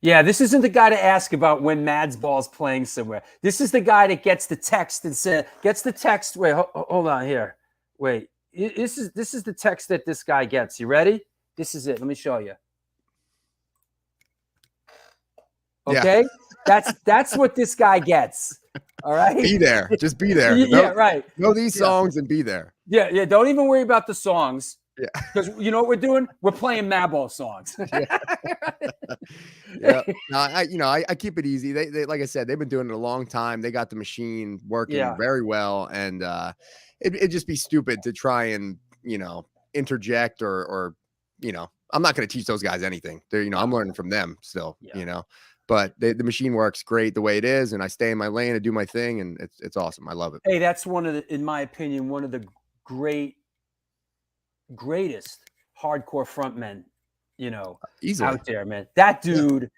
Yeah, this isn't the guy to ask about when Madball's playing somewhere. This is the guy that gets the text and gets the text. Wait, hold on here. Wait, this is the text that this guy gets. You ready? This is it. Let me show you. Okay, yeah. That's what this guy gets. All right, be there. Just be there. Yeah, right. Know these songs and be there. Yeah. Don't even worry about the songs. Yeah, because you know what we're doing? We're playing Madball songs. Yeah. No, I keep it easy. They like I said, they've been doing it a long time. They got the machine working very well, and it'd just be stupid to try and interject or I'm not going to teach those guys anything. They're I'm learning from them still. But the machine works great the way it is, and I stay in my lane and do my thing, and it's awesome. I love it. Hey, that's in my opinion, one of the greatest hardcore frontmen, easily out there, man. That dude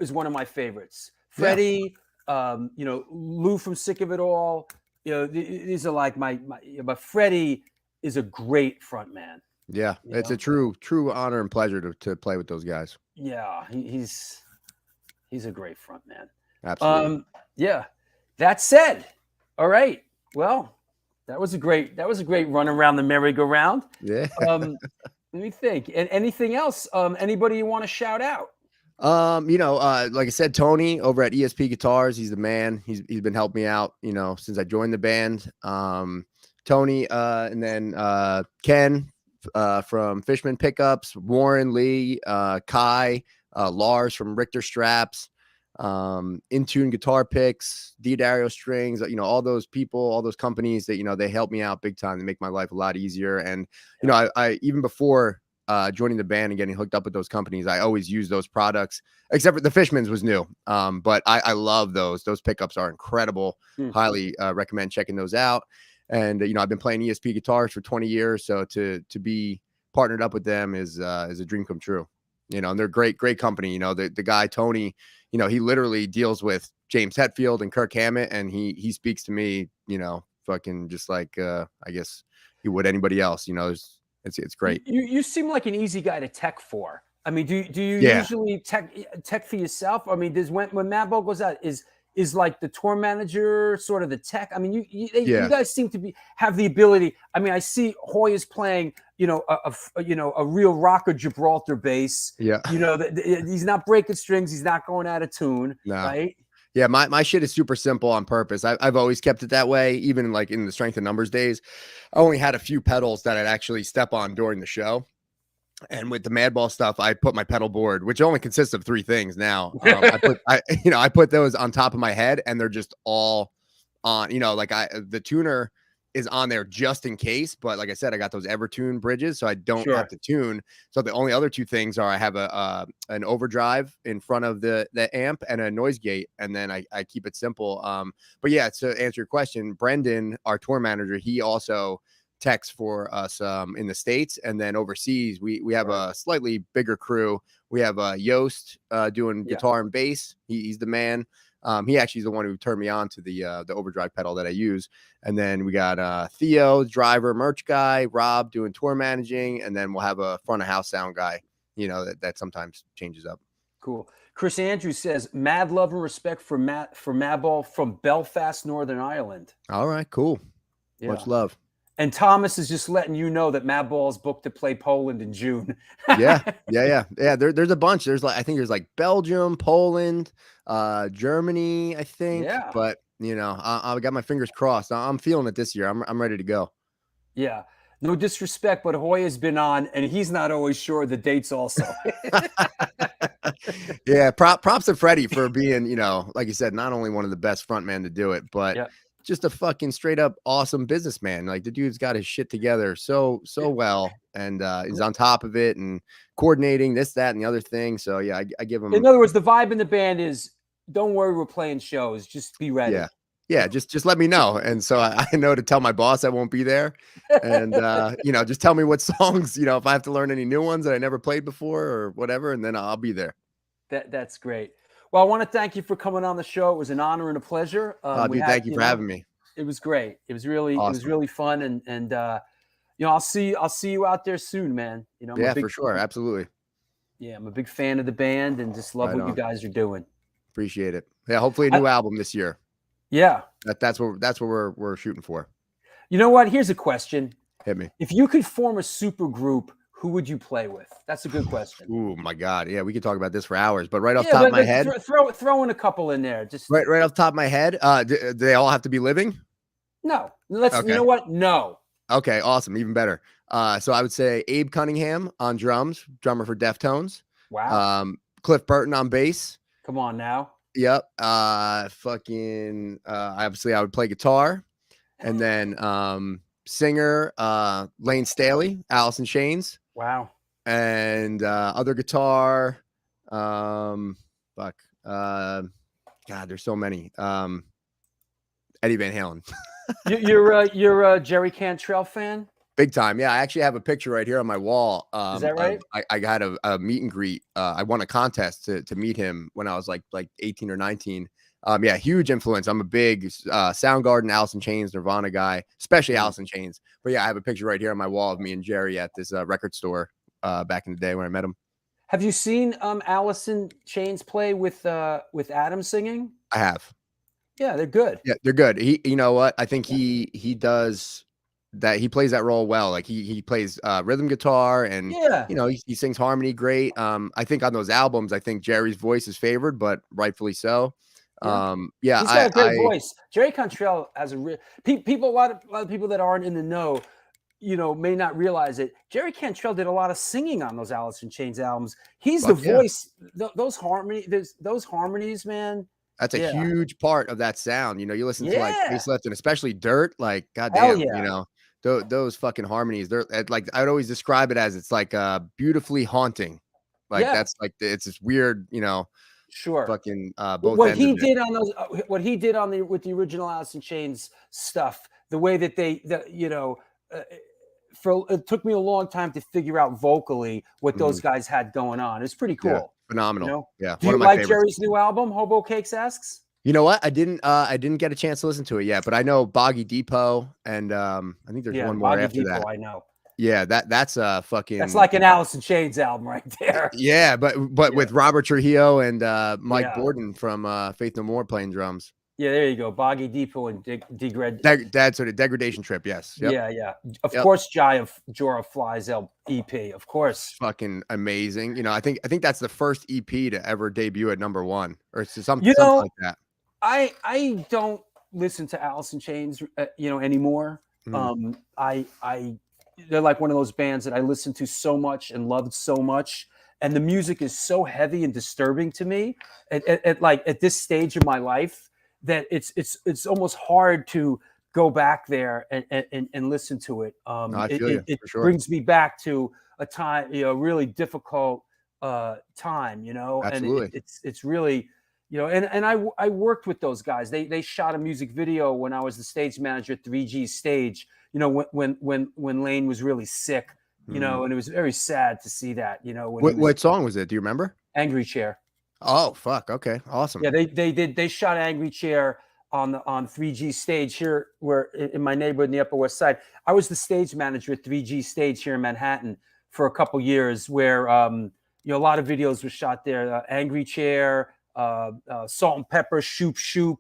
is one of my favorites. Freddie, Lou from Sick of It All, these are like but Freddie is a great frontman. Yeah, it's a true honor and pleasure to play with those guys. Yeah, he's a great frontman. Absolutely. Yeah. That said, all right. Well, that was a great run around the merry-go-round. Yeah. Let me think. And anything else? Anybody you want to shout out? Like I said, Tony over at ESP Guitars, he's the man. He's been helping me out, since I joined the band. Tony, and then Ken from Fishman Pickups, Warren Lee, Kai, Lars from Richter Straps, In-Tune Guitar Picks, Dario Strings, all those people, all those companies that, they help me out big time to make my life a lot easier. And, I even before joining the band and getting hooked up with those companies, I always use those products, except for the Fishman's was new. But I love those. Those pickups are incredible. Highly recommend checking those out. And, I've been playing ESP guitars for 20 years. So to be partnered up with them is a dream come true, and they're great company. The guy, Tony, he literally deals with James Hetfield and Kirk Hammett, and he speaks to me, fucking just like, I guess he would anybody else, it's great. You seem like an easy guy to tech for. I mean, do you usually tech for yourself? I mean, when Madball goes out, is like the tour manager sort of the tech? I mean, you guys seem to have the ability. I mean, I see Hoyer's playing, a real rocker Gibraltar bass. Yeah. He's not breaking strings. He's not going out of tune. No. Right. Yeah. My shit is super simple on purpose. I've always kept it that way. Even like in the Strength in Numbers days, I only had a few pedals that I'd actually step on during the show. And with the Madball stuff, I put my pedal board, which only consists of 3 things now. I put those on top of my head, and they're just all on. The tuner is on there just in case. But like I said, I got those Evertune bridges, so I don't Sure. have to tune. So the only other two things are I have an overdrive in front of the amp and a noise gate, and then I keep it simple. But yeah, to answer your question, Brendan, our tour manager, he also techs for us in the States, and then overseas we have a slightly bigger crew. We have Yost doing guitar and bass. He's the man. He actually is the one who turned me on to the overdrive pedal that I use. And then we got Theo, driver, merch guy, Rob doing tour managing, and then we'll have a front of house sound guy, you know, that sometimes changes up. Cool. Chris Andrews says, mad love and respect for Madball from Belfast, Northern Ireland. All right, cool. Yeah. Much love. And Thomas is just letting you know that Madball is booked to play Poland in June. Yeah. There's a bunch. I think there's like Belgium, Poland, Germany, I think. Yeah. But you know, I got my fingers crossed. I'm feeling it this year. I'm ready to go. Yeah. No disrespect, but Hoya's been on, and he's not always sure of the dates also. Yeah, props to Freddie for being, you know, like you said, not only one of the best frontmen to do it, but just a fucking straight up awesome businessman. Like the dude's got his shit together so well, and he's on top of it and coordinating this, that, and the other thing. So yeah, I give him. In other words, the vibe in the band is, don't worry, we're playing shows. Just be ready. Yeah, just let me know. And so I know to tell my boss I won't be there. And, you know, just tell me what songs, you know, if I have to learn any new ones that I never played before or whatever, and then I'll be there. That's great. Well, I want to thank you for coming on the show. It was an honor and a pleasure. Dude, thank you for having me. It was great. It was really, awesome. It was really fun. And you know, I'll see you out there soon, man. You know, for sure. Absolutely. Yeah. I'm a big fan of the band and just love what you guys are doing. Appreciate it. Yeah. Hopefully a new album this year. Yeah. That's what we're shooting for. You know what? Here's a question. Hit me. If you could form a super group, who would you play with? That's a good question. Oh my God. Yeah, we could talk about this for hours, but right off the top of my head. Throw in a couple in there. Just right off the top of my head. Do they all have to be living? No. You know what? No. Okay, awesome. Even better. So I would say Abe Cunningham on drums, drummer for Deftones. Wow. Cliff Burton on bass. Come on now. Yep. Obviously I would play guitar, and then singer Lane Staley, Alice in Chains. Wow. And other guitar, God, there's so many. Eddie Van Halen. You're a Jerry Cantrell fan? Big time. Yeah, I actually have a picture right here on my wall. Is that right? I had a meet and greet. I won a contest to meet him when I was like 18 or 19. Yeah, huge influence. I'm a big Soundgarden, Alice in Chains, Nirvana guy, especially Alice in Chains. But yeah, I have a picture right here on my wall of me and Jerry at this record store back in the day when I met him. Have you seen Alice in Chains play with Adam singing? I have. Yeah, they're good. Yeah, they're good. You know what? I think he does that. He plays that role well. Like he plays rhythm guitar, and you know, he sings harmony great. I think on those albums, I think Jerry's voice is favored, but rightfully so. He's got a great voice. Jerry Cantrell has a real people. A lot of people that aren't in the know, you know, may not realize it. Jerry Cantrell did a lot of singing on those Alice in Chains albums. He's the voice. Those harmonies, man. That's a huge part of that sound. You know, you listen to like Facelift and especially Dirt, like goddamn, you know, those fucking harmonies. They're like, I'd always describe it as it's like beautifully haunting. Like that's like it's this weird, you know, fucking both what ends he of did on those, what he did on with the original Alice in Chains stuff, the way that you know, it took me a long time to figure out vocally what those guys had going on. It's pretty cool. Yeah, phenomenal. You know? Yeah. Do you like Jerry's new album, Hobo Cakes asks? You know what? I didn't get a chance to listen to it yet, but I know Boggy Depot, and I think there's one more after that. I know. Yeah, that's a fucking. That's like an Alice in Chains album right there. Yeah, but with Robert Trujillo and Mike Borden from Faith No More playing drums. Yeah, there you go. Boggy Depot and That's sort of Degradation Trip. Yes. Yep. Yeah. Of course, Jorah Flies EP. Of course. Fucking amazing. You know, I think that's the first EP to ever debut at -- or something like that. I don't listen to Alice in Chains, you know, anymore. They're like one of those bands that I listened to so much and loved so much, and the music is so heavy and disturbing to me at this stage of my life that it's almost hard to go back there and listen to it. No, I feel you, It for sure. brings me back to a time, really difficult time, Absolutely. and it's really, and I worked with those guys. They shot a music video when I was the stage manager at 3G Stage, when Lane was really sick, and it was very sad to see that, What song was it? Do you remember? Angry Chair. Oh, fuck. Okay. Awesome. Yeah, they shot Angry Chair on 3G Stage here, where in my neighborhood in the Upper West Side. I was the stage manager at 3G Stage here in Manhattan for a couple years, where a lot of videos were shot there. Angry Chair, Salt and Pepper, Shoop Shoop.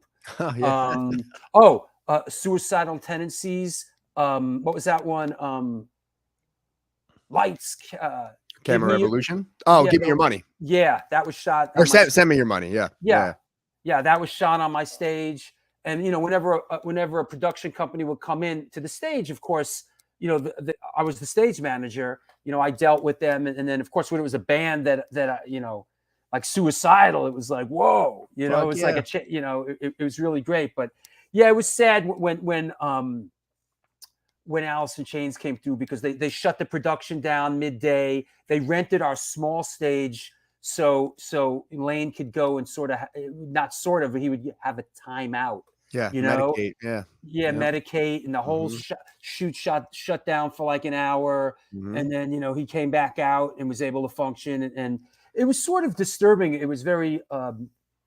Oh, yeah. Suicidal Tendencies. What was that one? Lights. Camera Revolution. Give me your money. Yeah, that was shot. Or send me your money. Yeah. Yeah, that was shot on my stage. And whenever a production company would come in to the stage, of course, I was the stage manager. I dealt with them, and then of course when it was a band that like Suicidal, it was like, whoa, it was like it was really great. But yeah, it was sad when Alice in Chains came through, because they shut the production down midday. They rented our small stage so Lane could go and but he would have a timeout. Yeah, medicate. Medicate, and the whole shoot shut down for like an hour, and then he came back out and was able to function, and it was sort of disturbing. It was very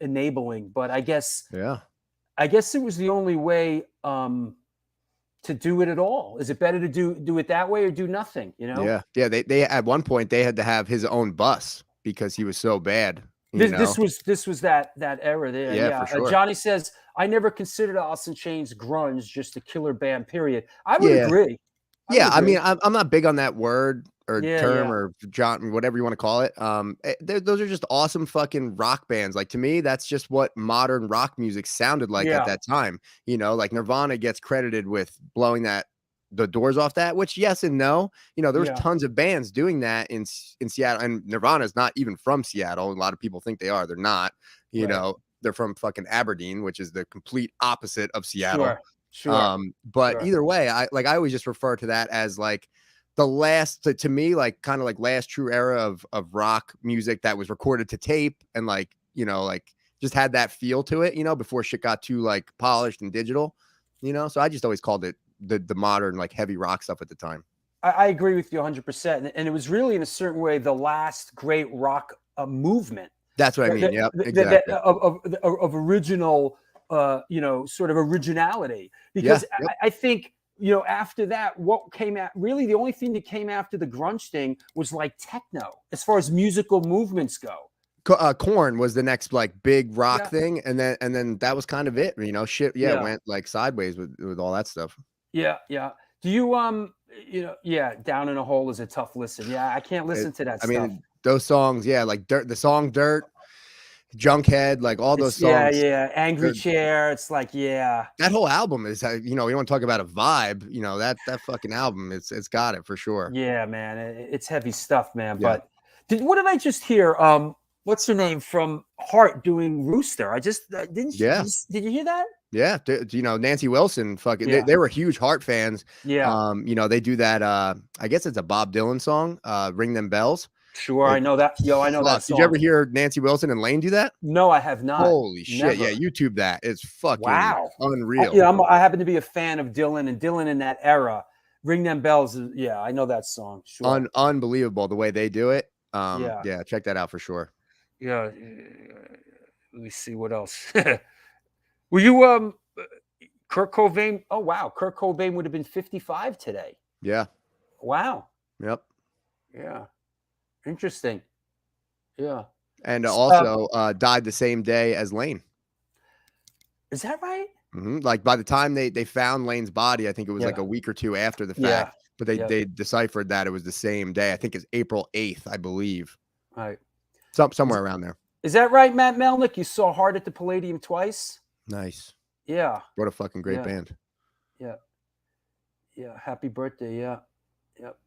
enabling, but I guess it was the only way to do it at all. Is it better to do it that way or do nothing? Yeah. They at one point they had to have his own bus because he was so bad. This was that era there. Yeah, for sure. Johnny says, I never considered Alice in Chains grunge, just a killer band, period. I would agree. I mean, I'm not big on that word or term or John, whatever you want to call it. Those are just awesome fucking rock bands. Like, to me, that's just what modern rock music sounded like at that time. Like Nirvana gets credited with blowing the doors off that, which yes and no. There was tons of bands doing that in Seattle, and Nirvana is not even from Seattle. A lot of people think they are. They're not. They're from fucking Aberdeen, which is the complete opposite of Seattle. Sure. But either way, I always just refer to that as like the last, to me, like kind of like last true era of rock music that was recorded to tape and like just had that feel to it, before shit got too like polished and digital, so I just always called it the modern like heavy rock stuff at the time. I agree with you 100%. And it was really, in a certain way, the last great rock movement. That's what I mean. Yep, exactly. Of original, sort of originality. Because I think, after that, what came out, really the only thing that came after the grunge thing was like techno, as far as musical movements go. Korn was the next like big rock thing, and then that was kind of it. Shit, went like sideways with all that stuff. Yeah. Do you Down in a Hole is a tough listen. Yeah, I can't listen to that stuff. I mean, those songs, like the song Dirt, Junkhead, like all those songs. Yeah. Angry Chair. It's like, that whole album is, you want to talk about a vibe, that fucking album, it's got it for sure. Yeah, man. It's heavy stuff, man. Yeah. But what did I just hear? What's her name from Heart doing Rooster? I just didn't. Yeah. Did you hear that? Yeah. Nancy Wilson, fucking, they were huge Heart fans. Yeah. They do that. I guess it's a Bob Dylan song, Ring Them Bells. Sure, I know that. I know that song. Did you ever hear Nancy Wilson and Lane do that? No, I have not. Holy shit! Yeah, YouTube that. It's fucking unreal. I happen to be a fan of Dylan, and Dylan in that era. Ring Them Bells. Yeah, I know that song. Sure. Unbelievable the way they do it. Yeah, check that out for sure. Yeah. Let me see what else. Were you Kurt Cobain? Oh wow, Kurt Cobain would have been 55 today. Yeah. Wow. Yep. Yeah. Interesting. Yeah. And also died the same day as Lane. Is that right? Mm-hmm. Like by the time they found Lane's body, I think it was like a week or two after the fact. But they deciphered that it was the same day. I think it's April 8th, I believe. Right. Somewhere around there. Is that right, Matt Melnick? You saw Heart at the Palladium twice? Nice. Yeah. What a fucking great band. Yeah. Yeah. Happy birthday. Yeah. Yep.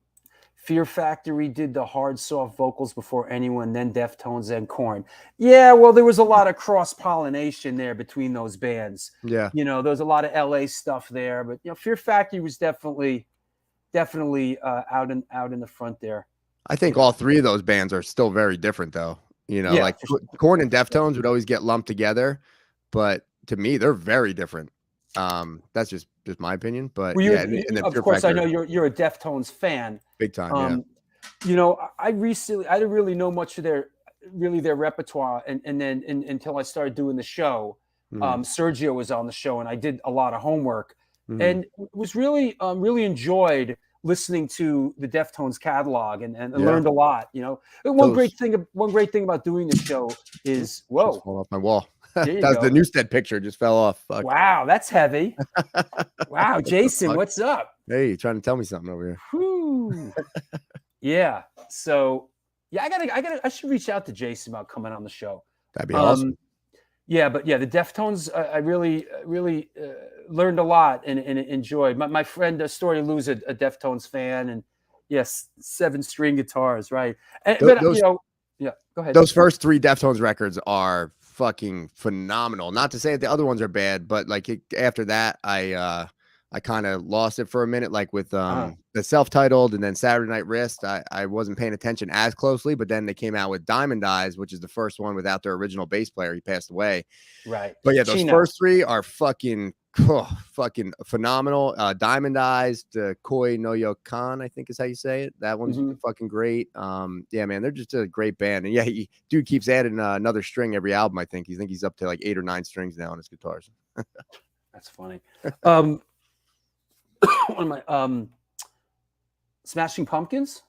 Fear Factory did the hard, soft vocals before anyone, then Deftones, then Korn. Yeah, well, there was a lot of cross-pollination there between those bands. Yeah. You know, there was a lot of LA stuff there, but, you know, Fear Factory was definitely out in the front there. I think all three of those bands are still very different, though. You know, Yeah, like for sure. Korn and Deftones would always get lumped together, but to me, they're very different. That's just my opinion. But Well, yeah, and then of Fear course, I Factor, know you're a Deftones fan. big time. Yeah. You know, I didn't really know much of their repertoire, and then until I started doing the show. Sergio was on the show, and I did a lot of homework, and was really enjoyed listening to the Deftones catalog and learned a lot. You know, one great thing about doing the show is Just fall off my wall. There you That's go. the Newstead picture just fell off. Fuck. Wow, that's heavy. Wow, Jason, what's up? Hey, you trying to tell me something over here? Whew. Yeah. So yeah, I should reach out to Jason about coming on the show. That'd be awesome. Yeah, but yeah, the Deftones, I really learned a lot and enjoyed. My friend Story Lou's a Deftones fan, and yes, 7-string guitars, right? And, you know, yeah, go ahead. Those first 3 Deftones records are fucking phenomenal. Not to say that the other ones are bad, but like after that, I kind of lost it for a minute, like with the self-titled and then Saturday Night Wrist. I wasn't paying attention as closely, but then they came out with Diamond Eyes, which is the first one without their original bass player. He passed away. Right. But yeah, those first 3 are fucking phenomenal. Diamond Eyes, the Koi no Yokan, I think is how you say it. That one's fucking great. Yeah, man, they're just a great band. And yeah, dude keeps adding another string every album. I think he's up to like 8 or 9 strings now on his guitars. That's funny. One of my Smashing Pumpkins.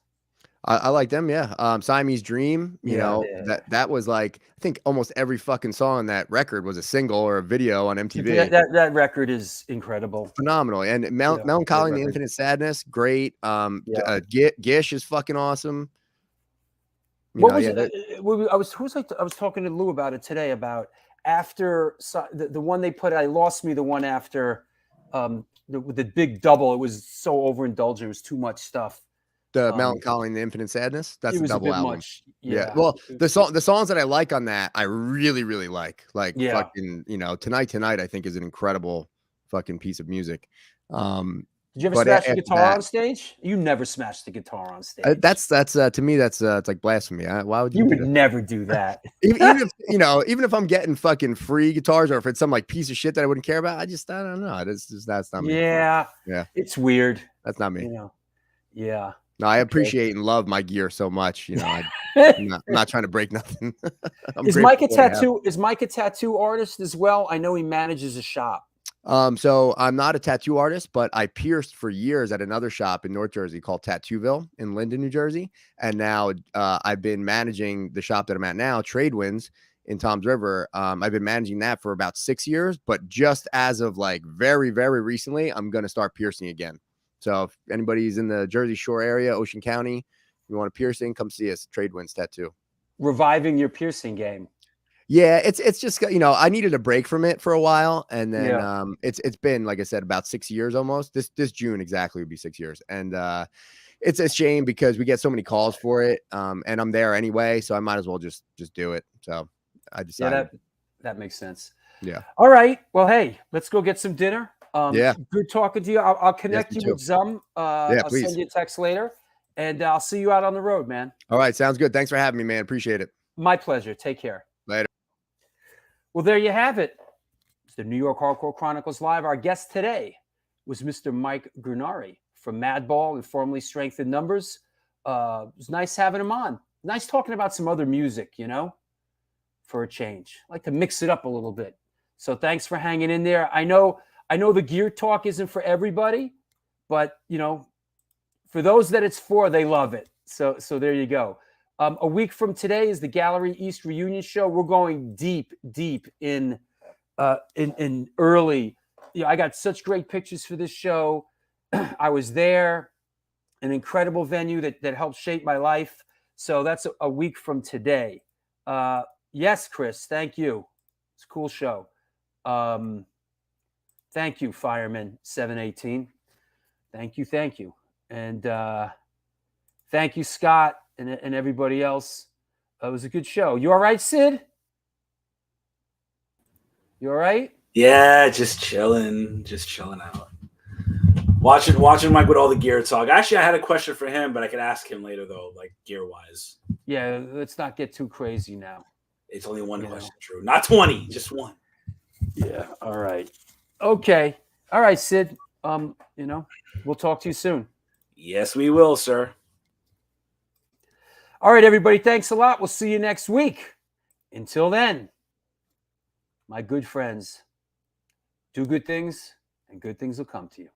I like them, yeah. Siamese Dream, you know, that was like, I think almost every fucking song on that record was a single or a video on MTV. That record is incredible, phenomenal. And Melancholy and the Infinite Sadness, great. Gish is fucking awesome. I was talking to Lou about it today, about after the one they put. I lost me the one after the big double. It was so overindulgent. It was too much stuff. The Melancholy and the Infinite Sadness. That's a double album. Yeah. Well, the songs that I like on that, I really, really like. Like fucking, you know, Tonight, I think is an incredible fucking piece of music. Did you ever smash the guitar on stage? You never smashed the guitar on stage. That's to me, that's it's like blasphemy. Why would you? You would never do that. even if even if I'm getting fucking free guitars, or if it's some like piece of shit that I wouldn't care about, I don't know. That's not me. Yeah. It's weird. That's not me. You know. Yeah. No, I appreciate and love my gear so much. You know, I'm not trying to break nothing. Is Mike a tattoo? Is Mike a tattoo artist as well? I know he manages a shop. So I'm not a tattoo artist, but I pierced for years at another shop in North Jersey called Tattooville in Linden, New Jersey. And now I've been managing the shop that I'm at now, Tradewinds in Toms River. I've been managing that for about 6 years, but just as of like very, very recently, I'm going to start piercing again. So if anybody's in the Jersey Shore area, Ocean County, you want a piercing, come see us, Tradewinds Tattoo. Reviving your piercing game. Yeah, it's just, you know, I needed a break from it for a while, and then it's been, like I said, about 6 years almost. This June exactly would be 6 years, and it's a shame because we get so many calls for it, and I'm there anyway, so I might as well just do it. So I decided. Yeah, that makes sense. Yeah. All right. Well, hey, let's go get some dinner. Yeah. Good talking to you. I'll connect you with Zum. I'll please. send you a text later, and I'll see you out on the road, man. All right. Sounds good. Thanks for having me, man. Appreciate it. My pleasure. Take care. Later. Well, there you have it. It's the New York Hardcore Chronicles Live. Our guest today was Mr. Mike Gurnari from Madball and formerly Strength in Numbers. It was nice having him on. Nice talking about some other music, you know, for a change. I like to mix it up a little bit. So thanks for hanging in there. I know the gear talk isn't for everybody, but, you know, for those that it's for, they love it. So there you go. A week from today is the Gallery East reunion show. We're going deep in early. You know, I got such great pictures for this show. I was there, an incredible venue that helped shape my life. So that's a week from today. Yes, Chris, thank you. It's a cool show. Thank you, Fireman 718. Thank you. And thank you, Scott, and everybody else. It was a good show. You all right, Sid? You all right? Yeah, just chilling out. Watching Mike with all the gear talk. Actually, I had a question for him, but I could ask him later though, like gear wise. Yeah, let's not get too crazy now. It's only one question, Drew. Not 20, just one. Yeah. All right. Okay. All right, Sid. We'll talk to you soon. Yes, we will, sir. All right, everybody. Thanks a lot. We'll see you next week. Until then, my good friends, do good things and good things will come to you.